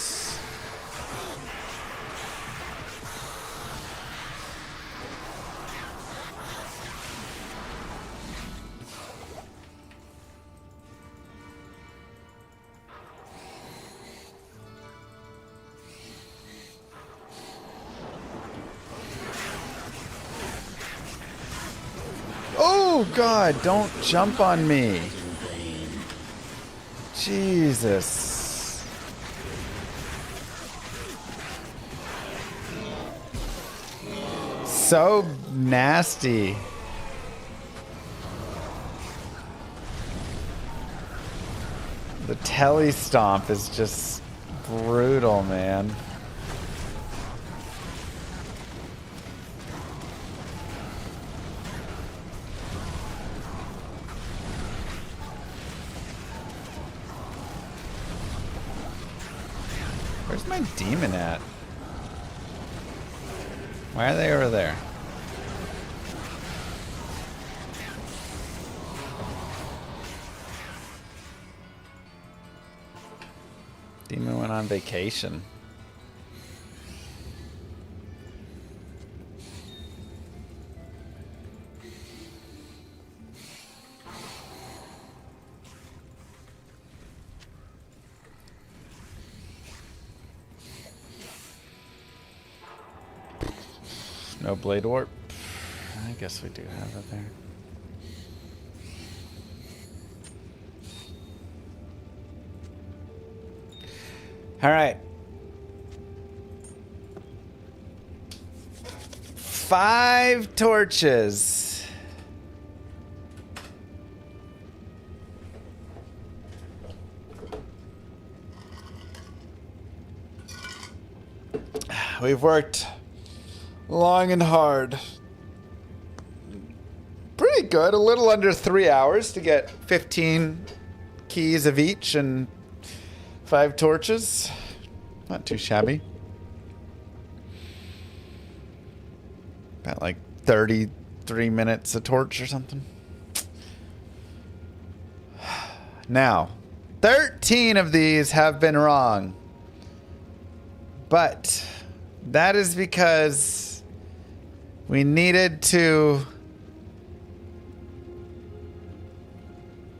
Oh God, don't jump on me. Jesus. So nasty. The telly stomp is just brutal, man. Where's my demon at? Why are they over there? Demon went on vacation. No blade warp. I guess we do have it there. All right. 5 torches. We've worked long and hard. Pretty good. A little under 3 hours to get 15 keys of each and 5 torches. Not too shabby. About like 33 minutes a torch or something. Now, 13 of these have been wrong. But that is because we needed to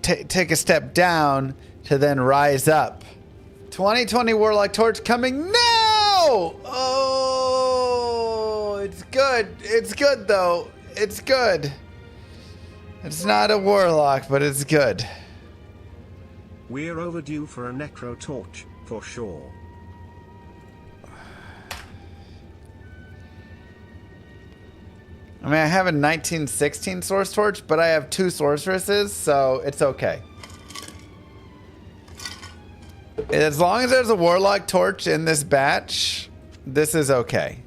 take a step down to then rise up. 2020 Warlock Torch coming now! Oh, it's good. It's good, though. It's good. It's not a Warlock, but it's good. We're overdue for a Necro Torch, for sure. I mean, I have a 1916 Source Torch, but I have 2 Sorceresses, so it's okay. As long as there's a Warlock Torch in this batch, this is okay.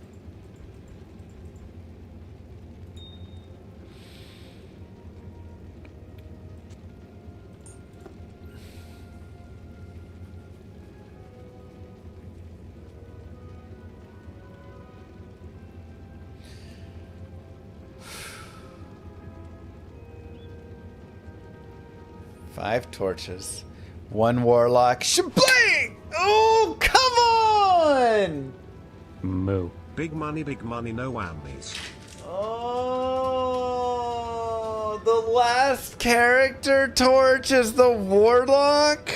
Five torches. 1 Warlock. Shablang! Oh, come on! Moo. Big money, no whammies. Oh, The last character torch is the Warlock?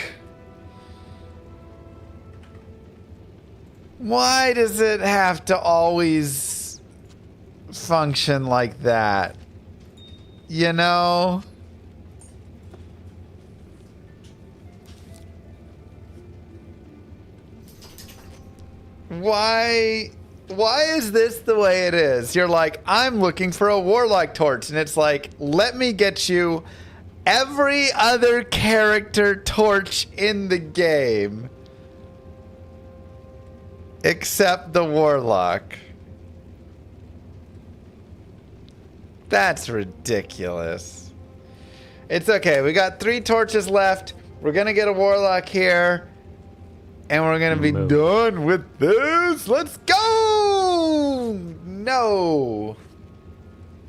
Why does it have to always function like that? You know? Why is this the way it is? You're like, I'm looking for a Warlock torch, and it's like, let me get you every other character torch in the game except the Warlock. That's ridiculous. It's okay. We got 3 torches left. We're gonna get a Warlock here. And we're gonna be done with this. Let's go! No.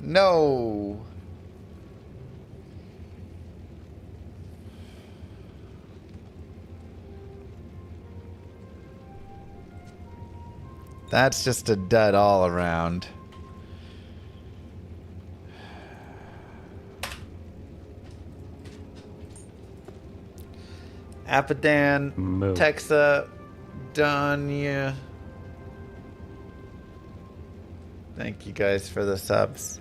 No. That's just a dud all around. Apadan, Texa, Danya. Thank you guys for the subs.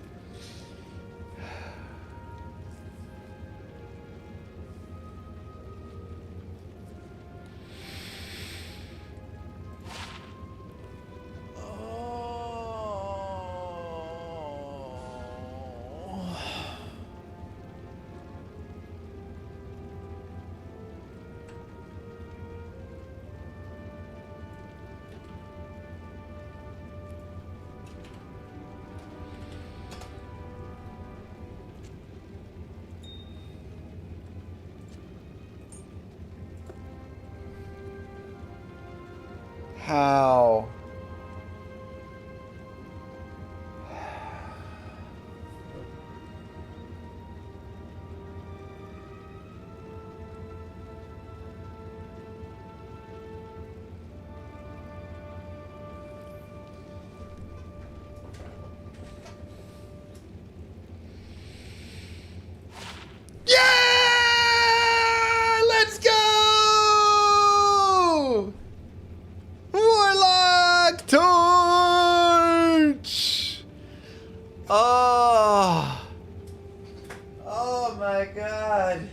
How? Yeah! Let's go! Warlock torch! Oh. Oh my god.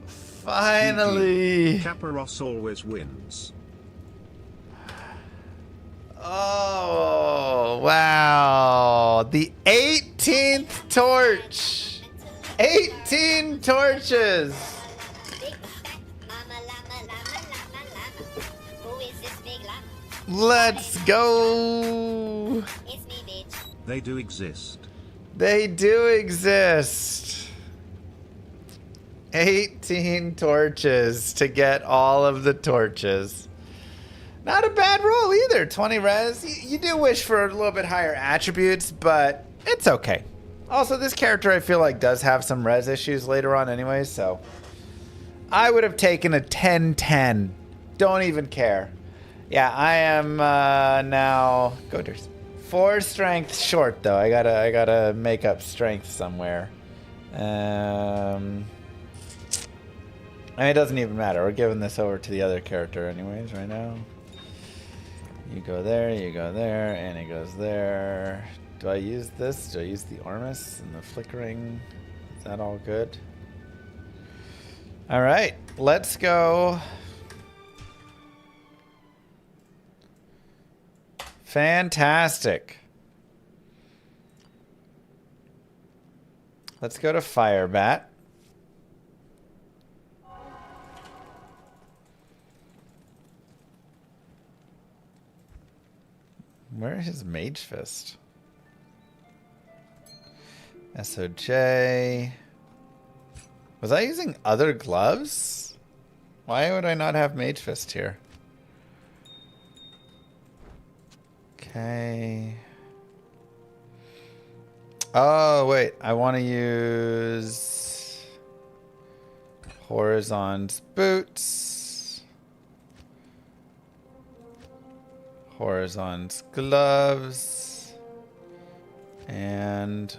Finally. Caparos always wins. Oh, wow. The 18th torch. 18 torches. Let's go. They do exist. They do exist. 18 torches to get all of the torches. Not a bad roll either. 20 res. You do wish for a little bit higher attributes, but it's okay. Also, this character I feel like does have some res issues later on anyway, so I would have taken a 10-10. Don't even care. Yeah, I am now Goaters. 4 strength short though. I gotta make up strength somewhere. I mean, it doesn't even matter. We're giving this over to the other character anyways right now. You go there, and it goes there. Do I use this? Do I use the Ormus and the flickering? Is that all good? All right, let's go. Fantastic. Let's go to Firebat. Where is his Mage Fist? SOJ. Was I using other gloves? Why would I not have Mage Fist here? Okay. Oh, wait. I want to use Horizon's boots. Horizon's gloves. And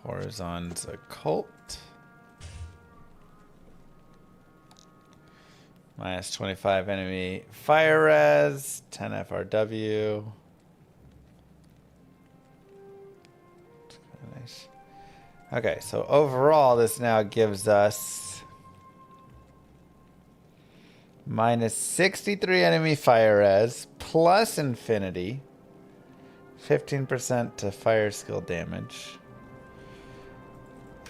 Horizon's occult. Minus 25 enemy fire res, 10 FRW. Nice. Okay, so overall this now gives us minus 63 enemy fire res, plus infinity, 15% to fire skill damage.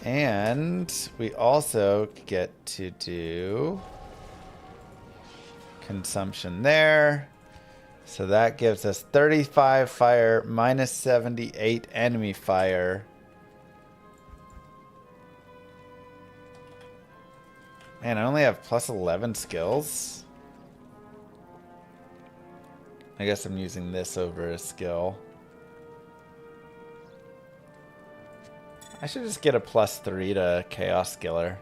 And we also get to do consumption there. So that gives us 35 fire, minus 78 enemy fire. Man, I only have plus 11 skills. I guess I'm using this over a skill. I should just get a plus 3 to Chaos Skiller.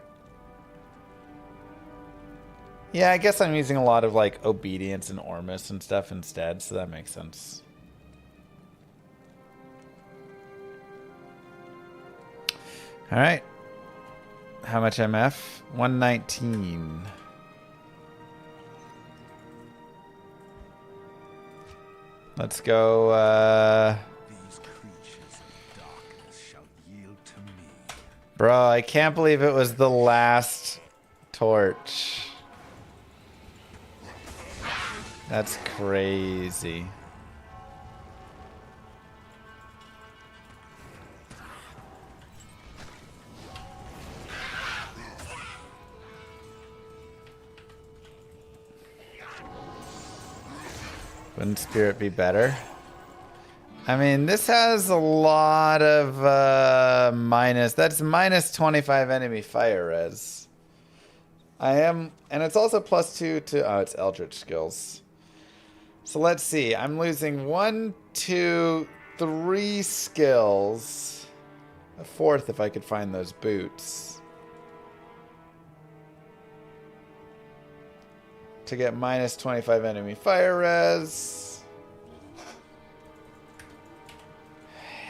Yeah, I guess I'm using a lot of like Obedience and Ormus and stuff instead, so that makes sense. All right. How much MF? 119. Let's go, These creatures of darkness shall yield to me. Bro, I can't believe it was the last torch. That's crazy. Wouldn't Spirit be better? I mean, this has a lot of minus. That's minus 25 enemy fire res. And it's also plus 2 to, oh, it's Eldritch skills. So let's see. I'm losing 1, 2, 3 skills. A fourth if I could find those boots. To get minus 25 enemy fire res.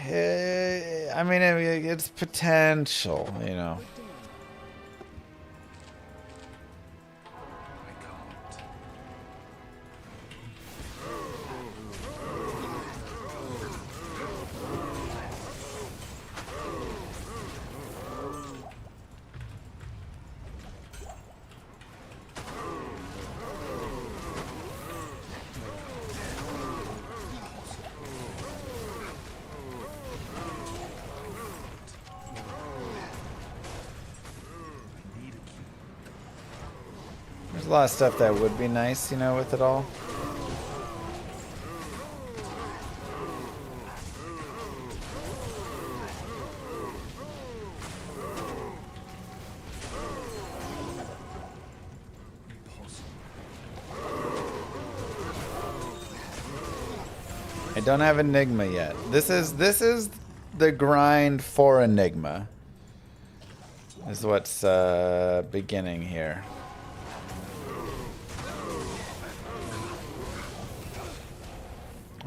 I mean, it's potential, you know. There's a lot of stuff that would be nice, you know, with it all. I don't have Enigma yet. This is the grind for Enigma. Is what's beginning here.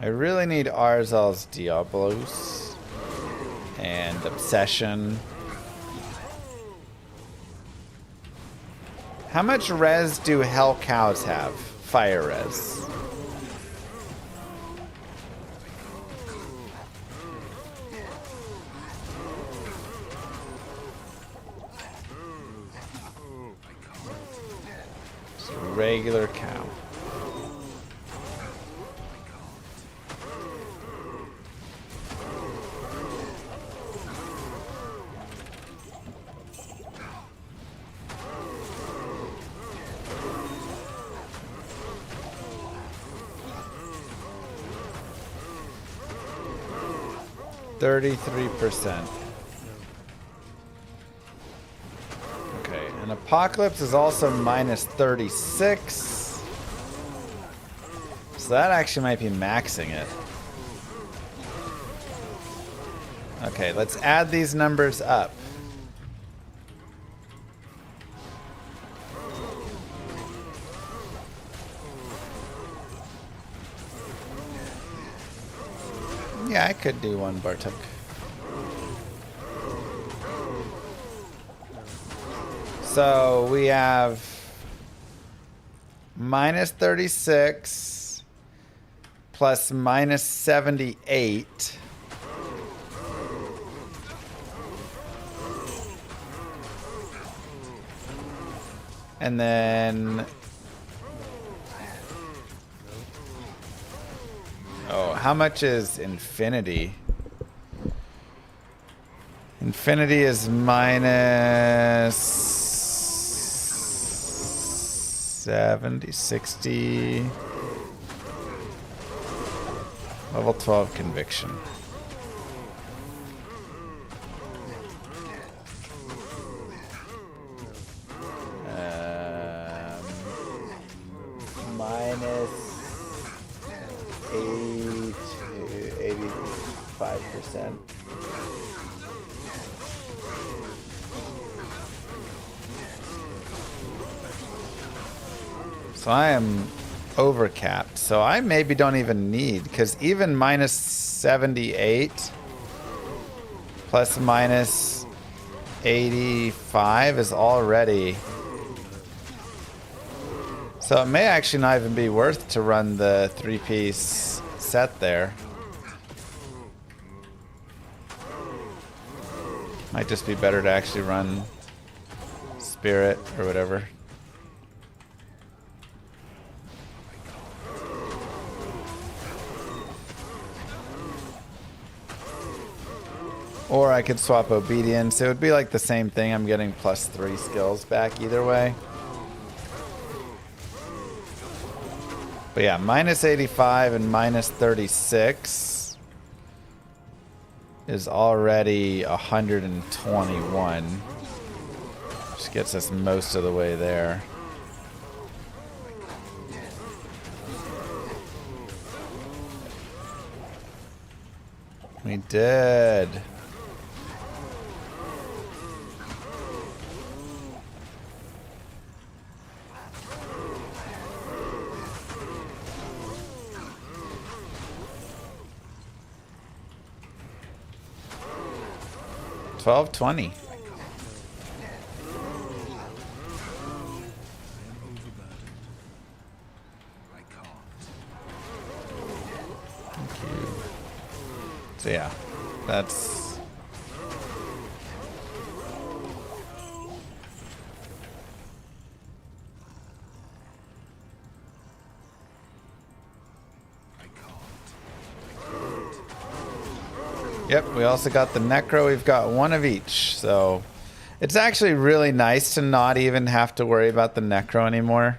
I really need Arzal's Diablos and Obsession. How much res do Hell Cows have? Fire res. It's a regular cow. %. Okay, and Apocalypse is also minus 36. So that actually might be maxing it. Okay, let's add these numbers up. Yeah, I could do one Bartok. So we have minus 36 plus minus 78. And then... Oh, how much is infinity? Infinity is minus 70, 60. Level 12 conviction. Minus 80 to 85%. So I am overcapped. So I maybe don't even need, because even minus 78 plus minus 85 is already... So it may actually not even be worth to run the 3-piece set there. Might just be better to actually run Spirit or whatever. Or I could swap Obedience. It would be like the same thing. I'm getting plus 3 skills back either way. But yeah, minus 85 and minus 36 is already 121. Which gets us most of the way there. We did. $12.20. Thank you. So yeah, that's... Yep, we also got the Necro. We've got one of each, so it's actually really nice to not even have to worry about the Necro anymore.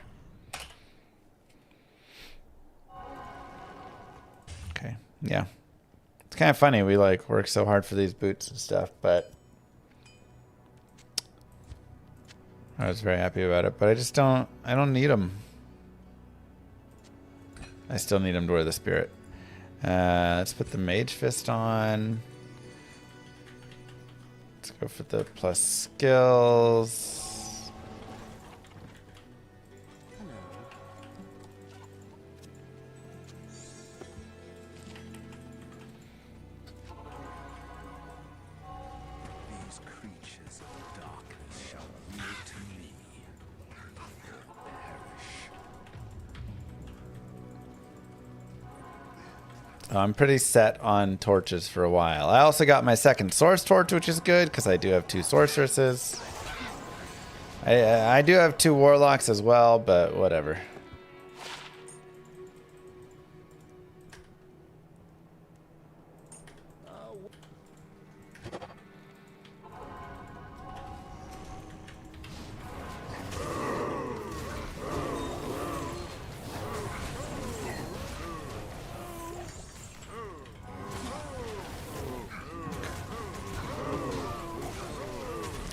Okay, yeah. It's kind of funny. We like work so hard for these boots and stuff, but I was very happy about it. But I don't need them. I still need them to wear the Spirit. Let's put the Mage Fist on. Let's go for the plus skills. These creatures of darkness shall yield to me. I'm pretty set on torches for a while. I also got my second source torch, which is good because I do have 2 sorceresses. I do have 2 warlocks as well, but whatever.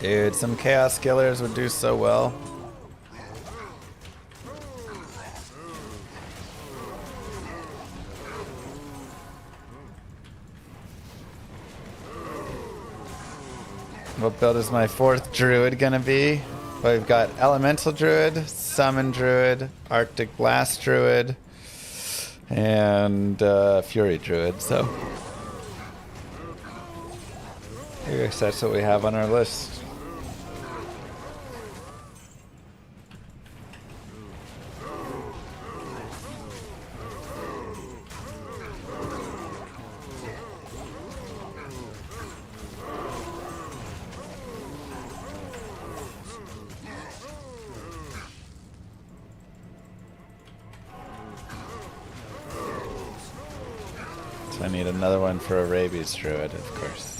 Dude, some Chaos Killers would do so well. What build is my 4th Druid gonna be? Well, we've got Elemental Druid, Summon Druid, Arctic Blast Druid, and Fury Druid, so... I guess that's what we have on our list. So I need another one for a rabies druid, of course.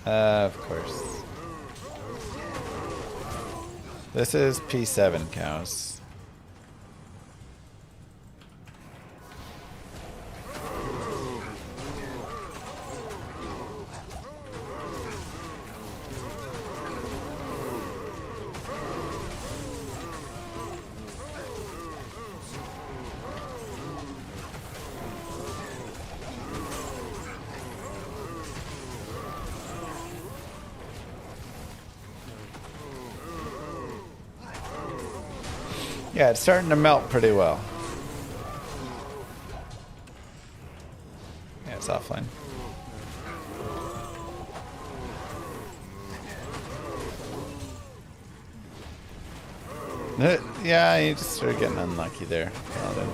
Of course. This is P7 cows. Yeah, it's starting to melt pretty well. Yeah, it's offline. Yeah, you just started getting unlucky there. Well then.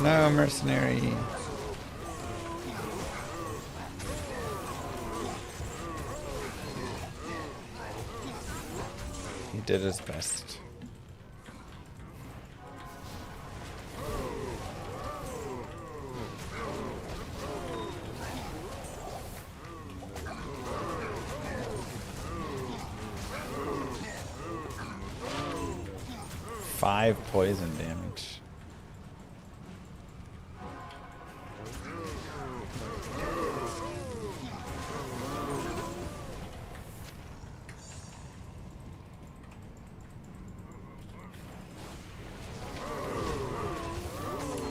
No, mercenary. He did his best. Five poison damage.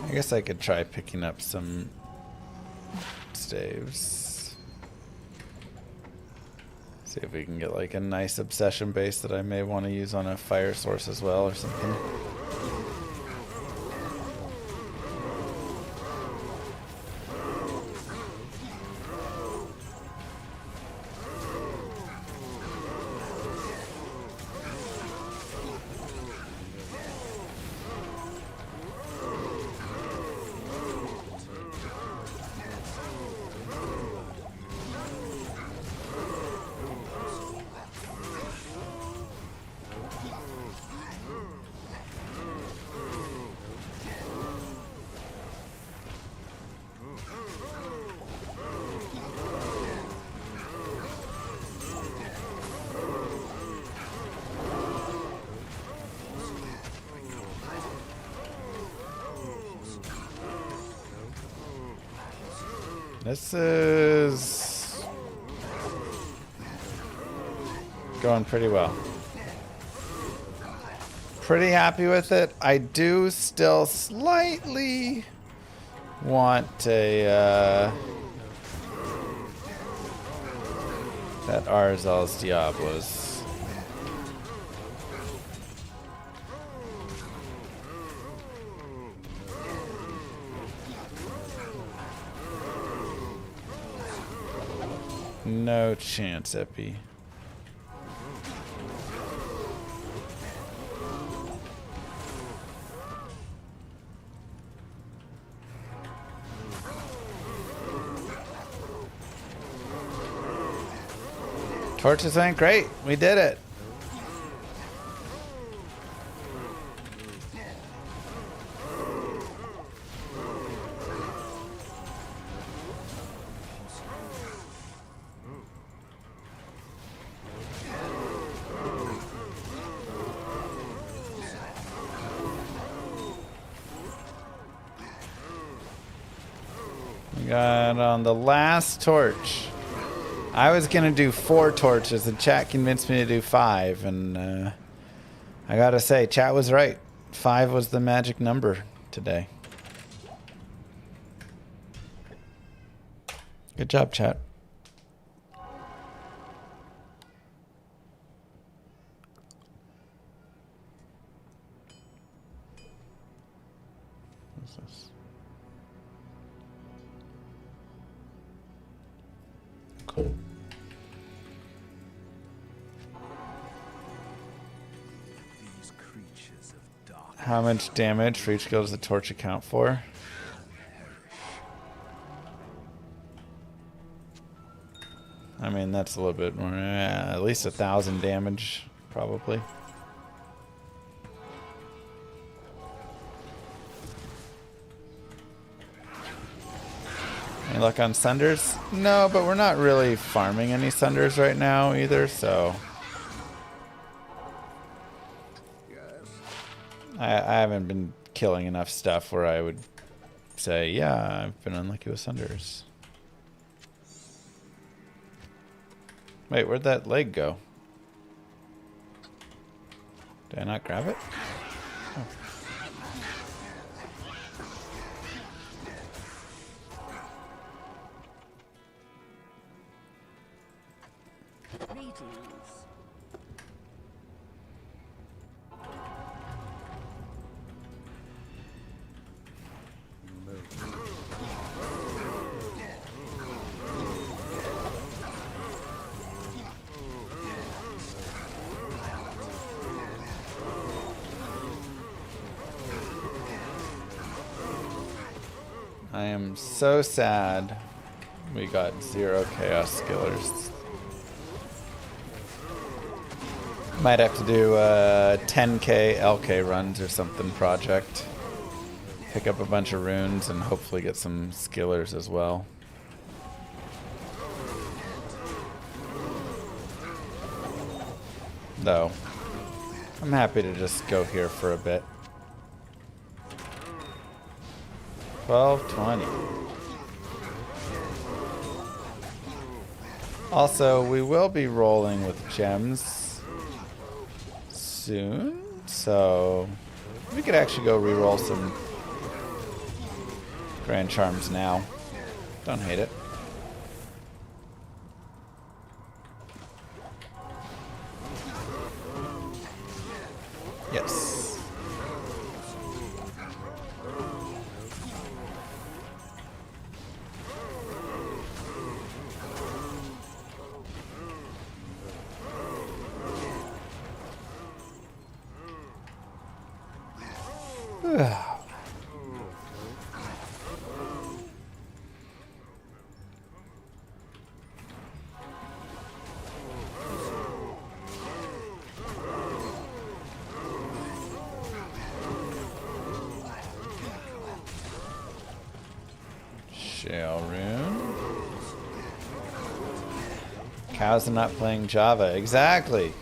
I guess I could try picking up some staves. See if we can get like a nice obsession base that I may want to use on a fire source as well or something. This is going pretty well. Pretty happy with it. I do still slightly want a that Arzal's Diablos. No chance, Epi. Torches went great. We did it. We got on the last torch. I was gonna do 4 torches, and chat convinced me to do 5, and I gotta say, chat was right. 5 was the magic number today. Good job, chat. What's this? Cool. These creatures of dark. How much damage for each kill does the torch account for? I mean, that's a little bit more. At least 1,000 damage, probably. Any luck on Sunders? No, but we're not really farming any Sunders right now either, so. I haven't been killing enough stuff where I would say, yeah, I've been unlucky with Sunders. Wait, where'd that leg go? Did I not grab it? Oh. Greetings. I am so sad we got 0 chaos skillers. Might have to do 10k LK runs or something project. Pick up a bunch of runes and hopefully get some skillers as well. Though, I'm happy to just go here for a bit. 12:20. Also, we will be rolling with gems soon, so we could actually go re-roll some Grand Charms now. Don't hate it. Yes. Shell rune. Cows are not playing Java. Exactly.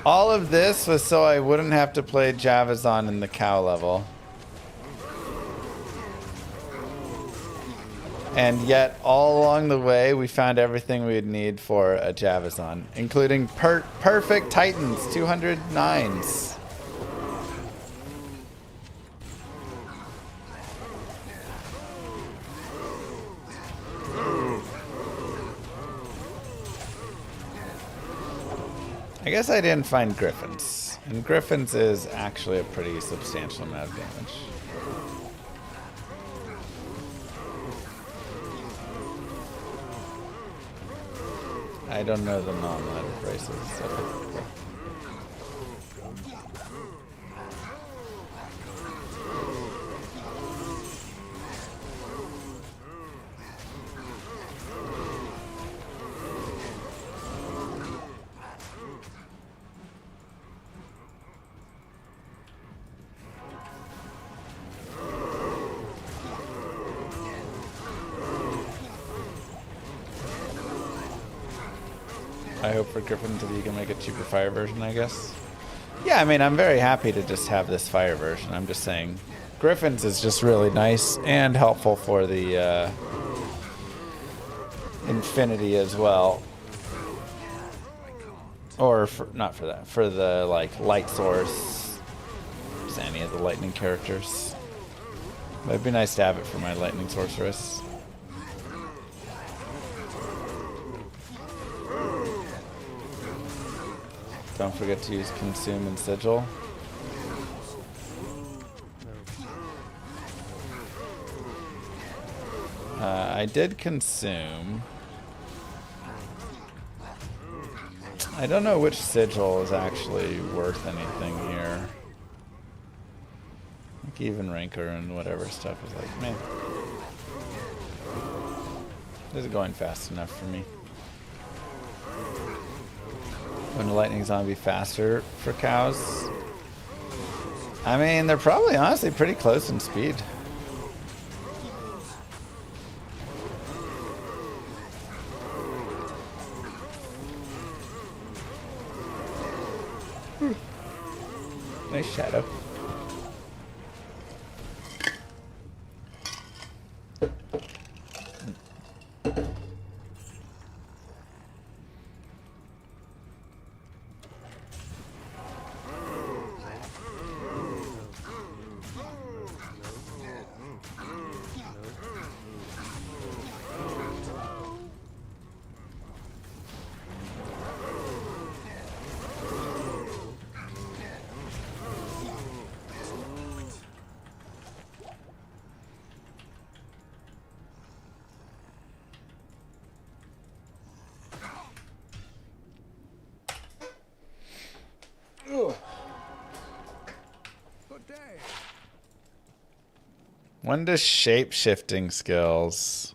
All of this was so I wouldn't have to play Javazon in the cow level. And yet, all along the way, we found everything we'd need for a Javazon, including perfect Titans, 209s. I guess I didn't find Griffins. And Griffins is actually a pretty substantial amount of damage. I don't know the non-letter braces. So. I hope for Griffins that you can make a cheaper fire version, I guess. Yeah, I mean, I'm very happy to just have this fire version. I'm just saying, Griffins is just really nice and helpful for the Infinity as well. Or, not for that, for the, like, light source. Just any of the lightning characters. But it'd be nice to have it for my lightning sorceress. Don't forget to use consume and sigil. I did consume. I don't know which sigil is actually worth anything here. Like even Ranker and whatever stuff is like, man. This is going fast enough for me. When the lightning zombie faster for cows? I mean, they're probably honestly pretty close in speed. Nice shadow. When does shape-shifting skills?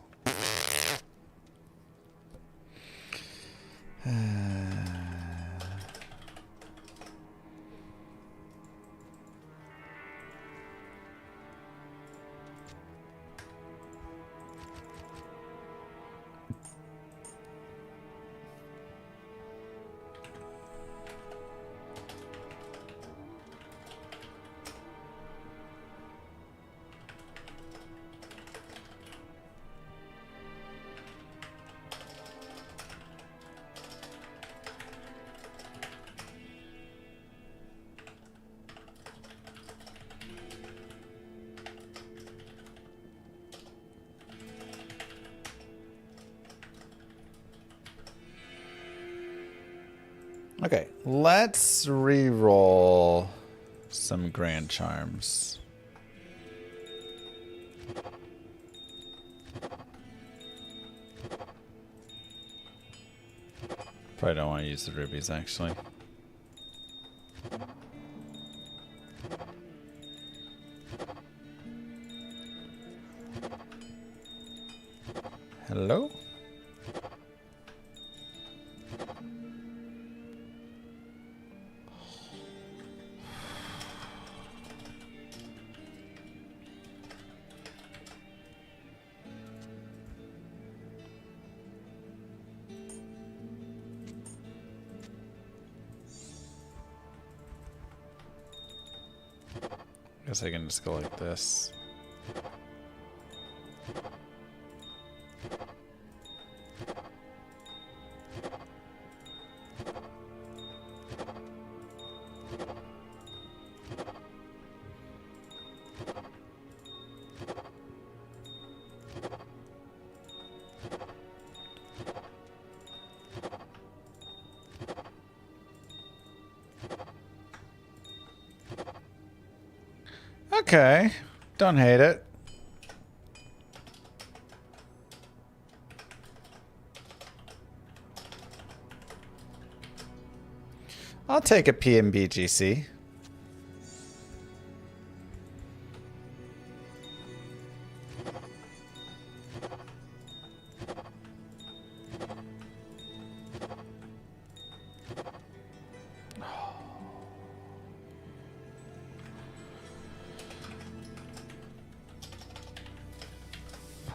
Okay, let's re-roll some Grand Charms. Probably don't want to use the rubies, actually. Hello? Guess I can just go like this. Okay, don't hate it. I'll take a PMBGC.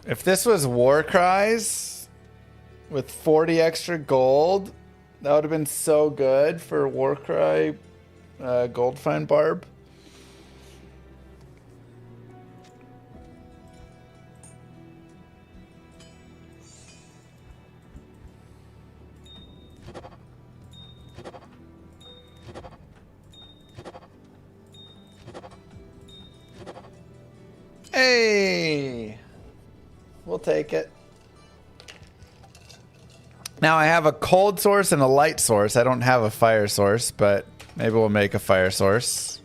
If this was War Cries with 40 extra gold, that would have been so good for Warcry Gold Find Barb. Hey! We'll take it. Now I have a cold source and a light source. I don't have a fire source, but maybe we'll make a fire source.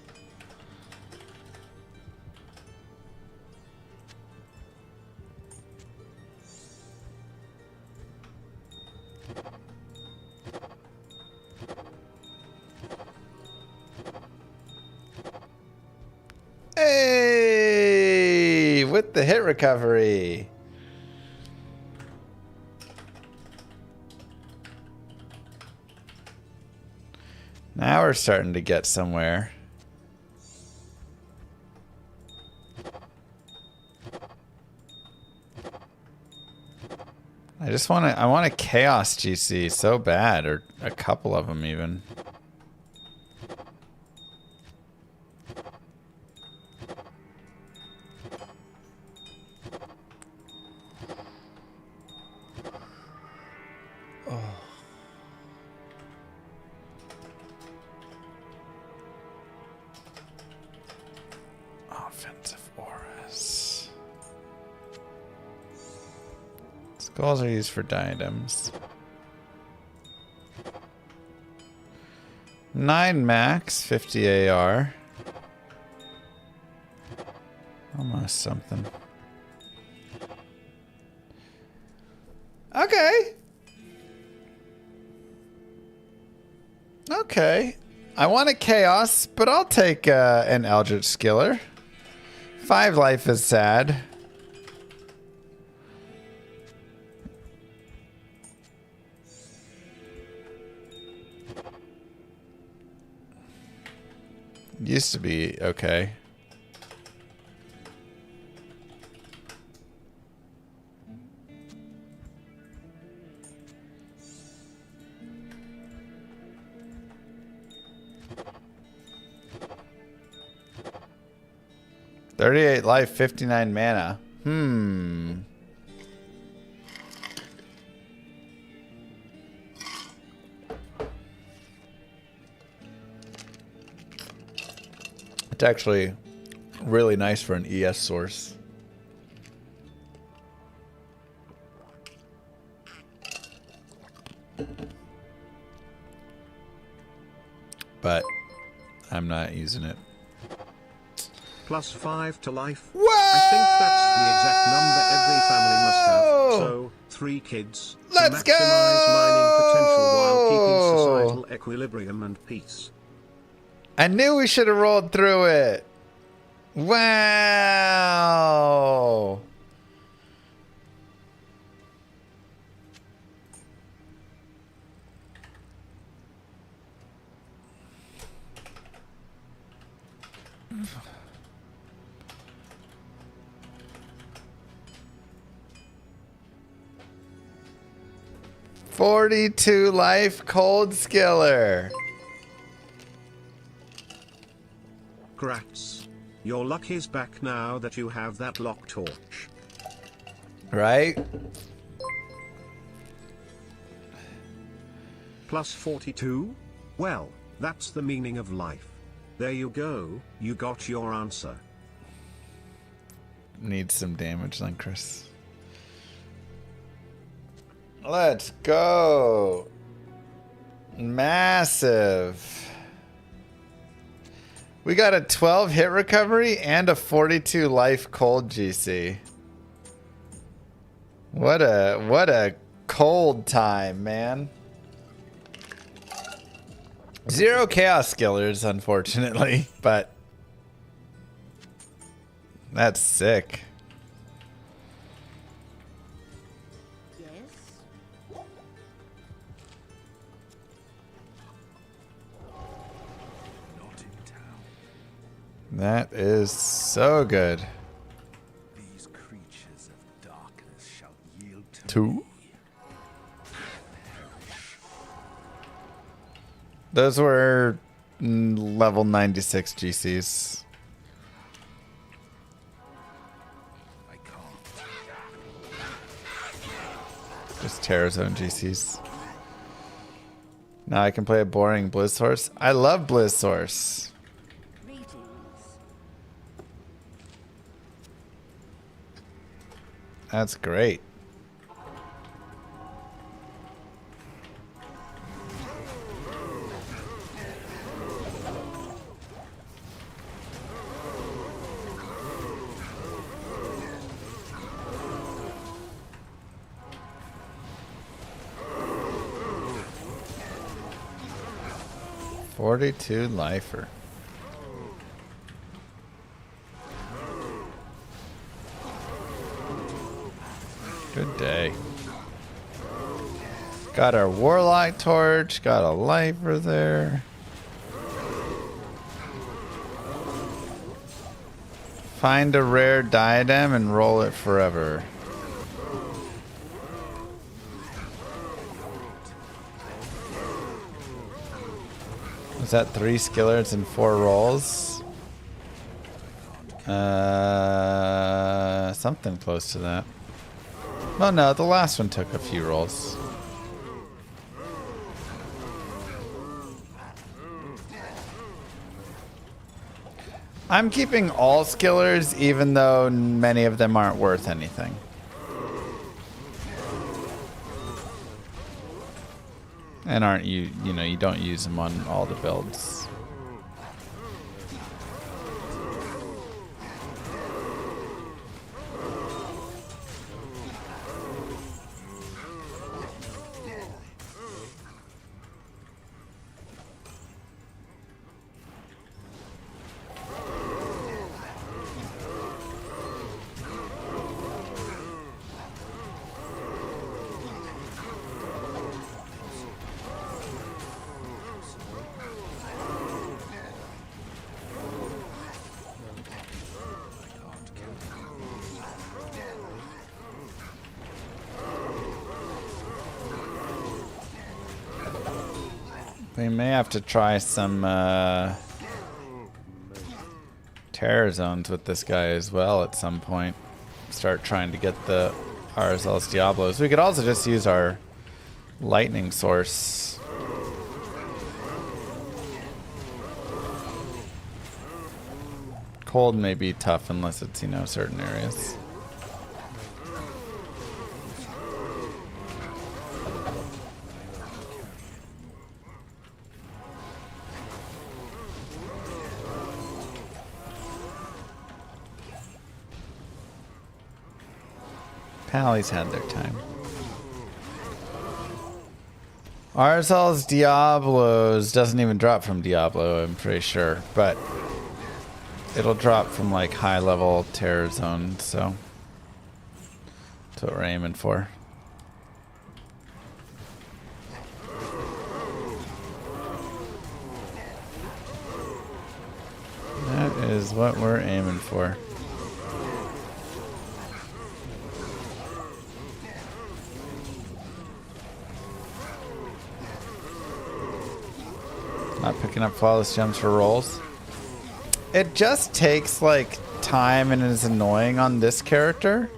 Hey, with the hit recovery. Now we're starting to get somewhere. I want a chaos GC so bad, or a couple of them even. Offensive auras. Skulls are used for diadems. 9 max, 50 AR. Almost something. Okay. Okay. I want a chaos, but I'll take an Eldritch Skiller. 5 life is sad. Used to be okay. $38 life, 59 mana. It's actually really nice for an ES source. But I'm not using it. +5 to life. Whoa! I think that's the exact number every family must have. So, 3 kids. Let's to maximize mining potential while keeping go! societal equilibrium and peace. I knew we should have rolled through it. Wow. $42 life cold skiller. Grats. Your luck is back now that you have that lock torch. Right? +42? Well, that's the meaning of life. There you go, you got your answer. Needs some damage then, Chris. Let's go. Massive. We got a 12 hit recovery and a 42 life cold GC. What a cold time, man. 0 chaos skillers, unfortunately, but that's sick. That is so good. These creatures of darkness shall yield to 2. me. Those were level 96 GCs. I can't. Just Terror Zone GCs. Now I can play a boring Blizz Source. I love Blizz Source. Greetings. That's great. 42 lifer. Good day. Got our Warlock torch, got a lifer there. Find a rare diadem and roll it forever. Was that 3 skillers and 4 rolls? Something close to that. Oh no, the last one took a few rolls. I'm keeping all skillers, even though many of them aren't worth anything. And aren't you know, you don't use them on all the builds. We may have to try some terror zones with this guy as well at some point. Start trying to get the Arzal's Diablos. We could also just use our lightning source. Cold may be tough unless it's, you know, certain areas. Pally's had their time. Arzal's Diablos doesn't even drop from Diablo, I'm pretty sure, but it'll drop from like high level terror zone, so that's what we're aiming for. That is what we're aiming for. Not picking up flawless gems for rolls. It just takes like time and is annoying on this character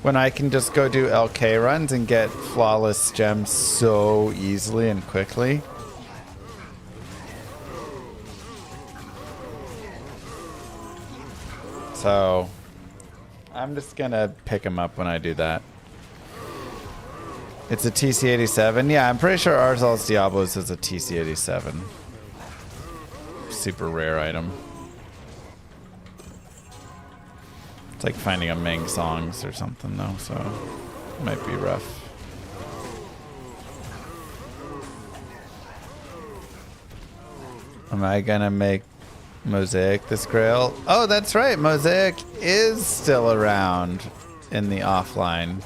when I can just go do LK runs and get flawless gems so easily and quickly. So I'm just gonna pick him up when I do that. It's a TC-87. Yeah, I'm pretty sure Arzal's Diablos is a TC-87. Super rare item. It's like finding a Ming songs or something though, so it might be rough. Am I gonna make Mosaic this grail? Oh, that's right. Mosaic is still around in the offline.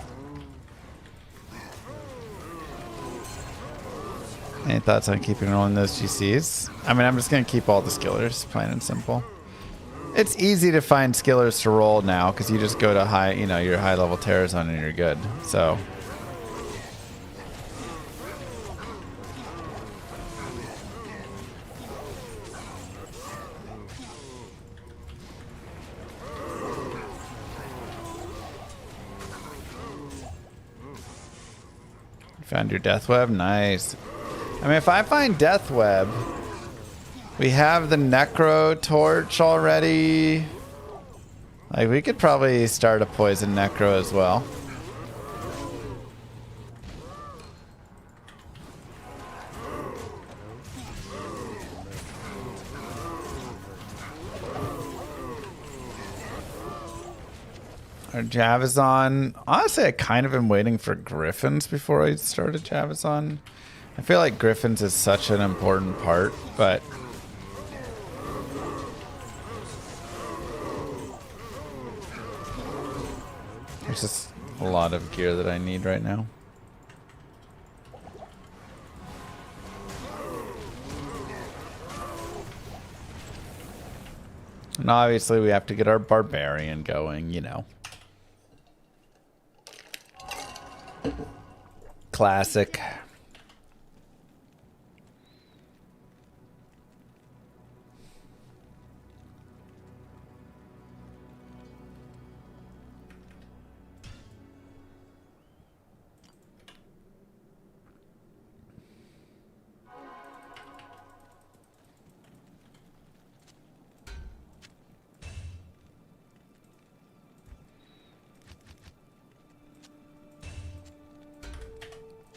Any thoughts on keeping rolling those GCs? I mean, I'm just going to keep all the skillers, plain and simple. It's easy to find skillers to roll now because you just go to high, you know, your high level terror zone and you're good. So. Found your death web? Nice. I mean, if I find death web, we have the necro torch already. Like, we could probably start a poison necro as well. Our Javazon. Honestly, I kind of am waiting for Griffins before I start a Javazon. I feel like griffins is such an important part, but there's just a lot of gear that I need right now. And obviously we have to get our barbarian going, you know. Classic.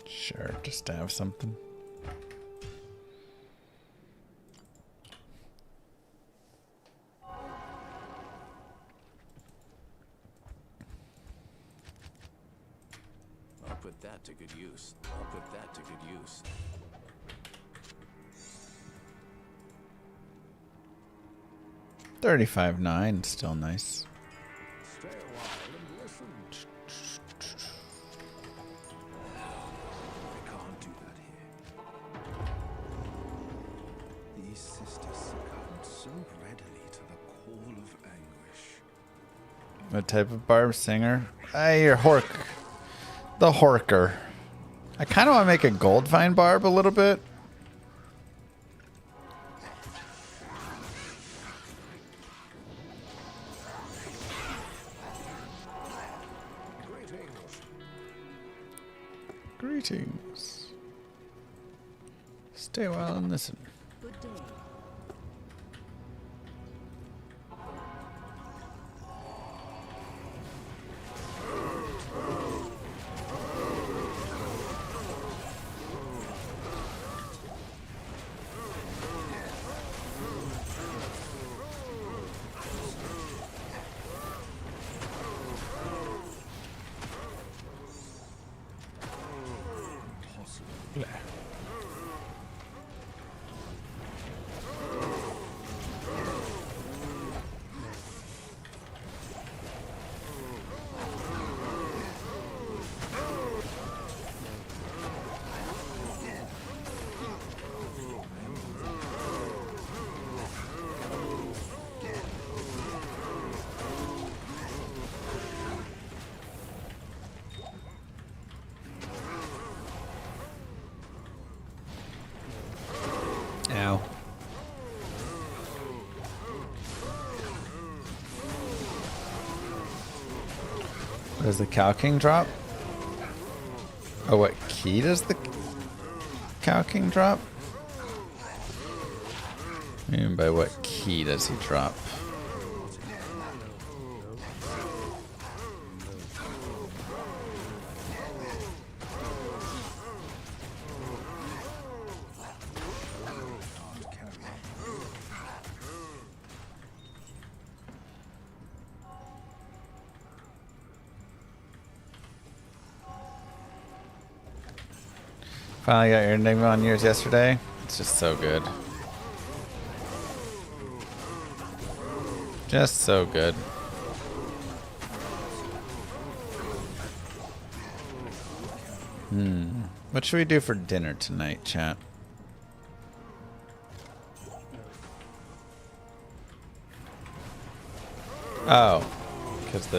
Sure, just to have something. I'll put that to good use. I'll put that to good use. $35.9, still nice. Stay a while and listen. I can't do that here. These sisters succumbed so readily to the call of anguish. What type of barb singer? You're Hork. The Horker. I kind of want to make a gold vine barb a little bit. Greetings. Stay a while and listen. Good day. Ow. What does the Cow King drop? Oh, what key does the Cow King drop? I mean, by what key does he drop? Finally got your Endgame on yours yesterday. It's just so good. Just so good. What should we do for dinner tonight, chat? Oh, because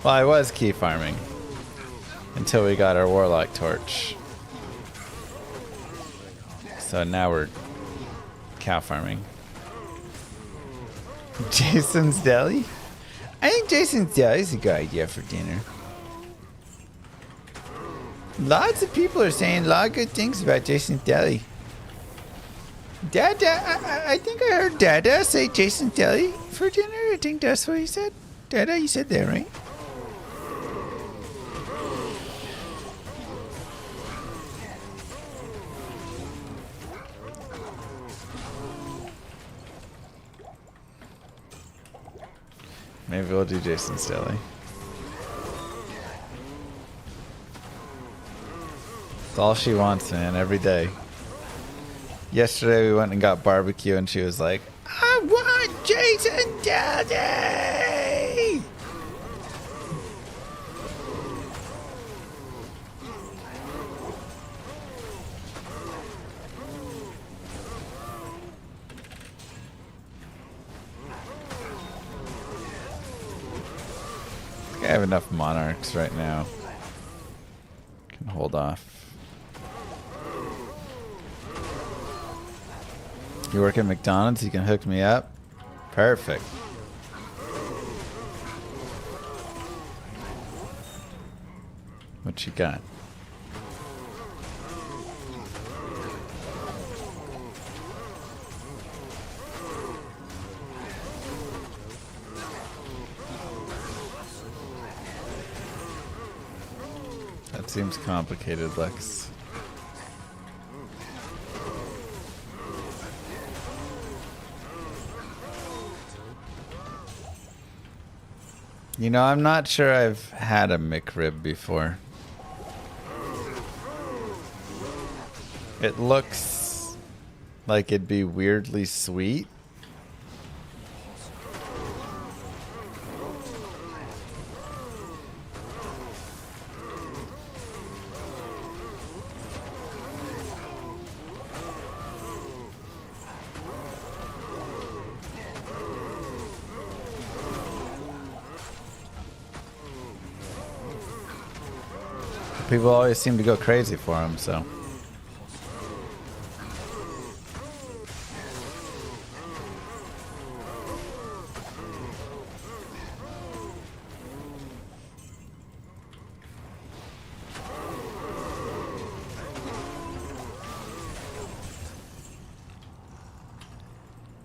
well, I was key farming until we got our Warlock torch. So now we're cow farming. Jason's Deli? I think Jason's Deli is a good idea for dinner. Lots of people are saying a lot of good things about Jason's Deli. Dada, I think I heard Dada say Jason's Deli for dinner. I think that's what he said. Dada, you said that, right? Maybe we'll do Jason's Deli. It's all she wants, man, every day. Yesterday we went and got barbecue and she was like, I want Jason Daddy! I have enough monarchs right now. Can hold off. You work at McDonald's, you can hook me up? Perfect. What you got? That seems complicated, Lex. You know, I'm not sure I've had a McRib before. It looks like it'd be weirdly sweet. People always seem to go crazy for him, so.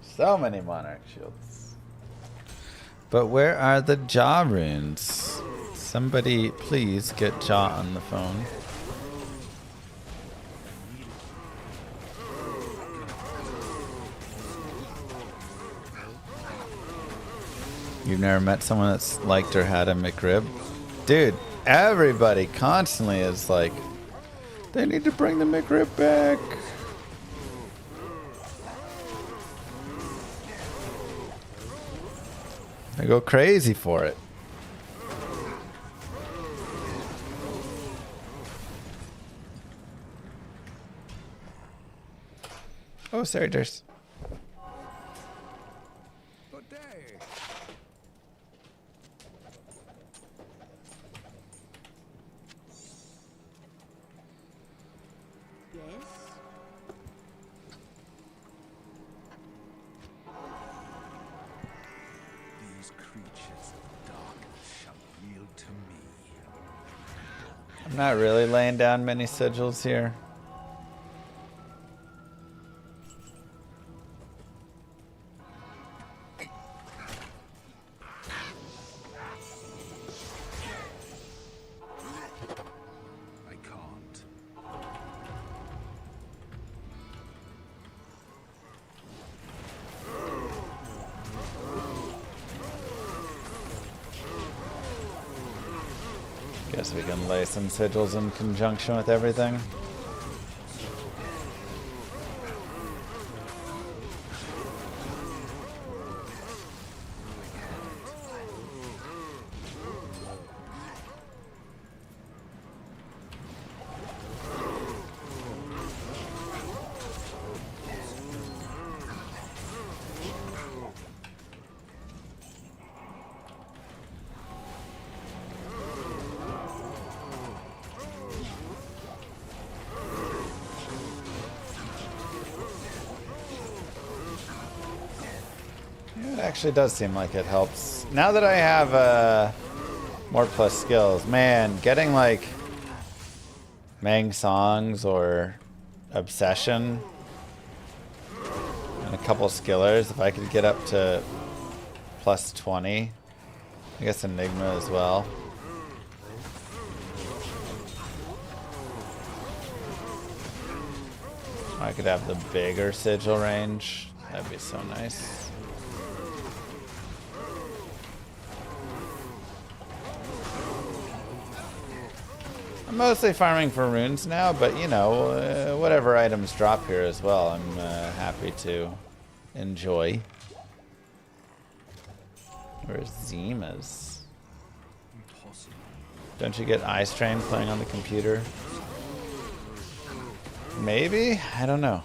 So many monarch shields. But where are the jaw runes? Somebody please get Jaw on the phone. You've never met someone that's liked or had a McRib? Dude, everybody constantly is like, they need to bring the McRib back. I go crazy for it. Oh, sorry, Durst. Good day. Yes? These creatures of darkness shall yield to me. I'm not really laying down many sigils here. Guess we can lay some sigils in conjunction with everything. It actually does seem like it helps. Now that I have more plus skills, man, getting like Mang Songs or Obsession and a couple skillers, if I could get up to plus 20, I guess Enigma as well. I could have the bigger sigil range. That'd be so nice. mostly farming for runes now, but you know, whatever items drop here as well, I'm happy to enjoy. Where's Zima's? Don't you get eye strain playing on the computer? Maybe? I don't know.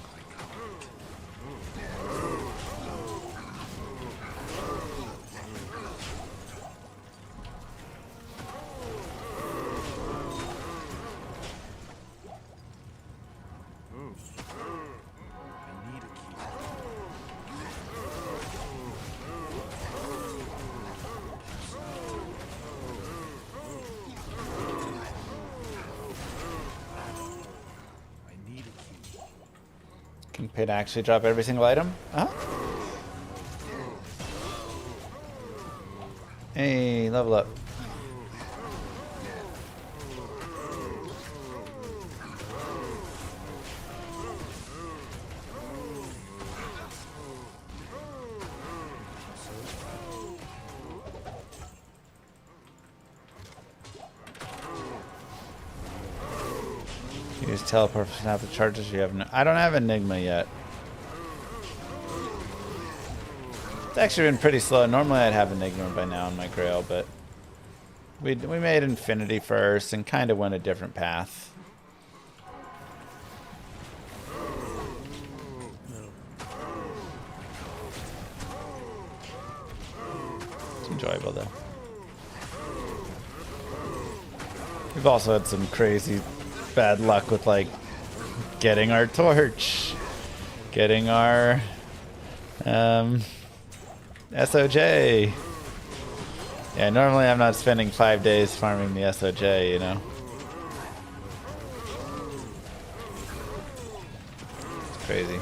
Can pay to actually drop every single item? Hey, level up. Use teleport for snap the charges. You have no. I don't have Enigma yet. It's actually been pretty slow. Normally I'd have Enigma by now in my Grail, but we made Infinity first and kind of went a different path. It's enjoyable though. We've also had some crazy bad luck with like getting our torch, getting our SOJ. Yeah, normally I'm not spending 5 days farming the SOJ, you know. It's crazy.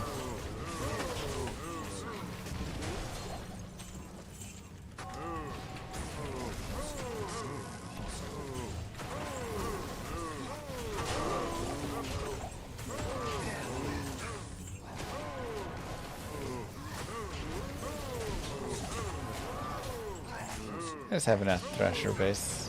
Just having a Thresher base.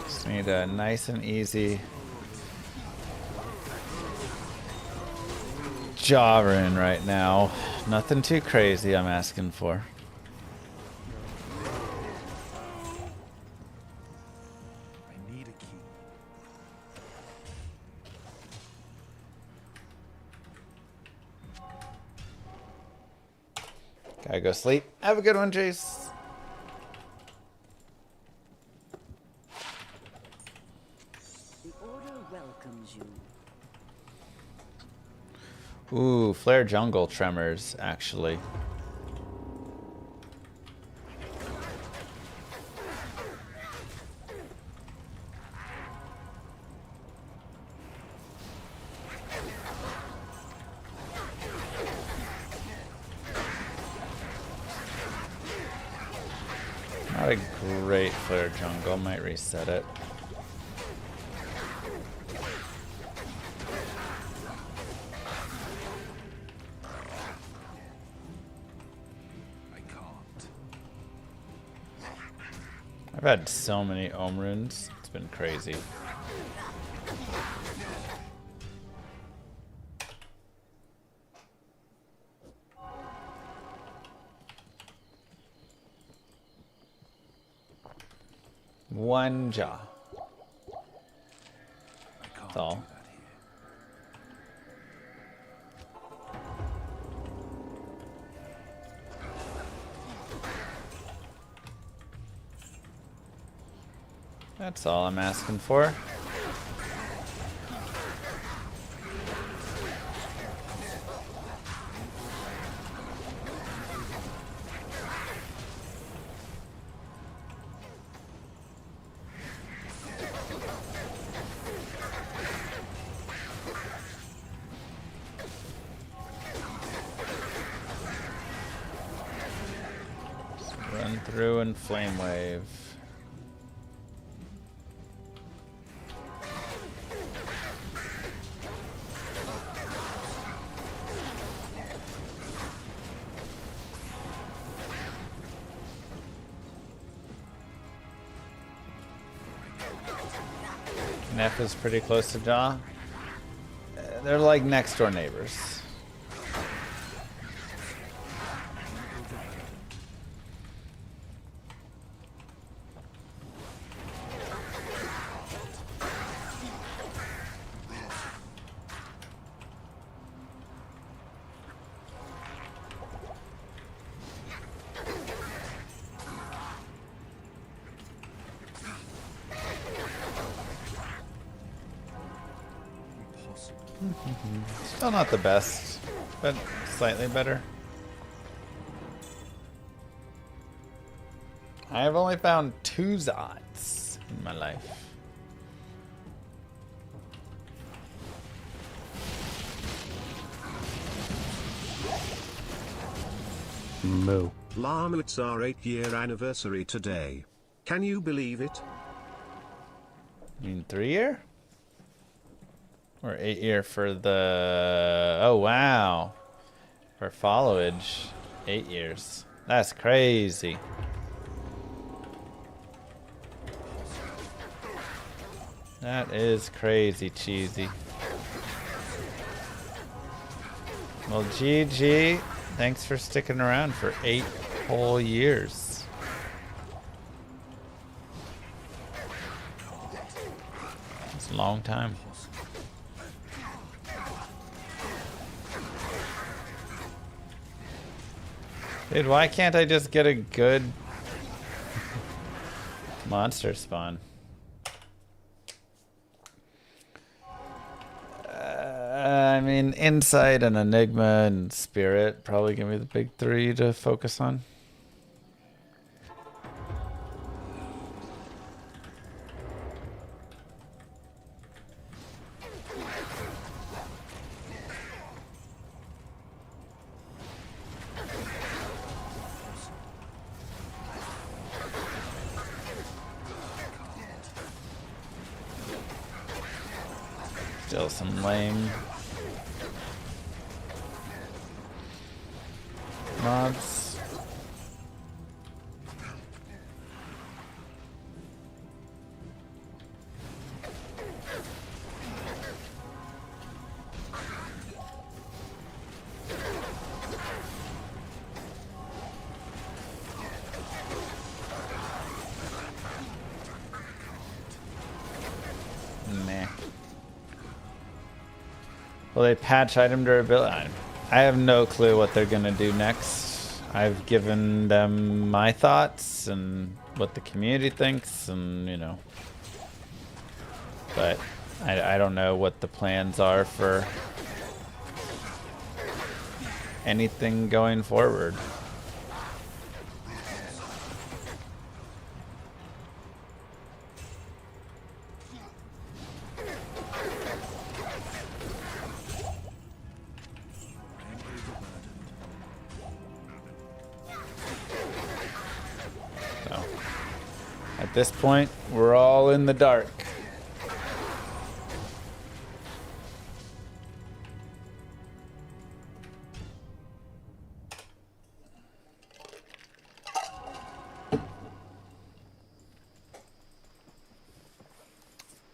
Just need a nice and easy Jawrin right now. Nothing too crazy I'm asking for. I need a key. Gotta go sleep. Have a good one, Jace. The order welcomes you. Ooh, Flare Jungle Tremors, actually. Not a great Flare Jungle, might reset it. I've had so many Ohm runes. It's been crazy. One jaw. That's all. That's all I'm asking for. Just run Ruin Flame Wave. Neff is pretty close to Jaw. They're like next door neighbors. Still not the best, but slightly better. I have only found 2 Zods in my life. Moo. Llama, it's our 8-year anniversary today. Can you believe it? You mean 3-year? Or 8-year for the... Oh, wow. For followage. 8 years. That's crazy. That is crazy cheesy. Well, GG. Thanks for sticking around for 8 whole years. It's a long time. Dude, why can't I just get a good monster spawn? I mean, Insight and Enigma and Spirit probably give me the big 3 to focus on. Still some lame mobs. Meh. Will they patch item durability? I have no clue what they're gonna do next. I've given them my thoughts and what the community thinks, and you know, but I don't know what the plans are for anything going forward. At this point, we're all in the dark.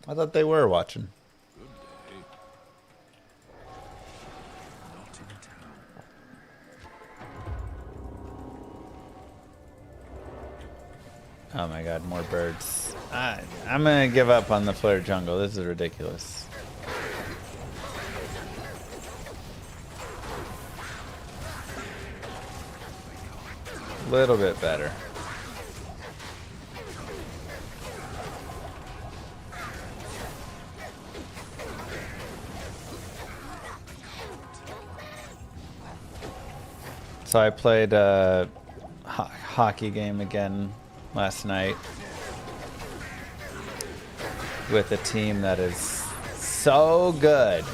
I thought they were watching. Oh my god, more birds. I'm gonna give up on the flare jungle. This is ridiculous. A little bit better. So I played a hockey game again last night with a team that is so good.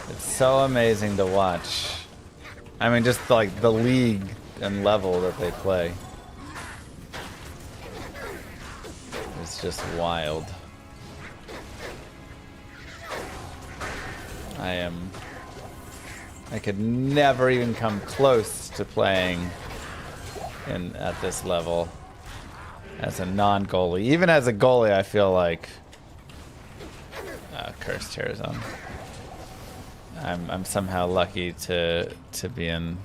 It's so amazing to watch. I mean, just like the league and level that they play. is just wild. I could never even come close to playing at this level as a non-goalie. Even as a goalie, I feel like cursed terror zone. I'm somehow lucky to be in.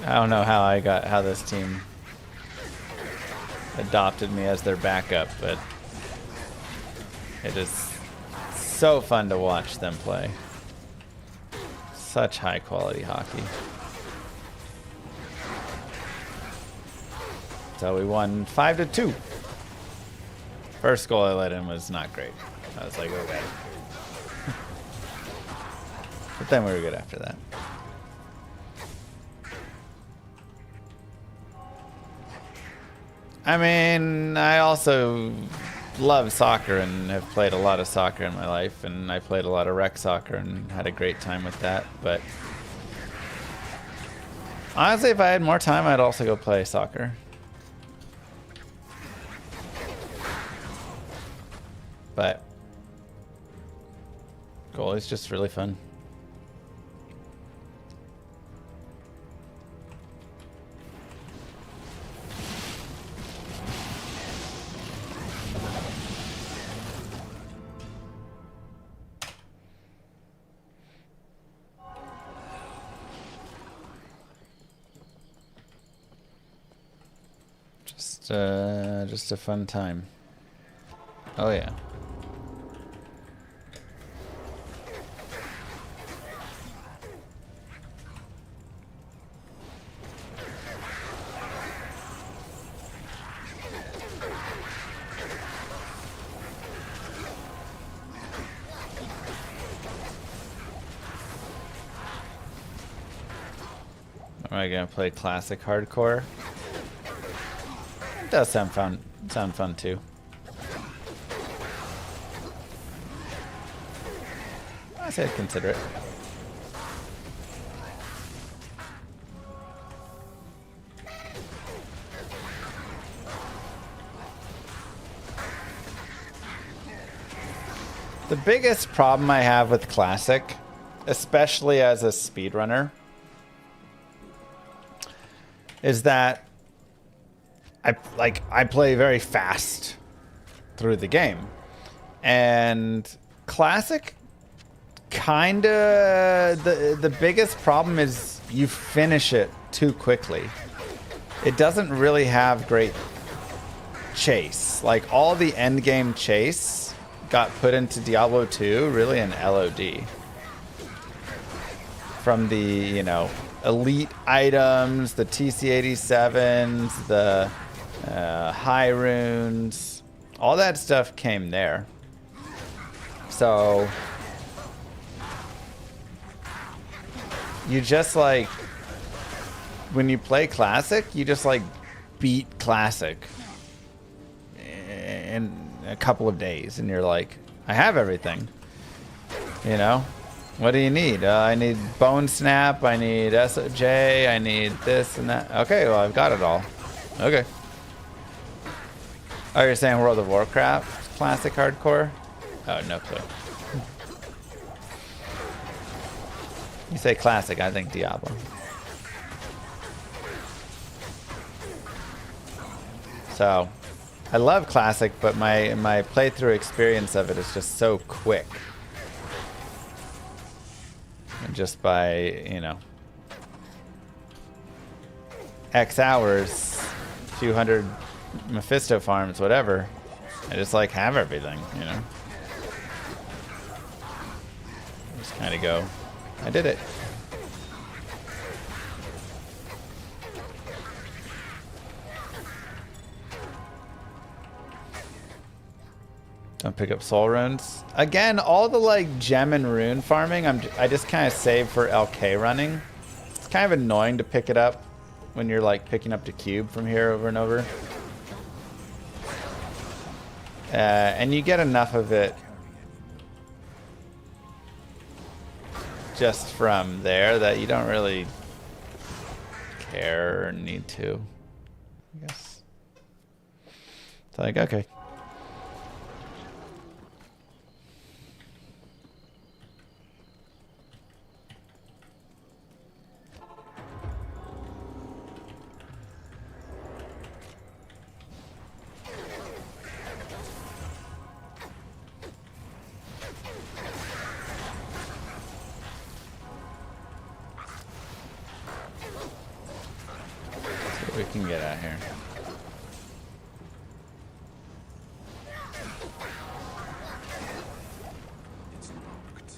I don't know how this team adopted me as their backup, but it is so fun to watch them play. Such high quality hockey. So we won 5-2. First goal I let in was not great. I was like, okay. But then we were good after that. I mean, I also love soccer and have played a lot of soccer in my life, and I played a lot of rec soccer and had a great time with that. But honestly, if I had more time, I'd also go play soccer. But goalie's just really fun. Just a fun time. Oh yeah. Am I gonna play classic hardcore? It does sound fun. Sound fun too. I say I'd consider it. The biggest problem I have with classic, especially as a speedrunner, is that I play very fast through the game, and classic kinda the biggest problem is you finish it too quickly. It doesn't really have great chase. Like all the endgame chase got put into Diablo 2 really in LOD. From the, you know, elite items, the TC-87s, the high runes, all that stuff came there. So you just like, when you play classic, you just like beat classic in a couple of days, and you're like, I have everything, you know? What do you need? I need Bone Snap, I need SOJ, I need this and that. Okay, well, I've got it all. Okay. Oh, you're saying World of Warcraft classic hardcore? Oh, no clue. You say classic, I think Diablo. So, I love classic, but my playthrough experience of it is just so quick. And just by, you know, X hours, a few hundred Mephisto farms, whatever, I just like have everything, you know. Just kind of go, I did it. Don't pick up soul runes. Again, all the like gem and rune farming, I just kind of save for LK running. It's kind of annoying to pick it up when you're like picking up the cube from here over and over. And you get enough of it just from there that you don't really care or need to, I guess. It's like, okay. See what we can get out here. It's locked.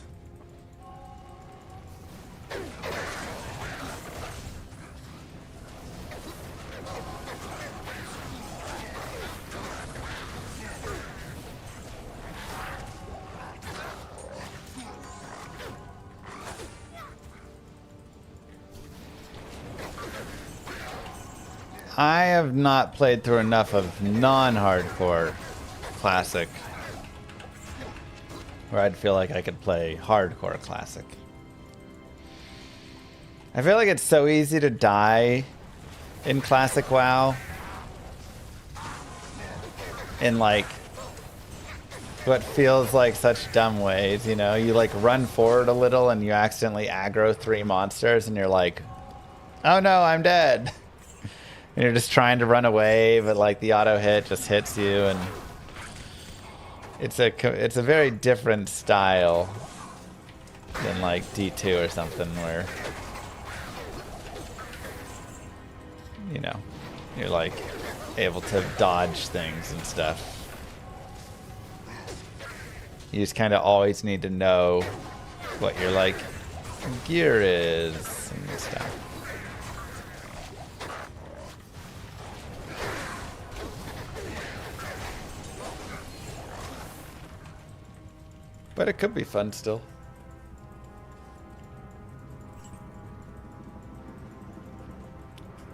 I have not played through enough of non-hardcore classic where I'd feel like I could play hardcore classic. I feel like it's so easy to die in classic WoW in like what feels like such dumb ways, you know? You like run forward a little and you accidentally aggro 3 monsters and you're like, oh no, I'm dead. And you're just trying to run away, but like the auto hit just hits you, and it's a very different style than like D2 or something where, you know, you're like able to dodge things and stuff. You just kind of always need to know what your like gear is and stuff. But it could be fun still.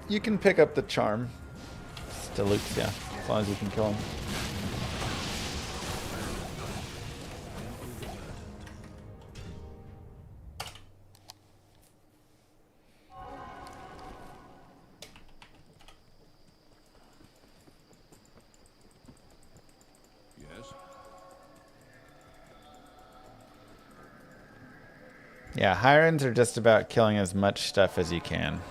You can pick up the charm. Still loops, yeah. As long as you can kill him. Yes? Yeah, Hirons are just about killing as much stuff as you can.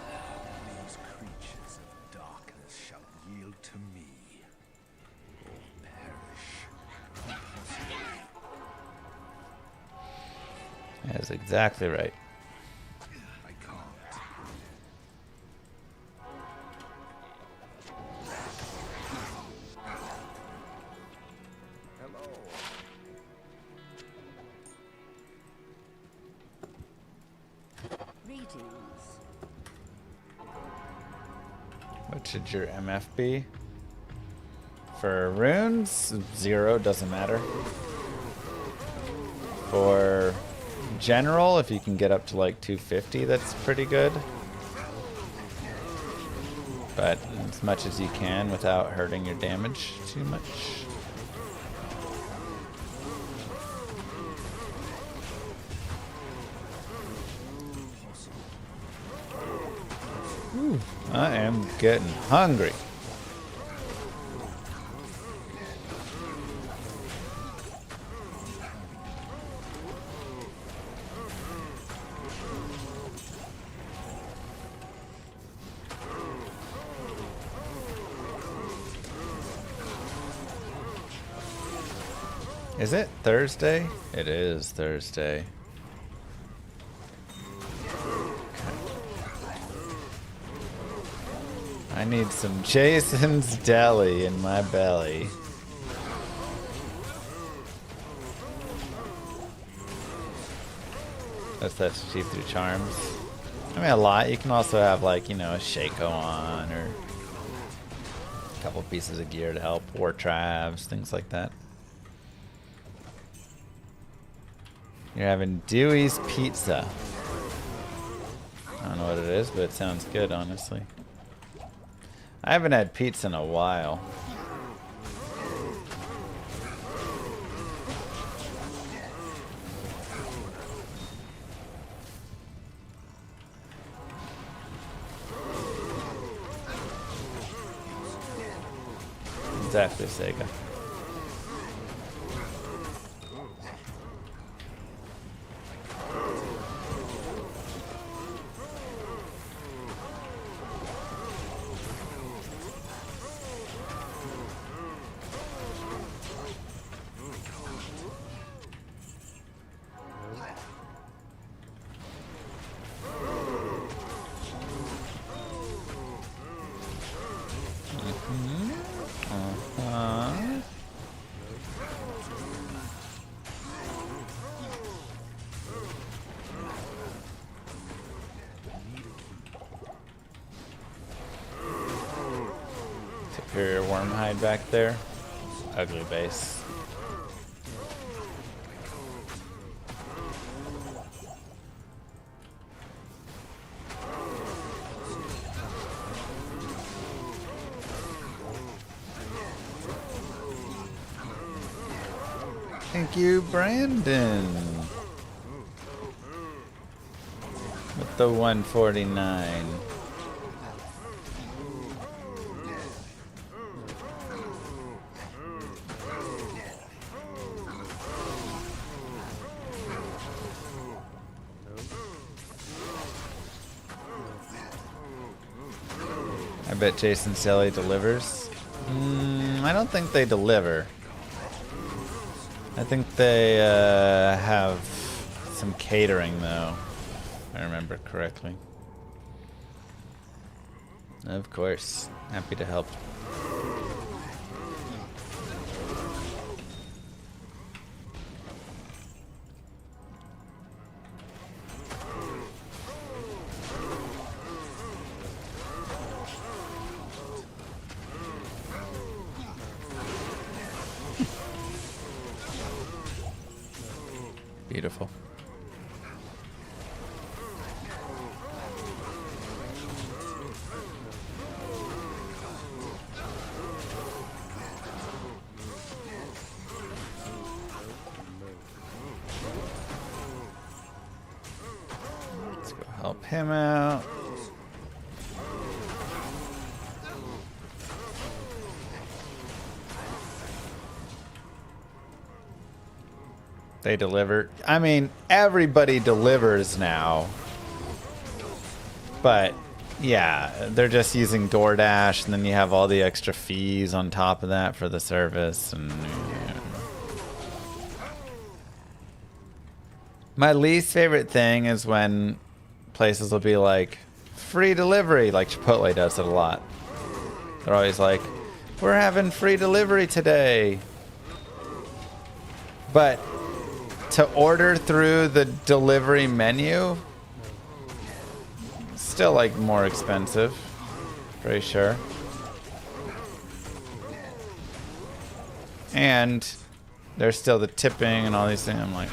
These creatures of darkness shall yield to me, or perish. That's exactly right. I can't. Hello. Greetings. What should your MF be? For runes, 0, doesn't matter. For general, if you can get up to like 250, that's pretty good. But as much as you can without hurting your damage too much. Ooh, I am getting hungry. Is it Thursday? It is Thursday. I need some Jason's Deli in my belly. That's achieve through charms. I mean, a lot. You can also have, like, you know, a Shaco on or a couple pieces of gear to help. War Travs, things like that. You're having Dewey's Pizza. I don't know what it is, but it sounds good, honestly. I haven't had pizza in a while. Exactly, Sega. Superior worm hide back there. Ugly base. Thank you, Brandon. With the 149. I bet Jason Selly delivers. I don't think they deliver. I think they have some catering, though, if I remember correctly. Of course. Happy to help. Beautiful. Let's go help him out. They deliver. I mean, everybody delivers now. But, yeah, they're just using DoorDash, and then you have all the extra fees on top of that for the service. And my least favorite thing is when places will be like, free delivery, like Chipotle does it a lot. They're always like, we're having free delivery today. But to order through the delivery menu, still like more expensive, pretty sure. And there's still the tipping and all these things. I'm like,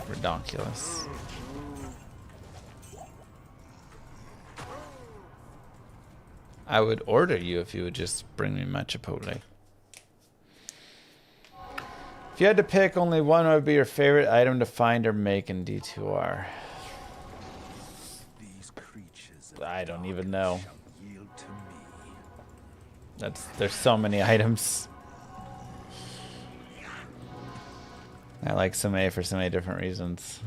ridiculous. I would order you if you would just bring me my Chipotle. If you had to pick only one, what would be your favorite item to find or make in D2R? These creatures I don't even know. shall yield to me. There's so many items. I like some A for so many different reasons.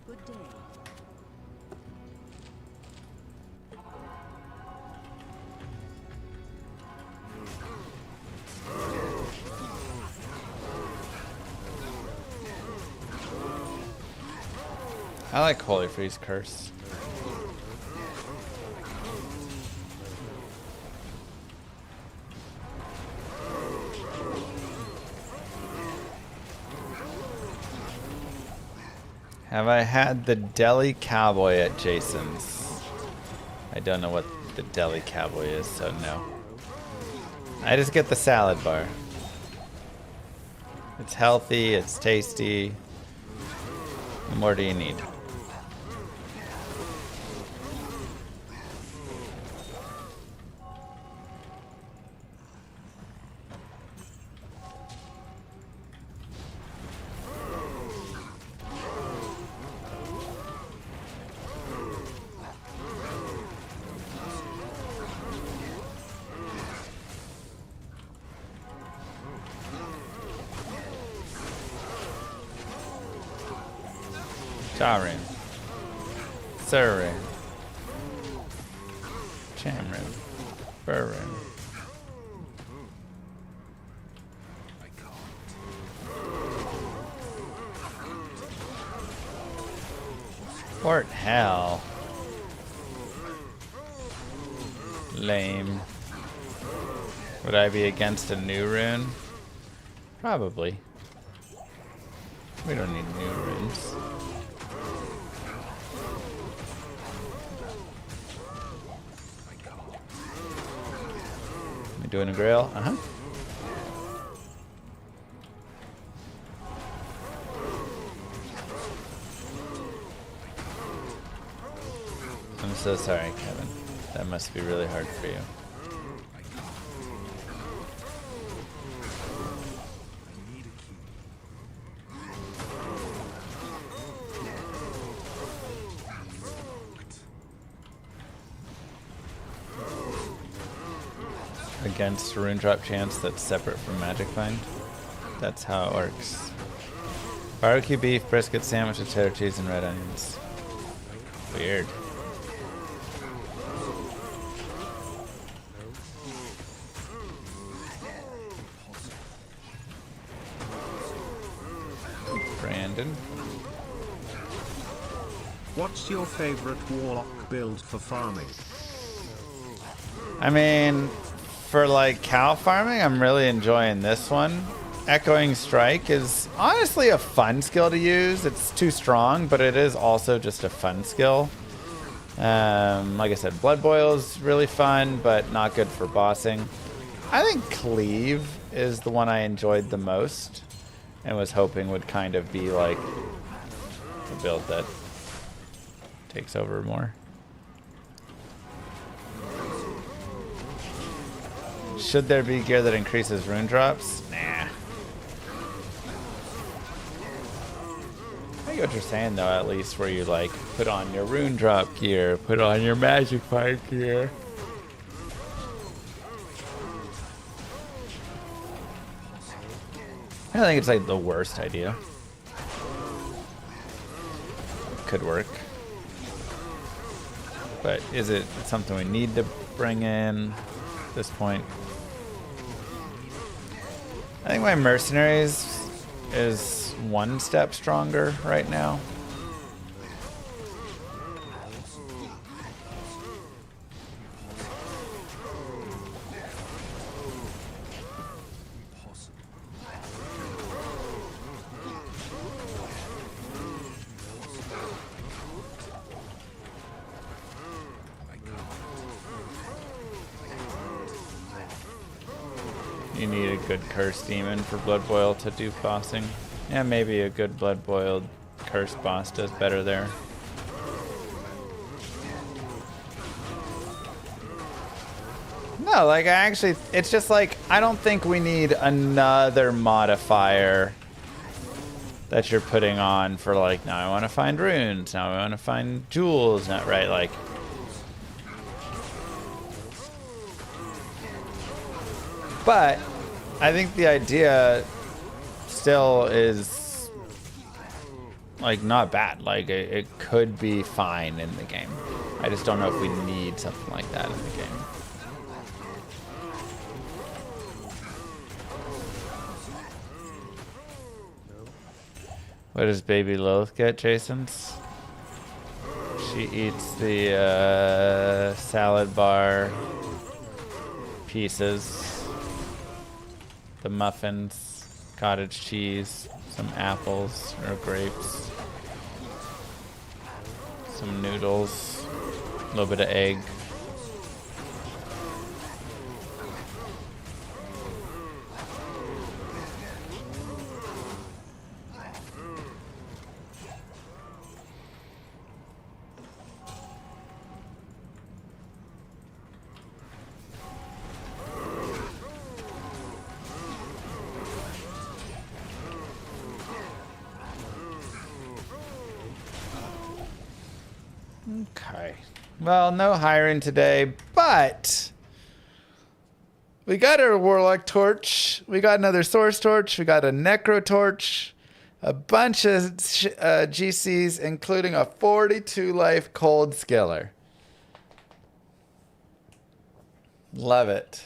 Good day. I like Holy Freeze Curse. Have I had the Deli Cowboy at Jason's? I don't know what the Deli Cowboy is, so no. I just get the salad bar. It's healthy, it's tasty. What more do you need? Jarin. Surin. Chamrin. Burin. Fort Hell. Lame. Would I be against a new rune? Probably. We don't need new runes. We doing a grail? Uh-huh. I'm so sorry, Kevin. That must be really hard for you. Against a rune drop chance that's separate from Magic Find. That's how it works. Barbecue beef, brisket sandwich with cheddar cheese and red onions. Weird. Brandon. What's your favorite Warlock build for farming? I mean, for like cow farming, I'm really enjoying this one. Echoing Strike is honestly a fun skill to use. It's too strong, but it is also just a fun skill. Like I said, Blood Boil is really fun, but not good for bossing. I think Cleave is the one I enjoyed the most and was hoping would kind of be like a build that takes over more. Should there be gear that increases rune drops? Nah. I get what you're saying though, at least where you like put on your rune drop gear, put on your magic fight gear. I don't think it's like the worst idea. It could work. But is it something we need to bring in at this point? I think my mercenaries is one step stronger right now. You need a good curse demon for Blood Boil to do bossing. Yeah, maybe a good Blood Boiled curse boss does better there. No, like I actually, it's just like, I don't think we need another modifier that you're putting on for like, now I want to find runes, now I want to find jewels, not right, like. But I think the idea still is like not bad. Like it could be fine in the game. I just don't know if we need something like that in the game. What does Baby Lilith get, Jason's? She eats the salad bar pieces. The muffins, cottage cheese, some apples or grapes, some noodles, a little bit of egg. Okay. Well, no hiring today, but we got our Warlock torch. We got another Source torch. We got a Necro torch. a bunch of GCs, including a 42 life cold skiller. Love it.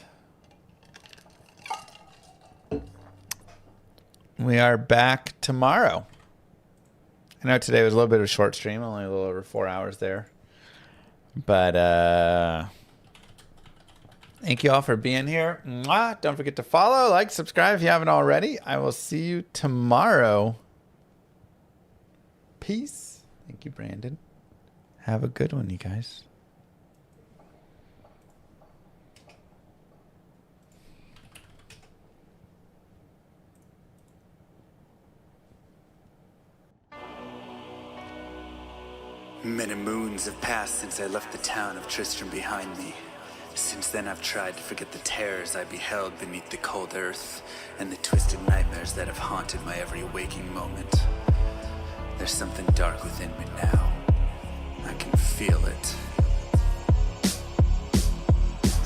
We are back tomorrow. I know today was a little bit of a short stream, only a little over 4 hours there. But thank you all for being here. Mwah. Don't forget to follow, like, subscribe if you haven't already. I will see you tomorrow. Peace. Thank you, Brandon. Have a good one, you guys. Many moons have passed since I left the town of Tristram behind me. Since then I've tried to forget the terrors I beheld beneath the cold earth and the twisted nightmares that have haunted my every waking moment. There's something dark within me now. I can feel it.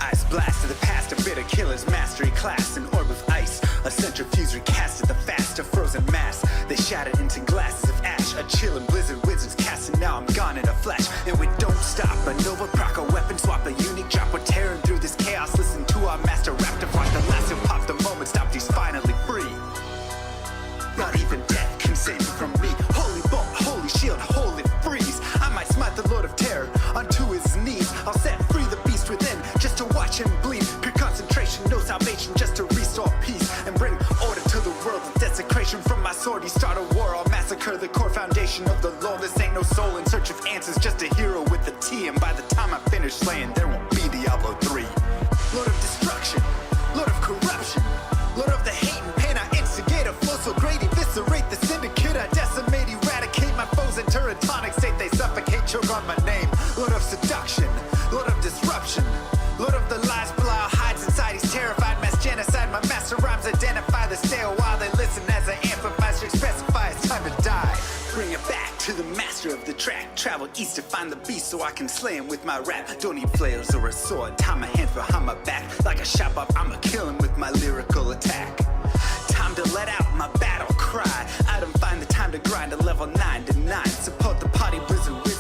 Eyes blast to the past, a bitter killer's mastery class, an orb of ice, a centrifuge recast at the fast, a frozen mass. They shattered into glasses of ash, a chill and blizzard wizards cast, and now I'm gone in a flash. And we don't stop, a Nova proc, a weapon swap, a unique drop. We're tearing through this chaos, listen to our master rap to fight the last who popped the moment, stopped, he's finally free. Not even death can save me from me. Holy bolt, holy shield, holy freeze. I might smite the Lord of Terror onto his knees. I'll set free the beast within just to watch him bleed. Pure concentration, no salvation, just to restore peace and bring order to the world with desecration from my sword. He start a war, I'll massacre the core foundation of the law. This ain't no soul in search of answers, just a hero with a T. And by the time I finish slaying, there won't be Diablo 3. Lord of destruction, Lord of corruption, Lord of the hate and pain. I instigate a flow so great, eviscerate the syndicate. I decimate, eradicate my foes enter a tonic state. They suffocate, choke on my name. Lord of seduction, Lord of disruption, Lord of the lies, Belial hides inside. He's terrified, mass genocide. My master rhymes identify the stale while they listen as I amplify, specify it's time to die. Bring it back to the master of the track. Travel east to find the beast so I can slay him with my rap. Don't need flails or a sword. Tie my hands behind my back. Like a shop up, I'ma kill him with my lyrical attack. Time to let out my battle cry. I don't find the time to grind a level 9 to 9. Support the party, blizzard wizard.